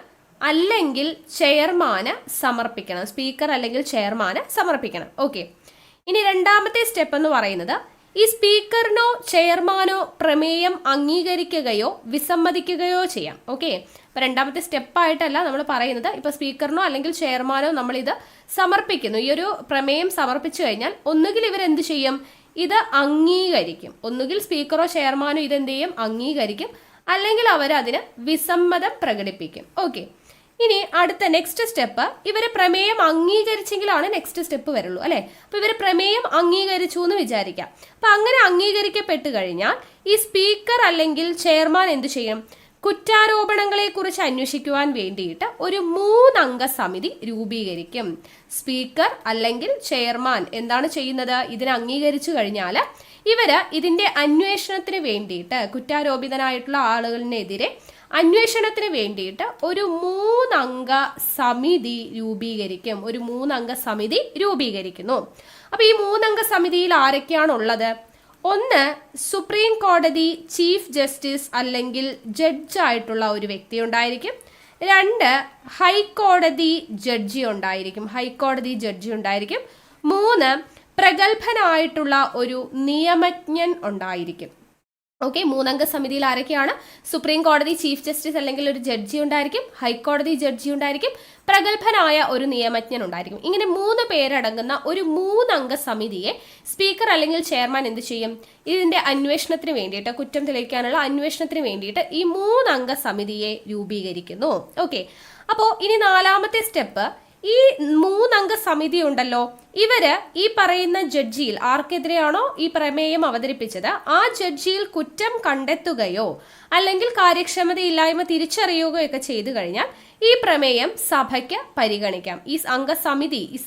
അല്ലെങ്കിൽ ചെയർമാന് സമർപ്പിക്കണം. സ്പീക്കർ അല്ലെങ്കിൽ ചെയർമാന് സമർപ്പിക്കണം. ഓക്കെ, ഇനി രണ്ടാമത്തെ സ്റ്റെപ്പ് എന്ന് പറയുന്നത് ഈ സ്പീക്കറിനോ ചെയർമാനോ പ്രമേയം അംഗീകരിക്കുകയോ വിസമ്മതിക്കുകയോ ചെയ്യാം. ഓക്കെ, അപ്പൊ രണ്ടാമത്തെ സ്റ്റെപ്പായിട്ടല്ല നമ്മൾ പറയുന്നത്. ഇപ്പൊ സ്പീക്കറിനോ അല്ലെങ്കിൽ ചെയർമാനോ നമ്മൾ ഇത് സമർപ്പിക്കുന്നു. ഈ ഒരു പ്രമേയം സമർപ്പിച്ചു കഴിഞ്ഞാൽ ഒന്നുകിൽ ഇവരെന്ത് ചെയ്യും? ഇത് അംഗീകരിക്കും. ഒന്നുകിൽ സ്പീക്കറോ ചെയർമാനോ ഇതെന്ത് ചെയ്യും? അംഗീകരിക്കും. അല്ലെങ്കിൽ അവരതിന് വിസമ്മതം പ്രകടിപ്പിക്കും. ഓക്കെ, ഇനി അടുത്ത നെക്സ്റ്റ് സ്റ്റെപ്പ്, ഇവര് പ്രമേയം അംഗീകരിച്ചെങ്കിലാണ് നെക്സ്റ്റ് സ്റ്റെപ്പ് വരുള്ളൂ അല്ലെ? അപ്പൊ ഇവര് പ്രമേയം അംഗീകരിച്ചു എന്ന് വിചാരിക്കാം. അപ്പൊ അങ്ങനെ അംഗീകരിക്കപ്പെട്ടു കഴിഞ്ഞാൽ ഈ സ്പീക്കർ അല്ലെങ്കിൽ ചെയർമാൻ എന്ത് ചെയ്യും? കുറ്റാരോപണങ്ങളെ കുറിച്ച് അന്വേഷിക്കുവാൻ വേണ്ടിയിട്ട് ഒരു 3 അംഗ സമിതി രൂപീകരിക്കും. സ്പീക്കർ അല്ലെങ്കിൽ ചെയർമാൻ എന്താണ് ചെയ്യുന്നത്? ഇതിനെ അംഗീകരിച്ചു കഴിഞ്ഞാൽ ഇവര് ഇതിന്റെ അന്വേഷണത്തിന് വേണ്ടിയിട്ട്, കുറ്റാരോപിതനായിട്ടുള്ള ആളുകളിനെതിരെ അന്വേഷണത്തിന് വേണ്ടിയിട്ട് ഒരു 3 അംഗ സമിതി രൂപീകരിക്കും. ഒരു 3 അംഗ സമിതി രൂപീകരിക്കുന്നു. അപ്പൊ ഈ 3 അംഗ സമിതിയിൽ ആരൊക്കെയാണുള്ളത്? ഒന്ന്, സുപ്രീം കോടതി ചീഫ് ജസ്റ്റിസ് അല്ലെങ്കിൽ ജഡ്ജായിട്ടുള്ള ഒരു വ്യക്തി ഉണ്ടായിരിക്കും. 2, ഹൈക്കോടതി ജഡ്ജി ഉണ്ടായിരിക്കും. 3, പ്രഗത്ഭനായിട്ടുള്ള ഒരു നിയമജ്ഞൻ ഉണ്ടായിരിക്കും. ഓക്കെ, 3 അംഗ സമിതിയിൽ ആരൊക്കെയാണ്? സുപ്രീം കോടതി ചീഫ് ജസ്റ്റിസ് അല്ലെങ്കിൽ ഒരു ജഡ്ജി ഉണ്ടായിരിക്കും, ഹൈക്കോടതി ജഡ്ജി ഉണ്ടായിരിക്കും, പ്രഗത്ഭനായ ഒരു നിയമജ്ഞൻ ഉണ്ടായിരിക്കും. ഇങ്ങനെ 3 പേരടങ്ങുന്ന ഒരു 3 അംഗ സമിതിയെ സ്പീക്കർ അല്ലെങ്കിൽ ചെയർമാൻ എന്ത് ചെയ്യും? ഇതിന്റെ അന്വേഷണത്തിന് വേണ്ടിയിട്ട്, കുറ്റം തെളിയിക്കാനുള്ള അന്വേഷണത്തിന് വേണ്ടിയിട്ട് ഈ 3 അംഗ സമിതിയെ രൂപീകരിക്കുന്നു. ഓക്കെ, അപ്പോൾ ഇനി 4ാമത്തെ സ്റ്റെപ്പ്, ഈ 3 അംഗ സമിതി ഉണ്ടല്ലോ, ഇവര് ഈ പറയുന്ന ജഡ്ജിയിൽ ആർക്കെതിരെയാണോ ഈ പ്രമേയം അവതരിപ്പിച്ചത് ആ ജഡ്ജിയിൽ കുറ്റം കണ്ടെത്തുകയോ അല്ലെങ്കിൽ കാര്യക്ഷമതയില്ലായ്മ തിരിച്ചറിയുകയോ ഒക്കെ ചെയ്തു കഴിഞ്ഞാൽ ഈ പ്രമേയം സഭയ്ക്ക് പരിഗണിക്കാം. ഈ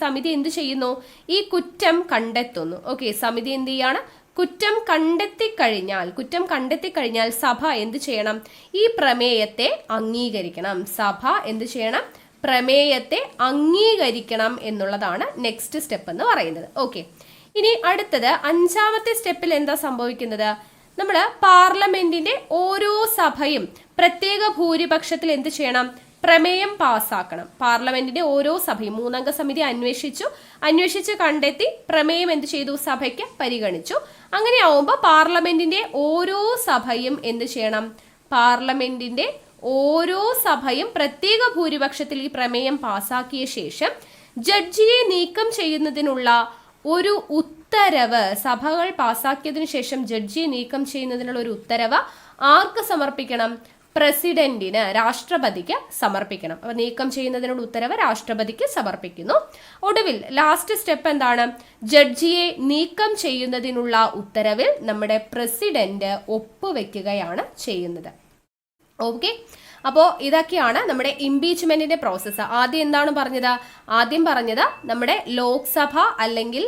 സമിതി എന്ത് ചെയ്യുന്നു? ഈ കുറ്റം കണ്ടെത്തുന്നു. ഓക്കെ, സമിതി എന്ത് ചെയ്യാണ്? കുറ്റം കണ്ടെത്തിക്കഴിഞ്ഞാൽ സഭ എന്ത് ചെയ്യണം? ഈ പ്രമേയത്തെ അംഗീകരിക്കണം. സഭ എന്ത് ചെയ്യണം? പ്രമേയത്തെ അംഗീകരിക്കണം എന്നുള്ളതാണ് നെക്സ്റ്റ് സ്റ്റെപ്പ് എന്ന് പറയുന്നത്. ഓക്കെ, ഇനി അടുത്തത് 5ാമത്തെ സ്റ്റെപ്പിൽ എന്താ സംഭവിക്കുന്നത്? നമ്മൾ പാർലമെന്റിന്റെ ഓരോ സഭയും പ്രത്യേക ഭൂരിപക്ഷത്തിൽ എന്ത് ചെയ്യണം? പ്രമേയം പാസ്സാക്കണം. പാർലമെന്റിന്റെ ഓരോ സഭയും 3 അംഗ സമിതി അന്വേഷിച്ച് കണ്ടെത്തി പ്രമേയം എന്ത് ചെയ്തു? സഭയ്ക്ക് പരിഗണിച്ചു. അങ്ങനെ ആവുമ്പോൾ പാർലമെന്റിന്റെ ഓരോ സഭയും എന്ത് ചെയ്യണം? പാർലമെന്റിന്റെ ഓരോ സഭയും പ്രത്യേക ഭൂരിപക്ഷത്തിൽ ഈ പ്രമേയം പാസാക്കിയ ശേഷം ജഡ്ജിയെ നീക്കം ചെയ്യുന്നതിനുള്ള ഒരു ഉത്തരവ് സഭകൾ പാസാക്കിയതിനു ശേഷം ജഡ്ജിയെ നീക്കം ചെയ്യുന്നതിനുള്ള ഒരു ഉത്തരവ് ആർക്ക് സമർപ്പിക്കണം? പ്രസിഡന്റിന്, രാഷ്ട്രപതിക്ക് സമർപ്പിക്കണം. അപ്പൊ നീക്കം ചെയ്യുന്നതിനുള്ള ഉത്തരവ് രാഷ്ട്രപതിക്ക് സമർപ്പിക്കുന്നു. ഒടുവിൽ ലാസ്റ്റ് സ്റ്റെപ്പ് എന്താണ്? ജഡ്ജിയെ നീക്കം ചെയ്യുന്നതിനുള്ള ഉത്തരവിൽ നമ്മുടെ പ്രസിഡന്റ് ഒപ്പുവെക്കുകയാണ് ചെയ്യുന്നത്. ഓക്കെ, അപ്പോൾ ഇതൊക്കെയാണ് നമ്മുടെ ഇംപീച്ച്മെന്റിന്റെ പ്രോസസ്സ്. ആദ്യം പറഞ്ഞത് നമ്മുടെ ലോക്സഭ അല്ലെങ്കിൽ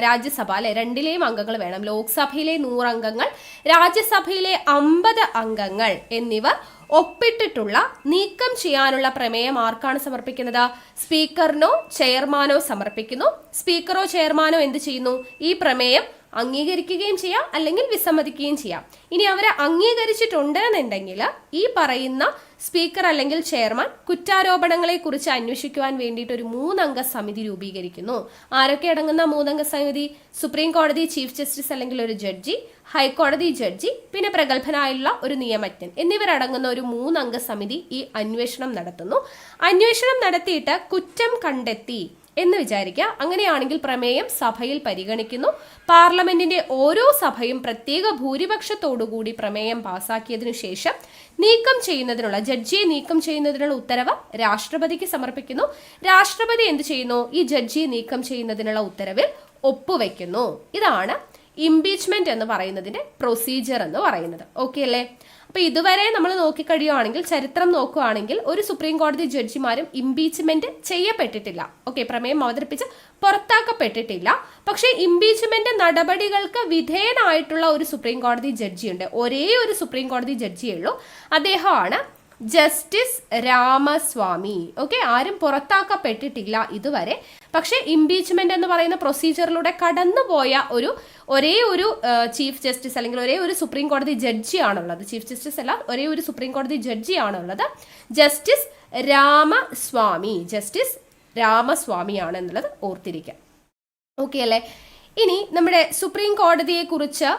രാജ്യസഭ അല്ലെ, രണ്ടിലെയും അംഗങ്ങൾ വേണം. ലോക്സഭയിലെ 100 അംഗങ്ങൾ, രാജ്യസഭയിലെ 50 അംഗങ്ങൾ എന്നിവർ ഒപ്പിട്ടിട്ടുള്ള നീക്കം ചെയ്യാനുള്ള പ്രമേയം ആർക്കാണ് സമർപ്പിക്കുന്നത്? സ്പീക്കറിനോ ചെയർമാനോ സമർപ്പിക്കുന്നു. സ്പീക്കറോ ചെയർമാനോ എന്ത് ചെയ്യുന്നു? ഈ പ്രമേയം അംഗീകരിക്കുകയും ചെയ്യാം അല്ലെങ്കിൽ വിസമ്മതിക്കുകയും ചെയ്യാം. ഇനി അവരെ അംഗീകരിച്ചിട്ടുണ്ട് എന്നുണ്ടെങ്കിൽ ഈ പറയുന്ന സ്പീക്കർ അല്ലെങ്കിൽ ചെയർമാൻ കുറ്റാരോപണങ്ങളെ കുറിച്ച് അന്വേഷിക്കുവാൻ വേണ്ടിയിട്ട് ഒരു 3 അംഗ സമിതി രൂപീകരിക്കുന്നു. ആരൊക്കെ അടങ്ങുന്ന 3 അംഗ സമിതി? സുപ്രീം കോടതി ചീഫ് ജസ്റ്റിസ് അല്ലെങ്കിൽ ഒരു ജഡ്ജി, ഹൈക്കോടതി ജഡ്ജി, പിന്നെ പ്രഗത്ഭനായുള്ള ഒരു നിയമജ്ഞൻ എന്നിവരടങ്ങുന്ന ഒരു 3 അംഗ സമിതി ഈ അന്വേഷണം നടത്തുന്നു. അന്വേഷണം നടത്തിയിട്ട് കുറ്റം കണ്ടെത്തി എന്ന് വിചാരിക്കുക. അങ്ങനെയാണെങ്കിൽ പ്രമേയം സഭയിൽ പരിഗണിക്കുന്നു. പാർലമെന്റിന്റെ ഓരോ സഭയും പ്രത്യേക ഭൂരിപക്ഷത്തോടുകൂടി പ്രമേയം പാസാക്കിയതിനു ശേഷം ജഡ്ജിയെ നീക്കം ചെയ്യുന്നതിനുള്ള ഉത്തരവ് രാഷ്ട്രപതിക്ക് സമർപ്പിക്കുന്നു. രാഷ്ട്രപതി എന്ത് ചെയ്യുന്നു? ഈ ജഡ്ജിയെ നീക്കം ചെയ്യുന്നതിനുള്ള ഉത്തരവിൽ ഒപ്പുവെക്കുന്നു. ഇതാണ് ഇംപീച്ച്മെന്റ് എന്ന് പറയുന്നതിന്റെ പ്രൊസീജിയർ എന്ന് പറയുന്നത്. ഓക്കെ അല്ലേ? അപ്പൊ ഇതുവരെ നമ്മൾ നോക്കിക്കഴിയുകയാണെങ്കിൽ, ചരിത്രം നോക്കുകയാണെങ്കിൽ, ഒരു സുപ്രീം കോടതി ജഡ്ജിമാരും ഇംപീച്ച്മെന്റ് ചെയ്യപ്പെട്ടിട്ടില്ല. ഓക്കെ, പ്രമേയം അവതരിപ്പിച്ച് പുറത്താക്കപ്പെട്ടിട്ടില്ല. പക്ഷെ ഇംപീച്ച്മെന്റ് നടപടികൾക്ക് വിധേയനായിട്ടുള്ള ഒരു സുപ്രീം കോടതി ജഡ്ജിയുണ്ട്. ഒരേ ഒരു സുപ്രീം കോടതി ജഡ്ജിയേ ഉള്ളൂ. അദ്ദേഹമാണ് ജസ്റ്റിസ് രാമസ്വാമി. ഓക്കെ, ആരും പുറത്താക്കപ്പെട്ടിട്ടില്ല ഇതുവരെ. പക്ഷെ ഇംപീച്ച്മെന്റ് എന്ന് പറയുന്ന പ്രൊസീജിയറിലൂടെ കടന്നുപോയ ഒരേ ഒരു ചീഫ് ജസ്റ്റിസ് അല്ലെങ്കിൽ ഒരേ ഒരു സുപ്രീം കോടതി ജഡ്ജിയാണുള്ളത്. ചീഫ് ജസ്റ്റിസ് അല്ല, ഒരേ ഒരു സുപ്രീം കോടതി ജഡ്ജിയാണുള്ളത്. ജസ്റ്റിസ് രാമസ്വാമിയാണ് എന്നുള്ളത് ഓർത്തിരിക്കുക. ഓക്കെ അല്ലേ? ഇനി നമ്മുടെ സുപ്രീം കോടതിയെ കുറിച്ച്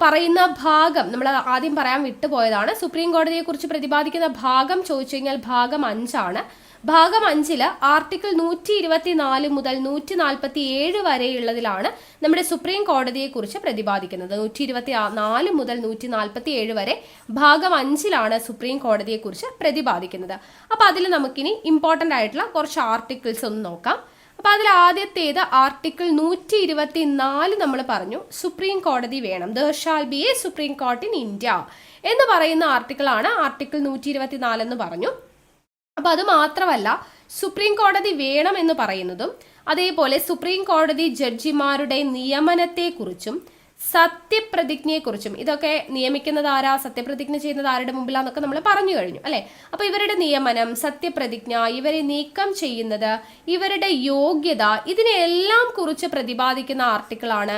പറയുന്ന ഭാഗം നമ്മൾ ആദ്യം പറയാൻ വിട്ടുപോയതാണ്. സുപ്രീം കോടതിയെ കുറിച്ച് പ്രതിപാദിക്കുന്ന ഭാഗം ചോദിച്ചു കഴിഞ്ഞാൽ ഭാഗം 5 ഭാഗം 5 ആർട്ടിക്കിൾ 124 മുതൽ 147 വരെയുള്ളതിലാണ് നമ്മുടെ സുപ്രീം കോടതിയെ കുറിച്ച് പ്രതിപാദിക്കുന്നത്. 124 മുതൽ 147 വരെ ഭാഗം 5 സുപ്രീം കോടതിയെ കുറിച്ച് പ്രതിപാദിക്കുന്നത്. അപ്പൊ അതിൽ നമുക്കിനി ഇമ്പോർട്ടന്റ് ആയിട്ടുള്ള കുറച്ച് ആർട്ടിക്കിൾസ് ഒന്ന് നോക്കാം. അപ്പൊ അതിൽ ആദ്യത്തേത് ആർട്ടിക്കിൾ 124 നമ്മൾ പറഞ്ഞു, സുപ്രീം കോടതി വേണം. There shall be A supreme court in India എന്ന് പറയുന്ന ആർട്ടിക്കിളാണ് ആർട്ടിക്കിൾ 124 എന്ന് പറഞ്ഞു. അപ്പൊ അത് മാത്രമല്ല, സുപ്രീം കോടതി വേണം എന്ന് പറയുന്നതും അതേപോലെ സുപ്രീം കോടതി ജഡ്ജിമാരുടെ നിയമനത്തെക്കുറിച്ചും സത്യപ്രതിജ്ഞയെക്കുറിച്ചും, ഇതൊക്കെ നിയമിക്കുന്നത് ആരാ, സത്യപ്രതിജ്ഞ ചെയ്യുന്നത് ആരുടെ മുമ്പിലാന്നൊക്കെ നമ്മൾ പറഞ്ഞു കഴിഞ്ഞു അല്ലെ. അപ്പൊ ഇവരുടെ നിയമനം, സത്യപ്രതിജ്ഞ, ഇവരെ നീക്കം ചെയ്യുന്നത്, ഇവരുടെ യോഗ്യത, ഇതിനെല്ലാം കുറിച്ച് പ്രതിപാദിക്കുന്ന ആർട്ടിക്കിളാണ്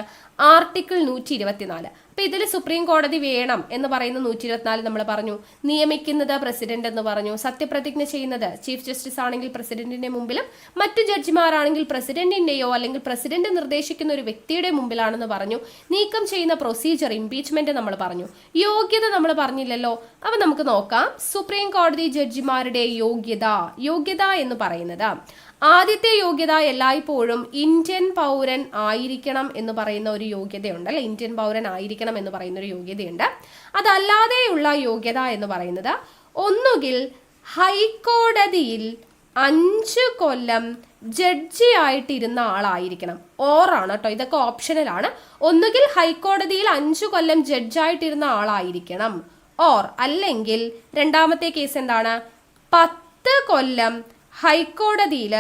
ആർട്ടിക്കിൾ 124. അപ്പൊ ഇതിൽ സുപ്രീം കോടതി വേണം എന്ന് പറയുന്ന 124 നമ്മൾ പറഞ്ഞു. നിയമിക്കുന്നത് പ്രസിഡന്റ് എന്ന് പറഞ്ഞു. സത്യപ്രതിജ്ഞ ചെയ്യുന്നത് ചീഫ് ജസ്റ്റിസ് ആണെങ്കിൽ പ്രസിഡന്റിന്റെ മുമ്പിലും, മറ്റു ജഡ്ജിമാരാണെങ്കിൽ പ്രസിഡന്റിന്റെയോ അല്ലെങ്കിൽ പ്രസിഡന്റ് നിർദ്ദേശിക്കുന്ന ഒരു വ്യക്തിയുടെ മുമ്പിലാണെന്ന് പറഞ്ഞു. നീക്കം ചെയ്യുന്ന പ്രൊസീജിയർ ഇംപീച്ച്മെന്റ് നമ്മൾ പറഞ്ഞു. യോഗ്യത നമ്മൾ പറഞ്ഞില്ലല്ലോ. അപ്പൊ നമുക്ക് നോക്കാം. സുപ്രീം കോടതി ജഡ്ജിമാരുടെ യോഗ്യത എന്ന് പറയുന്നത്, ആദ്യത്തെ യോഗ്യത എല്ലായ്പ്പോഴും ഇന്ത്യൻ പൗരൻ ആയിരിക്കണം എന്ന് പറയുന്ന ഒരു യോഗ്യതയുണ്ട് അല്ലെ. ഇന്ത്യൻ പൗരൻ ആയിരിക്കണം എന്ന് പറയുന്ന ഒരു യോഗ്യതയുണ്ട്. അതല്ലാതെയുള്ള യോഗ്യത എന്ന് പറയുന്നത് ഒന്നുകിൽ ഹൈക്കോടതിയിൽ 5 കൊല്ലം ജഡ്ജി ആയിട്ടിരുന്ന ആളായിരിക്കണം. ഓറാണ് കേട്ടോ, ഇതൊക്കെ ഓപ്ഷനലാണ്. ഒന്നുകിൽ ഹൈക്കോടതിയിൽ 5 കൊല്ലം ജഡ്ജായിട്ടിരുന്ന ആളായിരിക്കണം, ഓർ അല്ലെങ്കിൽ രണ്ടാമത്തെ കേസ് എന്താണ്, 10 കൊല്ലം ഹൈക്കോടതിയിൽ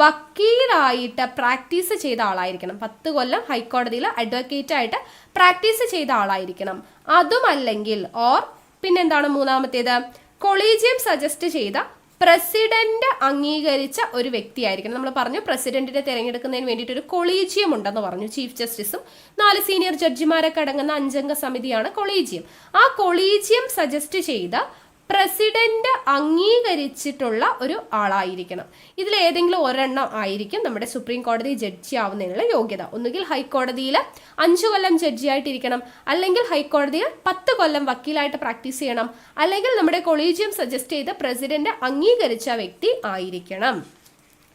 വക്കീലായിട്ട് പ്രാക്ടീസ് ചെയ്ത ആളായിരിക്കണം. 10 കൊല്ലം ഹൈക്കോടതിയിൽ അഡ്വക്കേറ്റ് ആയിട്ട് പ്രാക്ടീസ് ചെയ്ത ആളായിരിക്കണം. അതുമല്ലെങ്കിൽ പിന്നെന്താണ് മൂന്നാമത്തേത്, കൊളീജിയം സജസ്റ്റ് ചെയ്ത പ്രസിഡന്റ് അംഗീകരിച്ച ഒരു വ്യക്തിയായിരിക്കണം. നമ്മൾ പറഞ്ഞു പ്രസിഡന്റിനെ തിരഞ്ഞെടുക്കുന്നതിന് വേണ്ടിയിട്ട് ഒരു കൊളീജിയം ഉണ്ടെന്ന് പറഞ്ഞു. ചീഫ് ജസ്റ്റിസും 4 സീനിയർ ജഡ്ജിമാരൊക്കെ അടങ്ങുന്ന 5 അംഗ സമിതിയാണ് കൊളീജിയം. ആ കൊളീജിയം സജസ്റ്റ് ചെയ്ത പ്രസിഡന്റ് അംഗീകരിച്ചിട്ടുള്ള ഒരു ആളായിരിക്കണം. ഇതിൽ ഏതെങ്കിലും ഒരെണ്ണം ആയിരിക്കും നമ്മുടെ സുപ്രീം കോടതി ജഡ്ജി ആവുന്നതിനുള്ള യോഗ്യത. ഒന്നുകിൽ ഹൈക്കോടതിയിൽ 5 കൊല്ലം ജഡ്ജി ആയിട്ടിരിക്കണം, അല്ലെങ്കിൽ ഹൈക്കോടതിയിൽ 10 കൊല്ലം വക്കീലായിട്ട് പ്രാക്ടീസ് ചെയ്യണം, അല്ലെങ്കിൽ നമ്മുടെ കൊളീജിയം സജസ്റ്റ് ചെയ്ത് പ്രസിഡന്റ് അംഗീകരിച്ച വ്യക്തി ആയിരിക്കണം.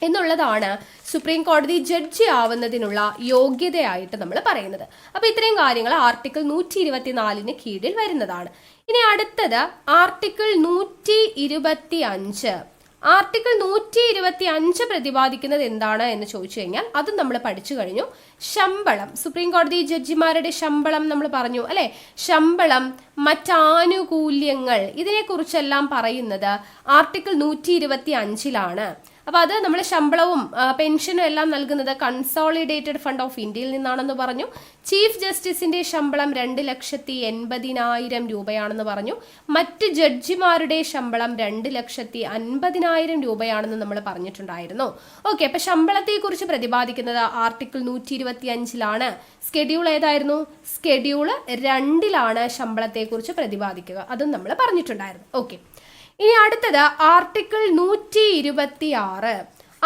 എന്നുള്ളതാണ് സുപ്രീം കോടതി ജഡ്ജി ആവുന്നതിനുള്ള യോഗ്യതയായിട്ട് നമ്മൾ പറയുന്നത്. അപ്പോൾ ഇത്രയും കാര്യങ്ങൾ ആർട്ടിക്കിൾ 124 കീഴിൽ വരുന്നതാണ്. ഇനി അടുത്തത് ആർട്ടിക്കിൾ 125. ആർട്ടിക്കിൾ 125 പ്രതിപാദിക്കുന്നത് എന്താണ് എന്ന് ചോദിച്ചു കഴിഞ്ഞാൽ അതും നമ്മൾ പഠിച്ചു കഴിഞ്ഞു. ശമ്പളം, സുപ്രീം കോടതി ജഡ്ജിമാരുടെ ശമ്പളം നമ്മൾ പറഞ്ഞു അല്ലെ. ശമ്പളം, മറ്റാനുകൂല്യങ്ങൾ, ഇതിനെക്കുറിച്ചെല്ലാം പറയുന്നത് ആർട്ടിക്കിൾ 125 അപ്പോൾ അത് നമ്മൾ ശമ്പളവും പെൻഷനും എല്ലാം നൽകുന്നത് കൺസോളിഡേറ്റഡ് ഫണ്ട് ഓഫ് ഇന്ത്യയിൽ നിന്നാണെന്ന് പറഞ്ഞു. ചീഫ് ജസ്റ്റിസിന്റെ ശമ്പളം 2,80,000 രൂപയാണെന്ന് പറഞ്ഞു. മറ്റ് ജഡ്ജിമാരുടെ ശമ്പളം 2,50,000 രൂപയാണെന്ന് നമ്മൾ പറഞ്ഞിട്ടുണ്ടായിരുന്നു. ഓക്കെ, അപ്പൊ ശമ്പളത്തെക്കുറിച്ച് പ്രതിപാദിക്കുന്നത് ആർട്ടിക്കിൾ 125 സ്കെഡ്യൂൾ ഏതായിരുന്നു? സ്കെഡ്യൂൾ 2 ശമ്പളത്തെക്കുറിച്ച് പ്രതിപാദിക്കുക. അതും നമ്മൾ പറഞ്ഞിട്ടുണ്ടായിരുന്നു. ഓക്കെ, ഇനി അടുത്തത് ആർട്ടിക്കിൾ 126.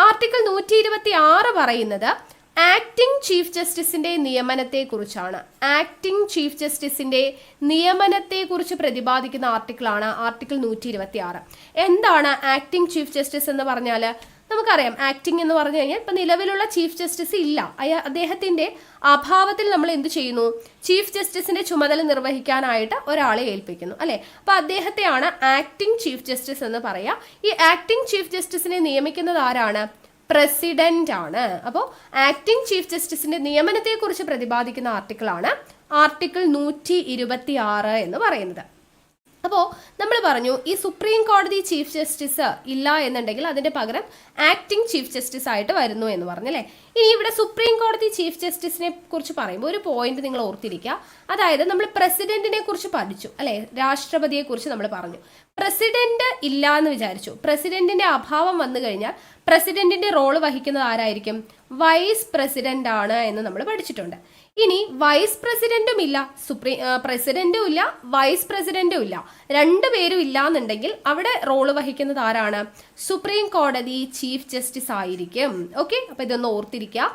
ആർട്ടിക്കിൾ 126 പറയുന്നത് ആക്ടിംഗ് ചീഫ് ജസ്റ്റിസിന്റെ നിയമനത്തെക്കുറിച്ചാണ്. ആക്ടിംഗ് ചീഫ് ജസ്റ്റിസിന്റെ നിയമനത്തെക്കുറിച്ച് പ്രതിപാദിക്കുന്ന ആർട്ടിക്കിളാണ് ആർട്ടിക്കിൾ 126. എന്താണ് ആക്ടിംഗ് ചീഫ് ജസ്റ്റിസ് എന്ന് പറഞ്ഞാൽ? നമുക്കറിയാം ആക്ടിംഗ് എന്ന് പറഞ്ഞു കഴിഞ്ഞാൽ ഇപ്പം നിലവിലുള്ള ചീഫ് ജസ്റ്റിസ് ഇല്ല, അദ്ദേഹത്തിന്റെ അഭാവത്തിൽ നമ്മൾ എന്ത് ചെയ്യുന്നു? ചീഫ് ജസ്റ്റിസിന്റെ ചുമതല നിർവഹിക്കാനായിട്ട് ഒരാളെ ഏൽപ്പിക്കുന്നു അല്ലെ. അപ്പൊ അദ്ദേഹത്തെയാണ് ആക്ടിംഗ് ചീഫ് ജസ്റ്റിസ് എന്ന് പറയാ. ഈ ആക്ടിംഗ് ചീഫ് ജസ്റ്റിസിനെ നിയമിക്കുന്നത് ആരാണ്? പ്രസിഡന്റ് ആണ്. അപ്പോൾ ആക്ടിംഗ് ചീഫ് ജസ്റ്റിസിന്റെ നിയമനത്തെക്കുറിച്ച് പ്രതിപാദിക്കുന്ന ആർട്ടിക്കിളാണ് ആർട്ടിക്കിൾ 126 എന്ന് പറയുന്നത്. അപ്പോൾ നമ്മൾ പറഞ്ഞു ഈ സുപ്രീം കോടതി ചീഫ് ജസ്റ്റിസ് ഇല്ല എന്നുണ്ടെങ്കിൽ അതിന്റെ പകരം ആക്ടിംഗ് ചീഫ് ജസ്റ്റിസ് ആയിട്ട് വരുന്നു എന്ന് പറഞ്ഞല്ലേ. ഇനി ഇവിടെ സുപ്രീം കോടതി ചീഫ് ജസ്റ്റിസിനെ കുറിച്ച് പറയുമ്പോൾ ഒരു പോയിന്റ് നിങ്ങൾ ഓർത്തിരിക്കുക. അതായത് നമ്മൾ പ്രസിഡന്റിനെ കുറിച്ച് പഠിച്ചു അല്ലെ, രാഷ്ട്രപതിയെ കുറിച്ച് നമ്മൾ പറഞ്ഞു. പ്രസിഡന്റ് ഇല്ല എന്ന് വിചാരിച്ചു, പ്രസിഡന്റിന്റെ അഭാവം വന്നു കഴിഞ്ഞാൽ പ്രസിഡന്റിന്റെ റോള് വഹിക്കുന്നത് ആരായിരിക്കും? വൈസ് പ്രസിഡന്റ് ആണ് എന്ന് നമ്മൾ പഠിച്ചിട്ടുണ്ട്. ഇനി വൈസ് പ്രസിഡന്റും ഇല്ല, പ്രസിഡന്റും ഇല്ല, വൈസ് പ്രസിഡന്റും ഇല്ല, രണ്ടുപേരും ഇല്ല എന്നുണ്ടെങ്കിൽ അവിടെ റോള് വഹിക്കുന്നത് ആരാണ്? സുപ്രീം കോടതി ചീഫ് ജസ്റ്റിസ് ആയിരിക്കും. ഓക്കെ, അപ്പൊ ഇതൊന്ന് ഓർത്തിരിക്കുക.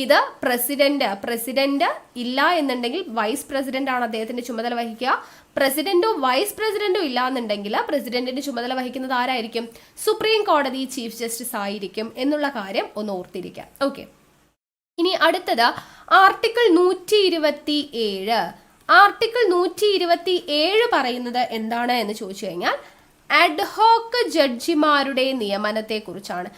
ഇത് പ്രസിഡന്റ് ഇല്ല എന്നുണ്ടെങ്കിൽ വൈസ് പ്രസിഡന്റ് ആണ് അദ്ദേഹത്തിന്റെ ചുമതല വഹിക്കുക. പ്രസിഡന്റോ വൈസ് പ്രസിഡന്റോ ഇല്ല എന്നുണ്ടെങ്കിൽ പ്രസിഡന്റിന്റെ ചുമതല വഹിക്കുന്നത് ആരായിരിക്കും? സുപ്രീം കോടതി ചീഫ് ജസ്റ്റിസ് ആയിരിക്കും എന്നുള്ള കാര്യം ഒന്ന് ഓർത്തിരിക്കുക. ഓക്കെ, ഇനി അടുത്തത് ആർട്ടിക്കിൾ 127. ആർട്ടിക്കിൾ 127 പറയുന്നത് എന്താണ് എന്ന് ചോദിച്ചു കഴിഞ്ഞാൽ അഡ്ഹോക്ക് ജഡ്ജിമാരുടെ നിയമനത്തെ കുറിച്ചാണ്.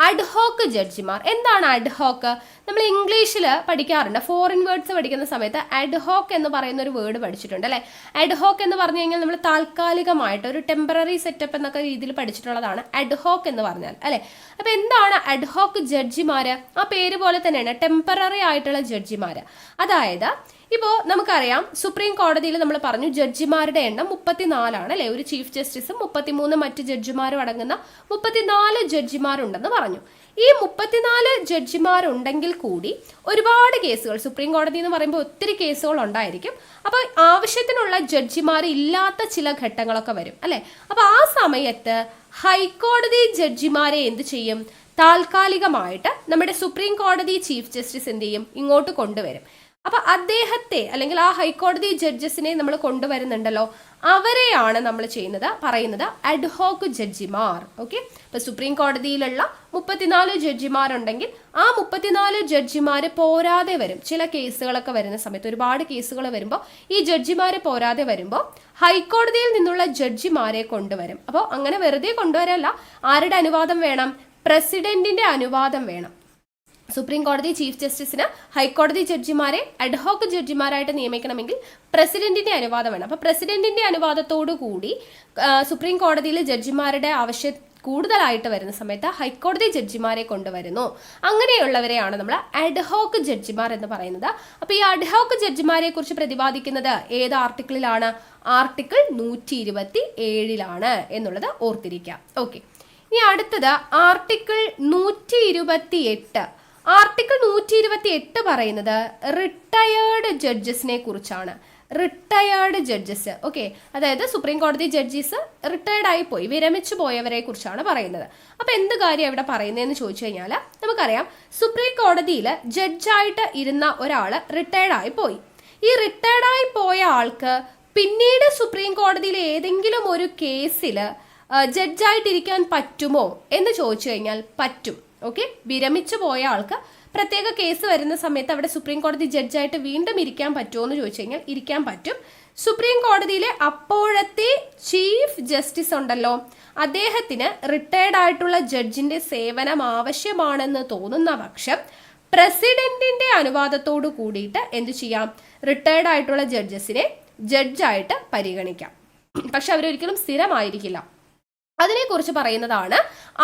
അഡ്ഹോക്ക് ജഡ്ജിമാർ എന്താണ്? അഡ്ഹോക്ക് നമ്മൾ ഇംഗ്ലീഷിൽ പഠിക്കാറുണ്ട്, ഫോറിൻ വേർഡ്സ് പഠിക്കുന്ന സമയത്ത് അഡ്ഹോക്ക് എന്ന് പറയുന്ന ഒരു വേർഡ് പഠിച്ചിട്ടുണ്ട് അല്ലെ. അഡ്ഹോക്ക് എന്ന് പറഞ്ഞു കഴിഞ്ഞാൽ നമ്മൾ താൽക്കാലികമായിട്ട് ഒരു ടെമ്പററി സെറ്റപ്പ് എന്നൊക്കെ രീതിയിൽ പഠിച്ചിട്ടുള്ളതാണ് അഡ്ഹോക്ക് എന്ന് പറഞ്ഞാൽ അല്ലെ. അപ്പൊ എന്താണ് അഡ്ഹോക്ക് ജഡ്ജിമാര്? ആ പേര് പോലെ തന്നെയാണ്, ടെമ്പററി ആയിട്ടുള്ള ജഡ്ജിമാര്. അതായത് ഇപ്പോൾ നമുക്കറിയാം സുപ്രീം കോടതിയിൽ നമ്മൾ പറഞ്ഞു ജഡ്ജിമാരുടെ എണ്ണം 34 അല്ലെ. ഒരു ചീഫ് ജസ്റ്റിസും 33 മറ്റ് ജഡ്ജിമാരും അടങ്ങുന്ന 34 ജഡ്ജിമാരുണ്ടെന്ന് പറഞ്ഞു. ഈ 34 ജഡ്ജിമാരുണ്ടെങ്കിൽ കൂടി ഒരുപാട് കേസുകൾ, സുപ്രീം കോടതി എന്ന് പറയുമ്പോൾ ഒത്തിരി കേസുകൾ ഉണ്ടായിരിക്കും. അപ്പോൾ ആവശ്യത്തിനുള്ള ജഡ്ജിമാർ ഇല്ലാത്ത ചില ഘട്ടങ്ങളൊക്കെ വരും അല്ലെ. അപ്പോൾ ആ സമയത്ത് ഹൈക്കോടതി ജഡ്ജിമാരെ എന്ത് ചെയ്യും? താൽക്കാലികമായിട്ട് നമ്മുടെ സുപ്രീം കോടതി ചീഫ് ജസ്റ്റിസ് എന്ത് ചെയ്യും? ഇങ്ങോട്ട് കൊണ്ടുവരും. അപ്പൊ അദ്ദേഹത്തെ അല്ലെങ്കിൽ ആ ഹൈക്കോടതി ജഡ്ജസിനെ നമ്മൾ കൊണ്ടുവരുന്നുണ്ടല്ലോ, അവരെയാണ് നമ്മൾ പറയുന്നത് അഡ്ഹോക്ക് ജഡ്ജിമാർ. ഓക്കെ, ഇപ്പൊ സുപ്രീം കോടതിയിലുള്ള 34 ജഡ്ജിമാരുണ്ടെങ്കിൽ ആ 34 ജഡ്ജിമാര് പോരാതെ വരും. ചില കേസുകളൊക്കെ വരുന്ന സമയത്ത്, ഒരുപാട് കേസുകൾ വരുമ്പോൾ ഈ ജഡ്ജിമാര് പോരാതെ വരുമ്പോൾ ഹൈക്കോടതിയിൽ നിന്നുള്ള ജഡ്ജിമാരെ കൊണ്ടുവരും. അപ്പോൾ അങ്ങനെ വെറുതെ കൊണ്ടുവരല്ല, ആരുടെ അനുവാദം വേണം? പ്രസിഡന്റിന്റെ അനുവാദം വേണം. സുപ്രീം കോടതി ചീഫ് ജസ്റ്റിസിന് ഹൈക്കോടതി ജഡ്ജിമാരെ അഡ്ഹോക്ക് ജഡ്ജിമാരായിട്ട് നിയമിക്കണമെങ്കിൽ പ്രസിഡന്റിന്റെ അനുവാദം വേണം. അപ്പൊ പ്രസിഡന്റിന്റെ അനുവാദത്തോടു കൂടി സുപ്രീം കോടതിയിൽ ജഡ്ജിമാരുടെ ആവശ്യം കൂടുതലായിട്ട് വരുന്ന സമയത്ത് ഹൈക്കോടതി ജഡ്ജിമാരെ കൊണ്ടുവരുന്നു. അങ്ങനെയുള്ളവരെയാണ് നമ്മൾ അഡ്ഹോക്ക് ജഡ്ജിമാർ എന്ന് പറയുന്നത്. അപ്പൊ ഈ അഡ്ഹോക്ക് ജഡ്ജിമാരെ കുറിച്ച് പ്രതിപാദിക്കുന്നത് ഏത് ആർട്ടിക്കിളിലാണ്? ആർട്ടിക്കിൾ 127 എന്നുള്ളത് ഓർത്തിരിക്കാം. ഓക്കെ, ഇനി അടുത്തത് ആർട്ടിക്കിൾ 128. ആർട്ടിക്കിൾ 128 പറയുന്നത് റിട്ടയേർഡ് ജഡ്ജസിനെ കുറിച്ചാണ്. റിട്ടയേർഡ് ജഡ്ജസ്, ഓക്കെ, അതായത് സുപ്രീം കോടതി ജഡ്ജീസ് റിട്ടയർഡ് ആയി പോയി, വിരമിച്ചു പോയവരെ കുറിച്ചാണ് പറയുന്നത്. അപ്പൊ എന്ത് കാര്യം ഇവിടെ പറയുന്നതെന്ന് ചോദിച്ചു കഴിഞ്ഞാൽ നമുക്കറിയാം സുപ്രീം കോടതിയിൽ ജഡ്ജായിട്ട് ഇരുന്ന ഒരാൾ റിട്ടയർഡ് ആയി പോയി. ഈ റിട്ടയർഡ് ആയി പോയ ആൾക്ക് പിന്നീട് സുപ്രീം കോടതിയിൽ ഏതെങ്കിലും ഒരു കേസിൽ ജഡ്ജായിട്ടിരിക്കാൻ പറ്റുമോ എന്ന് ചോദിച്ചു കഴിഞ്ഞാൽ പറ്റും. ഓക്കെ, വിരമിച്ചു പോയ ആൾക്ക് പ്രത്യേക കേസ് വരുന്ന സമയത്ത് അവിടെ സുപ്രീം കോടതി ജഡ്ജായിട്ട് വീണ്ടും ഇരിക്കാൻ പറ്റുമോ എന്ന് ചോദിച്ചു കഴിഞ്ഞാൽ ഇരിക്കാൻ പറ്റും. സുപ്രീം കോടതിയിലെ അപ്പോഴത്തെ ചീഫ് ജസ്റ്റിസ് ഉണ്ടല്ലോ, അദ്ദേഹത്തിന് റിട്ടയർഡ് ആയിട്ടുള്ള ജഡ്ജിന്റെ സേവനം ആവശ്യമാണെന്ന് തോന്നുന്ന പക്ഷം പ്രസിഡന്റിന്റെ അനുവാദത്തോടു കൂടിയിട്ട് എന്ത് ചെയ്യാം, റിട്ടയർഡ് ആയിട്ടുള്ള ജഡ്ജസിനെ ജഡ്ജായിട്ട് പരിഗണിക്കാം. പക്ഷെ അവരൊരിക്കലും സ്ഥിരമായിരിക്കില്ല. അതിനെക്കുറിച്ച് പറയുന്നതാണ്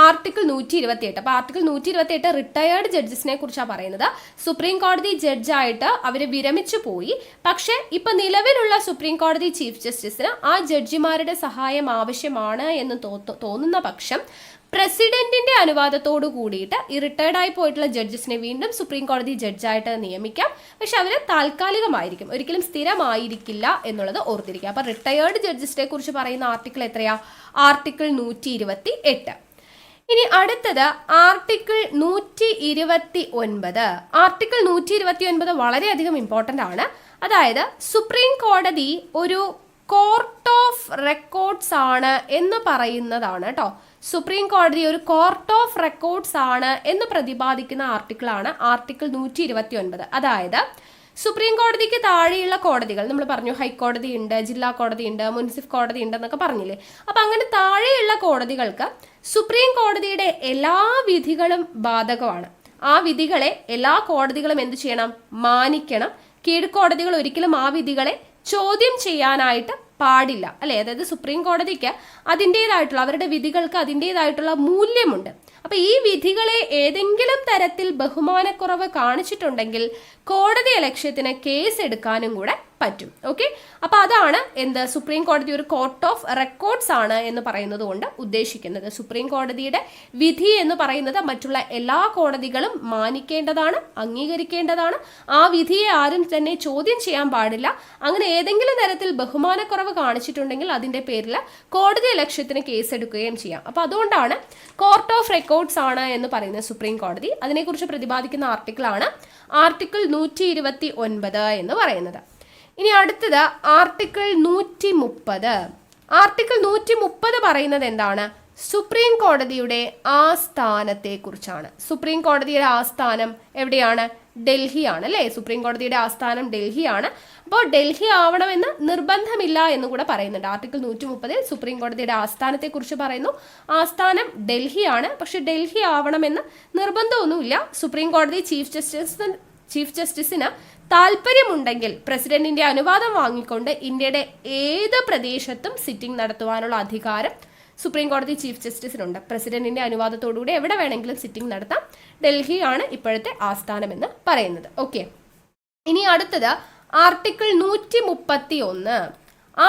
ആർട്ടിക്കിൾ 128. അപ്പൊ ആർട്ടിക്കിൾ 128 റിട്ടയേർഡ് ജഡ്ജസിനെ കുറിച്ചാണ് പറയുന്നത്. സുപ്രീം കോടതി ജഡ്ജായിട്ട് അവർ വിരമിച്ചു പോയി, പക്ഷെ ഇപ്പൊ നിലവിലുള്ള സുപ്രീം കോടതി ചീഫ് ജസ്റ്റിസിന് ആ ജഡ്ജിമാരുടെ സഹായം ആവശ്യമാണ് എന്ന് തോന്നുന്ന പക്ഷം പ്രസിഡന്റിന്റെ അനുവാദത്തോടു കൂടിയിട്ട് ഈ റിട്ടയർഡ് ആയി പോയിട്ടുള്ള ജഡ്ജസിനെ വീണ്ടും സുപ്രീം കോടതി ജഡ്ജായിട്ട് നിയമിക്കാം. പക്ഷെ അവർ താൽക്കാലികമായിരിക്കും, ഒരിക്കലും സ്ഥിരമായിരിക്കില്ല എന്നുള്ളത് ഓർത്തിരിക്കുക. അപ്പൊ റിട്ടയേർഡ് ജഡ്ജസിനെ കുറിച്ച് പറയുന്ന ആർട്ടിക്കിൾ എത്രയാ, ആർട്ടിക്കിൾ 128. ഇനി അടുത്തത് ആർട്ടിക്കിൾ 129. ആർട്ടിക്കിൾ 129 വളരെയധികം ഇമ്പോർട്ടൻ്റ് ആണ്. അതായത് സുപ്രീം കോടതി ഒരു കോർട്ട് ഓഫ് റെക്കോർഡ്സ് ആണ് എന്ന് പറയുന്നതാണ് കേട്ടോ. സുപ്രീം കോടതി ഒരു കോർട്ട് ഓഫ് റെക്കോർഡ്സ് ആണ് എന്ന് പ്രതിപാദിക്കുന്ന ആർട്ടിക്കിളാണ് ആർട്ടിക്കിൾ 129. അതായത് സുപ്രീം കോടതിക്ക് താഴെയുള്ള കോടതികൾ, നമ്മൾ പറഞ്ഞു ഹൈക്കോടതി ഉണ്ട്, ജില്ലാ കോടതി ഉണ്ട്, മുനിസിപ്പൽ കോടതി ഉണ്ട് എന്നൊക്കെ പറഞ്ഞില്ലേ. അപ്പൊ അങ്ങനെ താഴെയുള്ള കോടതികൾക്ക് സുപ്രീം കോടതിയുടെ എല്ലാ വിധികളും ബാധകമാണ്. ആ വിധികളെ എല്ലാ കോടതികളും എന്ത് ചെയ്യണം, മാനിക്കണം. കീഴ്ക്കോടതികൾ ഒരിക്കലും ആ വിധികളെ ചോദ്യം ചെയ്യാനായിട്ട് പാടില്ല, അല്ലെ. അതായത് സുപ്രീം കോടതിക്ക് അതിൻ്റെതായിട്ടുള്ള, അവരുടെ വിധികൾക്ക് അതിൻ്റെതായിട്ടുള്ള മൂല്യമുണ്ട്. അപ്പൊ ഈ വിധികളെ ഏതെങ്കിലും തരത്തിൽ ബഹുമാനക്കുറവ് കാണിച്ചിട്ടുണ്ടെങ്കിൽ കോടതി അലക്ഷ്യത്തിന് കേസ് എടുക്കാനും കൂടെ പറ്റും. ഓക്കെ, അപ്പൊ അതാണ് എന്ത്, സുപ്രീം കോടതി ഒരു കോർട്ട് ഓഫ് റെക്കോർഡ്സ് ആണ് എന്ന് പറയുന്നത് കൊണ്ട് ഉദ്ദേശിക്കുന്നത്. സുപ്രീം കോടതിയുടെ വിധി എന്ന് പറയുന്നത് മറ്റുള്ള എല്ലാ കോടതികളും മാനിക്കേണ്ടതാണ്, അംഗീകരിക്കേണ്ടതാണ്. ആ വിധിയെ ആരും തന്നെ ചോദ്യം ചെയ്യാൻ പാടില്ല. അങ്ങനെ ഏതെങ്കിലും തരത്തിൽ ബഹുമാനക്കുറവ് കാണിച്ചിട്ടുണ്ടെങ്കിൽ അതിന്റെ പേരിൽ കോടതി അലക്ഷ്യത്തിന് കേസ് എടുക്കുകയും ചെയ്യാം. അപ്പൊ അതുകൊണ്ടാണ് കോർട്ട് ഓഫ് റെക്കോർഡ്സ് ആണ് എന്ന് പറയുന്നത് സുപ്രീം കോടതി. അതിനെക്കുറിച്ച് പ്രതിപാദിക്കുന്ന ആർട്ടിക്കിളാണ് ആർട്ടിക്കിൾ 129 എന്ന് പറയുന്നത്. ഇനി അടുത്തത് ആർട്ടിക്കിൾ 130. ആർട്ടിക്കിൾ 130 പറയുന്നത് എന്താണ്, സുപ്രീം കോടതിയുടെ ആസ്ഥാനത്തെ കുറിച്ചാണ്. സുപ്രീം കോടതിയുടെ ആസ്ഥാനം എവിടെയാണ്, ഡൽഹിയാണ്, അല്ലേ. സുപ്രീം കോടതിയുടെ ആസ്ഥാനം ഡൽഹിയാണ്. അപ്പോൾ ഡൽഹി ആവണമെന്ന് നിർബന്ധമില്ല എന്ന് കൂടെ പറയുന്നുണ്ട്. ആർട്ടിക്കിൾ 130 സുപ്രീം കോടതിയുടെ ആസ്ഥാനത്തെ കുറിച്ച് പറയുന്നു. ആസ്ഥാനം ഡൽഹിയാണ്, പക്ഷെ ഡൽഹി ആവണമെന്ന് നിർബന്ധമൊന്നുമില്ല. സുപ്രീം കോടതി ചീഫ് ജസ്റ്റിസിന് താല്പര്യമുണ്ടെങ്കിൽ പ്രസിഡന്റിന്റെ അനുവാദം വാങ്ങിക്കൊണ്ട് ഇന്ത്യയുടെ ഏത് പ്രദേശത്തും സിറ്റിംഗ് നടത്തുവാനുള്ള അധികാരം സുപ്രീം കോടതി ചീഫ് ജസ്റ്റിസിനുണ്ട്. പ്രസിഡന്റിന്റെ അനുവാദത്തോടുകൂടി എവിടെ വേണമെങ്കിലും സിറ്റിംഗ് നടത്താം. ഡൽഹിയാണ് ഇപ്പോഴത്തെ ആസ്ഥാനം എന്ന് പറയുന്നത്. ഓക്കെ, ഇനി അടുത്തത് ആർട്ടിക്കിൾ 131.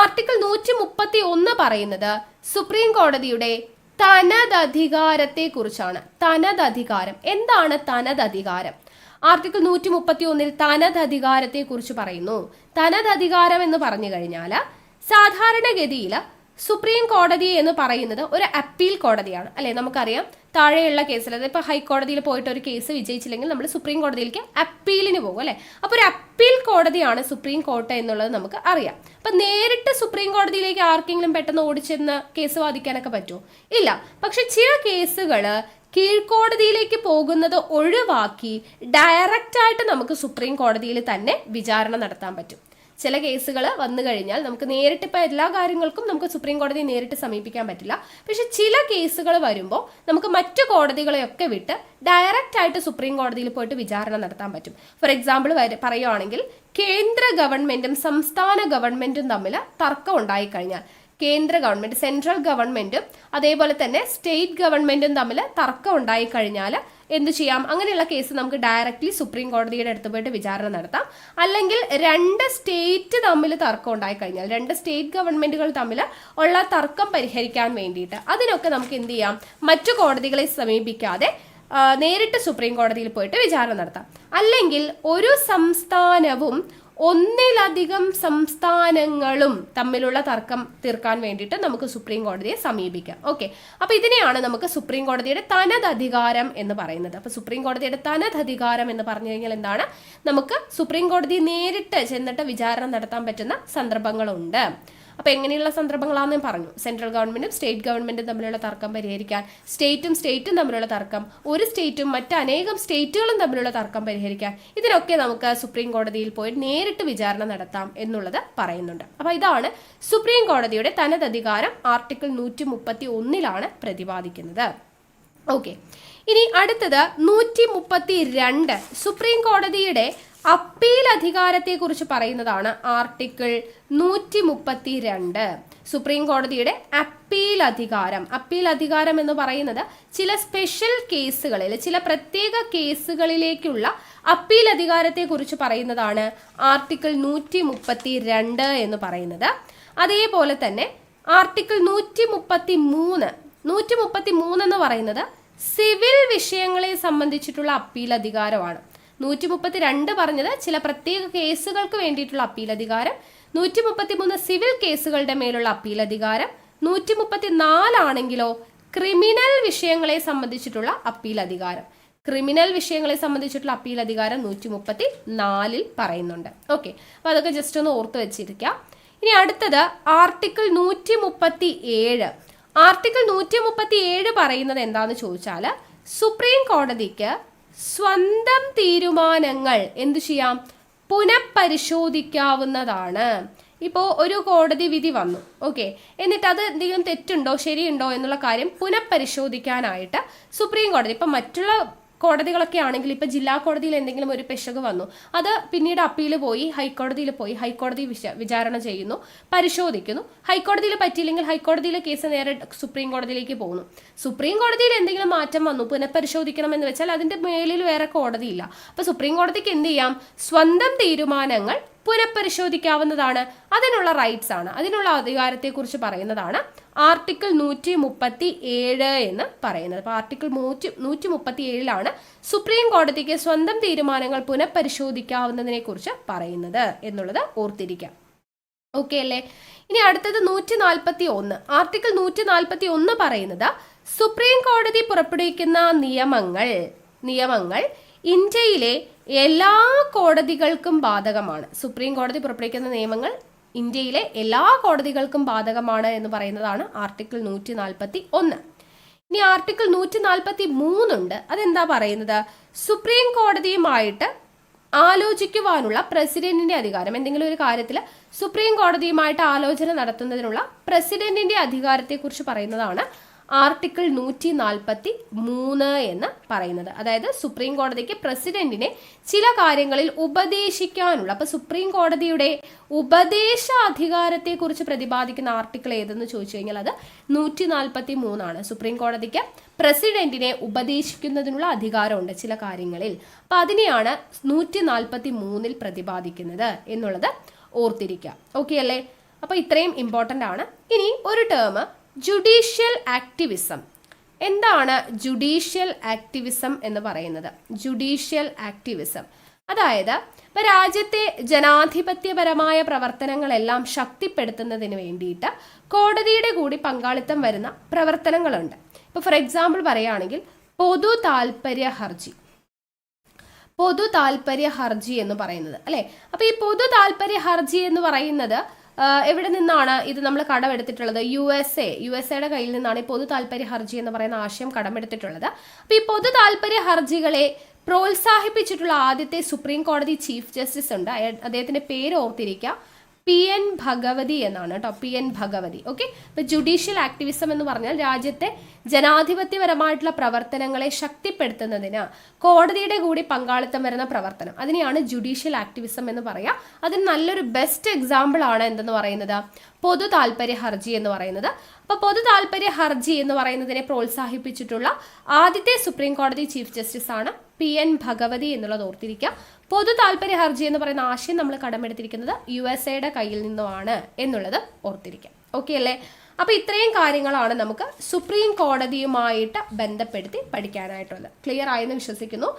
ആർട്ടിക്കിൾ 131 പറയുന്നത് സുപ്രീം കോടതിയുടെ തനതധികാരത്തെ കുറിച്ചാണ്. തനതധികാരം എന്താണ്, തനതധികാരം ആർട്ടിക്കിൾ 131 തനതധികാരത്തെ കുറിച്ച് പറയുന്നു. തനതധികാരം എന്ന് പറഞ്ഞു കഴിഞ്ഞാൽ സാധാരണഗതിയിൽ സുപ്രീം കോടതി എന്ന് പറയുന്നത് ഒരു അപ്പീൽ കോടതിയാണ്, അല്ലെ. നമുക്കറിയാം താഴെയുള്ള കേസിൽ, അതായത് ഇപ്പോൾ ഹൈക്കോടതിയിൽ പോയിട്ട് ഒരു കേസ് വിജയിച്ചില്ലെങ്കിൽ നമ്മൾ സുപ്രീം കോടതിയിലേക്ക് അപ്പീലിന് പോകും, അല്ലെ. അപ്പോൾ ഒരു അപ്പീൽ കോടതിയാണ് സുപ്രീം കോടതി എന്നുള്ളത് നമുക്ക് അറിയാം. അപ്പം നേരിട്ട് സുപ്രീം കോടതിയിലേക്ക് ആർക്കെങ്കിലും പെട്ടെന്ന് ഓടിച്ചെന്ന് കേസ് വാദിക്കാനൊക്കെ പറ്റുമോ? ഇല്ല. പക്ഷെ ചില കേസുകൾ കീഴ്ക്കോടതിയിലേക്ക് പോകുന്നത് ഒഴിവാക്കി ഡയറക്റ്റ് ആയിട്ട് നമുക്ക് സുപ്രീം കോടതിയിൽ തന്നെ വിചാരണ നടത്താൻ പറ്റും. ചില കേസുകൾ വന്നു കഴിഞ്ഞാൽ നമുക്ക് നേരിട്ട് ഇപ്പോൾ എല്ലാ കാര്യങ്ങൾക്കും നമുക്ക് സുപ്രീം കോടതിയെ നേരിട്ട് സമീപിക്കാൻ പറ്റില്ല. പക്ഷെ ചില കേസുകൾ വരുമ്പോൾ നമുക്ക് മറ്റു കോടതികളെയൊക്കെ വിട്ട് ഡയറക്റ്റ് ആയിട്ട് സുപ്രീം കോടതിയിൽ പോയിട്ട് വിചാരണ നടത്താൻ പറ്റും. ഫോർ എക്സാമ്പിൾ പറയുകയാണെങ്കിൽ കേന്ദ്ര ഗവൺമെന്റും സംസ്ഥാന ഗവൺമെന്റും തമ്മിൽ തർക്കം ഉണ്ടായിക്കഴിഞ്ഞാൽ, കേന്ദ്ര ഗവൺമെന്റ് സെൻട്രൽ ഗവൺമെന്റും അതേപോലെ തന്നെ സ്റ്റേറ്റ് ഗവൺമെന്റും തമ്മിൽ തർക്കം ഉണ്ടായിക്കഴിഞ്ഞാൽ എന്ത് ചെയ്യാം, അങ്ങനെയുള്ള കേസ് നമുക്ക് ഡയറക്റ്റ്ലി സുപ്രീം കോടതിയുടെ അടുത്ത് പോയിട്ട് വിചാരണ നടത്താം. അല്ലെങ്കിൽ രണ്ട് സ്റ്റേറ്റ് തമ്മിൽ തർക്കം ഉണ്ടായിക്കഴിഞ്ഞാൽ, രണ്ട് സ്റ്റേറ്റ് ഗവൺമെന്റുകൾ തമ്മിൽ ഉള്ള തർക്കം പരിഹരിക്കാൻ വേണ്ടിയിട്ട് അതിനൊക്കെ നമുക്ക് എന്ത് ചെയ്യാം, മറ്റു കോടതികളെ സമീപിക്കാതെ നേരിട്ട് സുപ്രീം കോടതിയിൽ പോയിട്ട് വിചാരണ നടത്താം. അല്ലെങ്കിൽ ഒരു സംസ്ഥാനവും ഒന്നിലധികം സംസ്ഥാനങ്ങളും തമ്മിലുള്ള തർക്കം തീർക്കാൻ വേണ്ടിയിട്ട് നമുക്ക് സുപ്രീം കോടതിയെ സമീപിക്കാം. ഓക്കെ, അപ്പൊ ഇതിനെയാണ് നമുക്ക് സുപ്രീം കോടതിയുടെ തനതധികാരം എന്ന് പറയുന്നത്. അപ്പൊ സുപ്രീം കോടതിയുടെ തനതധികാരം എന്ന് പറഞ്ഞു കഴിഞ്ഞാൽ എന്താണ്, നമുക്ക് സുപ്രീം കോടതി നേരിട്ട് ചെന്നിട്ട് വിചാരണ നടത്താൻ പറ്റുന്ന സന്ദർഭങ്ങളുണ്ട്. അപ്പോൾ എങ്ങനെയുള്ള സന്ദർഭങ്ങളാണെന്ന് ഞാൻ പറഞ്ഞു. സെൻട്രൽ ഗവൺമെന്റും സ്റ്റേറ്റ് ഗവൺമെന്റും തമ്മിലുള്ള തർക്കം പരിഹരിക്കാൻ, സ്റ്റേറ്റും തമ്മിലുള്ള തർക്കം, ഒരു സ്റ്റേറ്റും മറ്റനേകം സ്റ്റേറ്റുകളും തമ്മിലുള്ള തർക്കം പരിഹരിക്കാൻ, ഇതിനൊക്കെ നമുക്ക് സുപ്രീം കോടതിയിൽ പോയി നേരിട്ട് വിചാരണ നടത്താം എന്നുള്ളത് പറയുന്നുണ്ട്. അപ്പോൾ ഇതാണ് സുപ്രീം കോടതിയുടെ തനതധികാരം ആർട്ടിക്കിൾ 131 പ്രതിപാദിക്കുന്നത്. ഓക്കെ, ഇനി അടുത്തത് 132 സുപ്രീം കോടതിയുടെ അപ്പീൽ അധികാരത്തെ കുറിച്ച് പറയുന്നതാണ്. ആർട്ടിക്കിൾ 132 സുപ്രീം കോടതിയുടെ അപ്പീൽ അധികാരം എന്ന് പറയുന്നത് ചില സ്പെഷ്യൽ കേസുകളിൽ, ചില പ്രത്യേക കേസുകളിലേക്കുള്ള അപ്പീൽ അധികാരത്തെ കുറിച്ച് പറയുന്നതാണ് ആർട്ടിക്കിൾ 132 എന്ന് പറയുന്നത്. അതേപോലെ തന്നെ ആർട്ടിക്കിൾ 133 എന്ന് പറയുന്നത് സിവിൽ വിഷയങ്ങളെ സംബന്ധിച്ചിട്ടുള്ള അപ്പീൽ അധികാരമാണ്. 132 പറഞ്ഞത് ചില പ്രത്യേക കേസുകൾക്ക് വേണ്ടിയിട്ടുള്ള അപ്പീൽ അധികാരം, 133 സിവിൽ കേസുകളുടെ മേലുള്ള അപ്പീൽ അധികാരം, 134 ആണെങ്കിലോ ക്രിമിനൽ വിഷയങ്ങളെ സംബന്ധിച്ചിട്ടുള്ള അപ്പീൽ അധികാരം. ക്രിമിനൽ വിഷയങ്ങളെ സംബന്ധിച്ചിട്ടുള്ള അപ്പീൽ അധികാരം 134 പറയുന്നുണ്ട്. ഓക്കെ, അപ്പോൾ അതൊക്കെ ജസ്റ്റ് ഒന്ന് ഓർത്ത് വെച്ചിരിക്കാം. ഇനി അടുത്തത് ആർട്ടിക്കിൾ 137. ആർട്ടിക്കിൾ 137 പറയുന്നത് എന്താന്ന് ചോദിച്ചാൽ സുപ്രീം കോടതിക്ക് സ്വന്തം തീരുമാനങ്ങൾ എന്തു ചെയ്യാം, പുനഃപരിശോധിക്കാവുന്നതാണ്. ഇപ്പോൾ ഒരു കോടതി വിധി വന്നു, ഓക്കെ, എന്നിട്ട് അത് എന്തെങ്കിലും തെറ്റുണ്ടോ ശരിയുണ്ടോ എന്നുള്ള കാര്യം പുനഃപരിശോധിക്കാനായിട്ട് സുപ്രീം കോടതി, ഇപ്പം മറ്റുള്ള കോടതികളൊക്കെ ആണെങ്കിൽ ഇപ്പോൾ ജില്ലാ കോടതിയിൽ എന്തെങ്കിലും ഒരു പിശക് വന്നു, അത് പിന്നീട് അപ്പീൽ പോയി ഹൈക്കോടതിയിൽ പോയി ഹൈക്കോടതി വിചാരണ ചെയ്യുന്നു, പരിശോധിക്കുന്നു. ഹൈക്കോടതിയിൽ പറ്റിയില്ലെങ്കിൽ ഹൈക്കോടതിയിലെ കേസ് നേരെ സുപ്രീം കോടതിയിലേക്ക് പോകുന്നു. സുപ്രീം കോടതിയിൽ എന്തെങ്കിലും മാറ്റം വന്നു, പുനഃപരിശോധിക്കണം എന്ന് വെച്ചാൽ അതിന്റെ മേലിൽ വേറെ കോടതിയില്ല. അപ്പോൾ സുപ്രീം കോടതിക്ക് എന്ത് ചെയ്യാം, സ്വന്തം തീരുമാനങ്ങൾ പുനഃപരിശോധിക്കാവുന്നതാണ്. അതിനുള്ള റൈറ്റ്സ് ആണ്, അതിനുള്ള അധികാരത്തെക്കുറിച്ച് പറയുന്നതാണ് ആർട്ടിക്കിൾ 137 എന്ന് പറയുന്നത്. അപ്പോൾ ആർട്ടിക്കിൾ 137 സുപ്രീം കോടതിക്ക് സ്വന്തം തീരുമാനങ്ങൾ പുനഃപരിശോധിക്കാവുന്നതിനെ കുറിച്ച് പറയുന്നത് എന്നുള്ളത് ഓർത്തിരിക്കാം. ഓക്കെ അല്ലേ? ഇനി അടുത്തത് 141. ആർട്ടിക്കിൾ 141 പറയുന്നത് സുപ്രീം കോടതി പുറപ്പെടുവിക്കുന്ന നിയമങ്ങൾ ഇന്ത്യയിലെ എല്ലാ കോടതികൾക്കും ബാധകമാണ്. സുപ്രീം കോടതി പുറപ്പെടുവിക്കുന്ന നിയമങ്ങൾ ഇന്ത്യയിലെ എല്ലാ കോടതികൾക്കും ബാധകമാണ് എന്ന് പറയുന്നതാണ് ആർട്ടിക്കിൾ 141. ഇനി ആർട്ടിക്കിൾ 143 ഉണ്ട്. അതെന്താ പറയുന്നത്, സുപ്രീം കോടതിയുമായിട്ട് ആലോചിക്കുവാനുള്ള പ്രസിഡന്റിന്റെ അധികാരം, എന്തെങ്കിലും ഒരു കാര്യത്തിൽ സുപ്രീം കോടതിയുമായിട്ട് ആലോചന നടത്തുന്നതിനുള്ള പ്രസിഡന്റിന്റെ അധികാരത്തെക്കുറിച്ച് പറയുന്നതാണ് ആർട്ടിക്കിൾ 143 എന്ന് പറയുന്നത്. അതായത് സുപ്രീം കോടതിക്ക് പ്രസിഡന്റിനെ ചില കാര്യങ്ങളിൽ ഉപദേശിക്കാനുള്ള, അപ്പൊ സുപ്രീം കോടതിയുടെ ഉപദേശ അധികാരത്തെ കുറിച്ച് പ്രതിപാദിക്കുന്ന ആർട്ടിക്കിൾ ഏതെന്ന് ചോദിച്ചു കഴിഞ്ഞാൽ അത് 143 സുപ്രീം കോടതിക്ക് പ്രസിഡന്റിനെ ഉപദേശിക്കുന്നതിനുള്ള അധികാരമുണ്ട് ചില കാര്യങ്ങളിൽ. അപ്പൊ അതിനെയാണ് 143 പ്രതിപാദിക്കുന്നത് എന്നുള്ളത് ഓർത്തിരിക്കുക. ഓക്കെ അല്ലേ? അപ്പൊ ഇത്രയും ഇമ്പോർട്ടൻ്റ് ആണ്. ഇനി ഒരു ടേം ജുഡീഷ്യൽ ആക്ടിവിസം. എന്താണ് ജുഡീഷ്യൽ ആക്ടിവിസം എന്ന് പറയുന്നത്? ജുഡീഷ്യൽ ആക്ടിവിസം അതായത് ഇപ്പൊ രാജ്യത്തെ ജനാധിപത്യപരമായ പ്രവർത്തനങ്ങളെല്ലാം ശക്തിപ്പെടുത്തുന്നതിന് വേണ്ടിയിട്ട് കോടതിയുടെ കൂടി പങ്കാളിത്തം വരുന്ന പ്രവർത്തനങ്ങളുണ്ട്. ഇപ്പൊ ഫോർ എക്സാമ്പിൾ പറയുകയാണെങ്കിൽ പൊതു താല്പര്യ ഹർജി എന്ന് പറയുന്നത് അല്ലെ. അപ്പൊ ഈ പൊതു താല്പര്യ ഹർജി എന്ന് പറയുന്നത് എവിടെ നിന്നാണ് ഇത് നമ്മൾ കടമെടുത്തിട്ടുള്ളത്? യു എസ് എയുടെ കയ്യിൽ നിന്നാണ് ഈ പൊതു താല്പര്യ ഹർജി എന്ന് പറയുന്ന ആശയം കടമെടുത്തിട്ടുള്ളത്. അപ്പൊ ഈ പൊതു താല്പര്യ ഹർജികളെ പ്രോത്സാഹിപ്പിച്ചിട്ടുള്ള ആദ്യത്തെ സുപ്രീം കോടതി ചീഫ് ജസ്റ്റിസ് ഉണ്ട്. അദ്ദേഹത്തിന്റെ പേര് ഓർത്തിരിക്കുക, PN ഭഗവതി എന്നാണ് കേട്ടോ, PN ഭഗവതി. ഓക്കെ, ഇപ്പൊ ജുഡീഷ്യൽ ആക്ടിവിസം എന്ന് പറഞ്ഞാൽ രാജ്യത്തെ ജനാധിപത്യപരമായിട്ടുള്ള പ്രവർത്തനങ്ങളെ ശക്തിപ്പെടുത്തുന്നതിന് കോടതിയുടെ കൂടി പങ്കാളിത്തം വരുന്ന പ്രവർത്തനം, അതിനെയാണ് ജുഡീഷ്യൽ ആക്ടിവിസം എന്ന് പറയാം. അതിന് നല്ലൊരു ബെസ്റ്റ് എക്സാമ്പിൾ ആണ് എന്തെന്ന് പറയുന്നത്, പൊതു താല്പര്യ ഹർജി എന്ന് പറയുന്നത്. അപ്പൊ പൊതു താല്പര്യ ഹർജി എന്ന് പറയുന്നതിനെ പ്രോത്സാഹിപ്പിച്ചിട്ടുള്ള ആദ്യത്തെ സുപ്രീം കോടതി ചീഫ് ജസ്റ്റിസ് ആണ് PN ഭഗവതി എന്നുള്ളത് ഓർത്തിരിക്കുക. പൊതു താല്പര്യ ഹർജി എന്ന് പറയുന്ന ആശയം നമ്മൾ കടമെടുത്തിരിക്കുന്നത് USA കയ്യിൽ നിന്നുമാണ് എന്നുള്ളത് ഓർത്തിരിക്കാം. ഓക്കെ അല്ലേ? അപ്പൊ ഇത്രയും കാര്യങ്ങളാണ് നമുക്ക് സുപ്രീം കോടതിയുമായിട്ട് ബന്ധപ്പെടുത്തി പഠിക്കാനായിട്ടുള്ളത്. ക്ലിയർ ആയെന്ന് വിശ്വസിക്കുന്നു.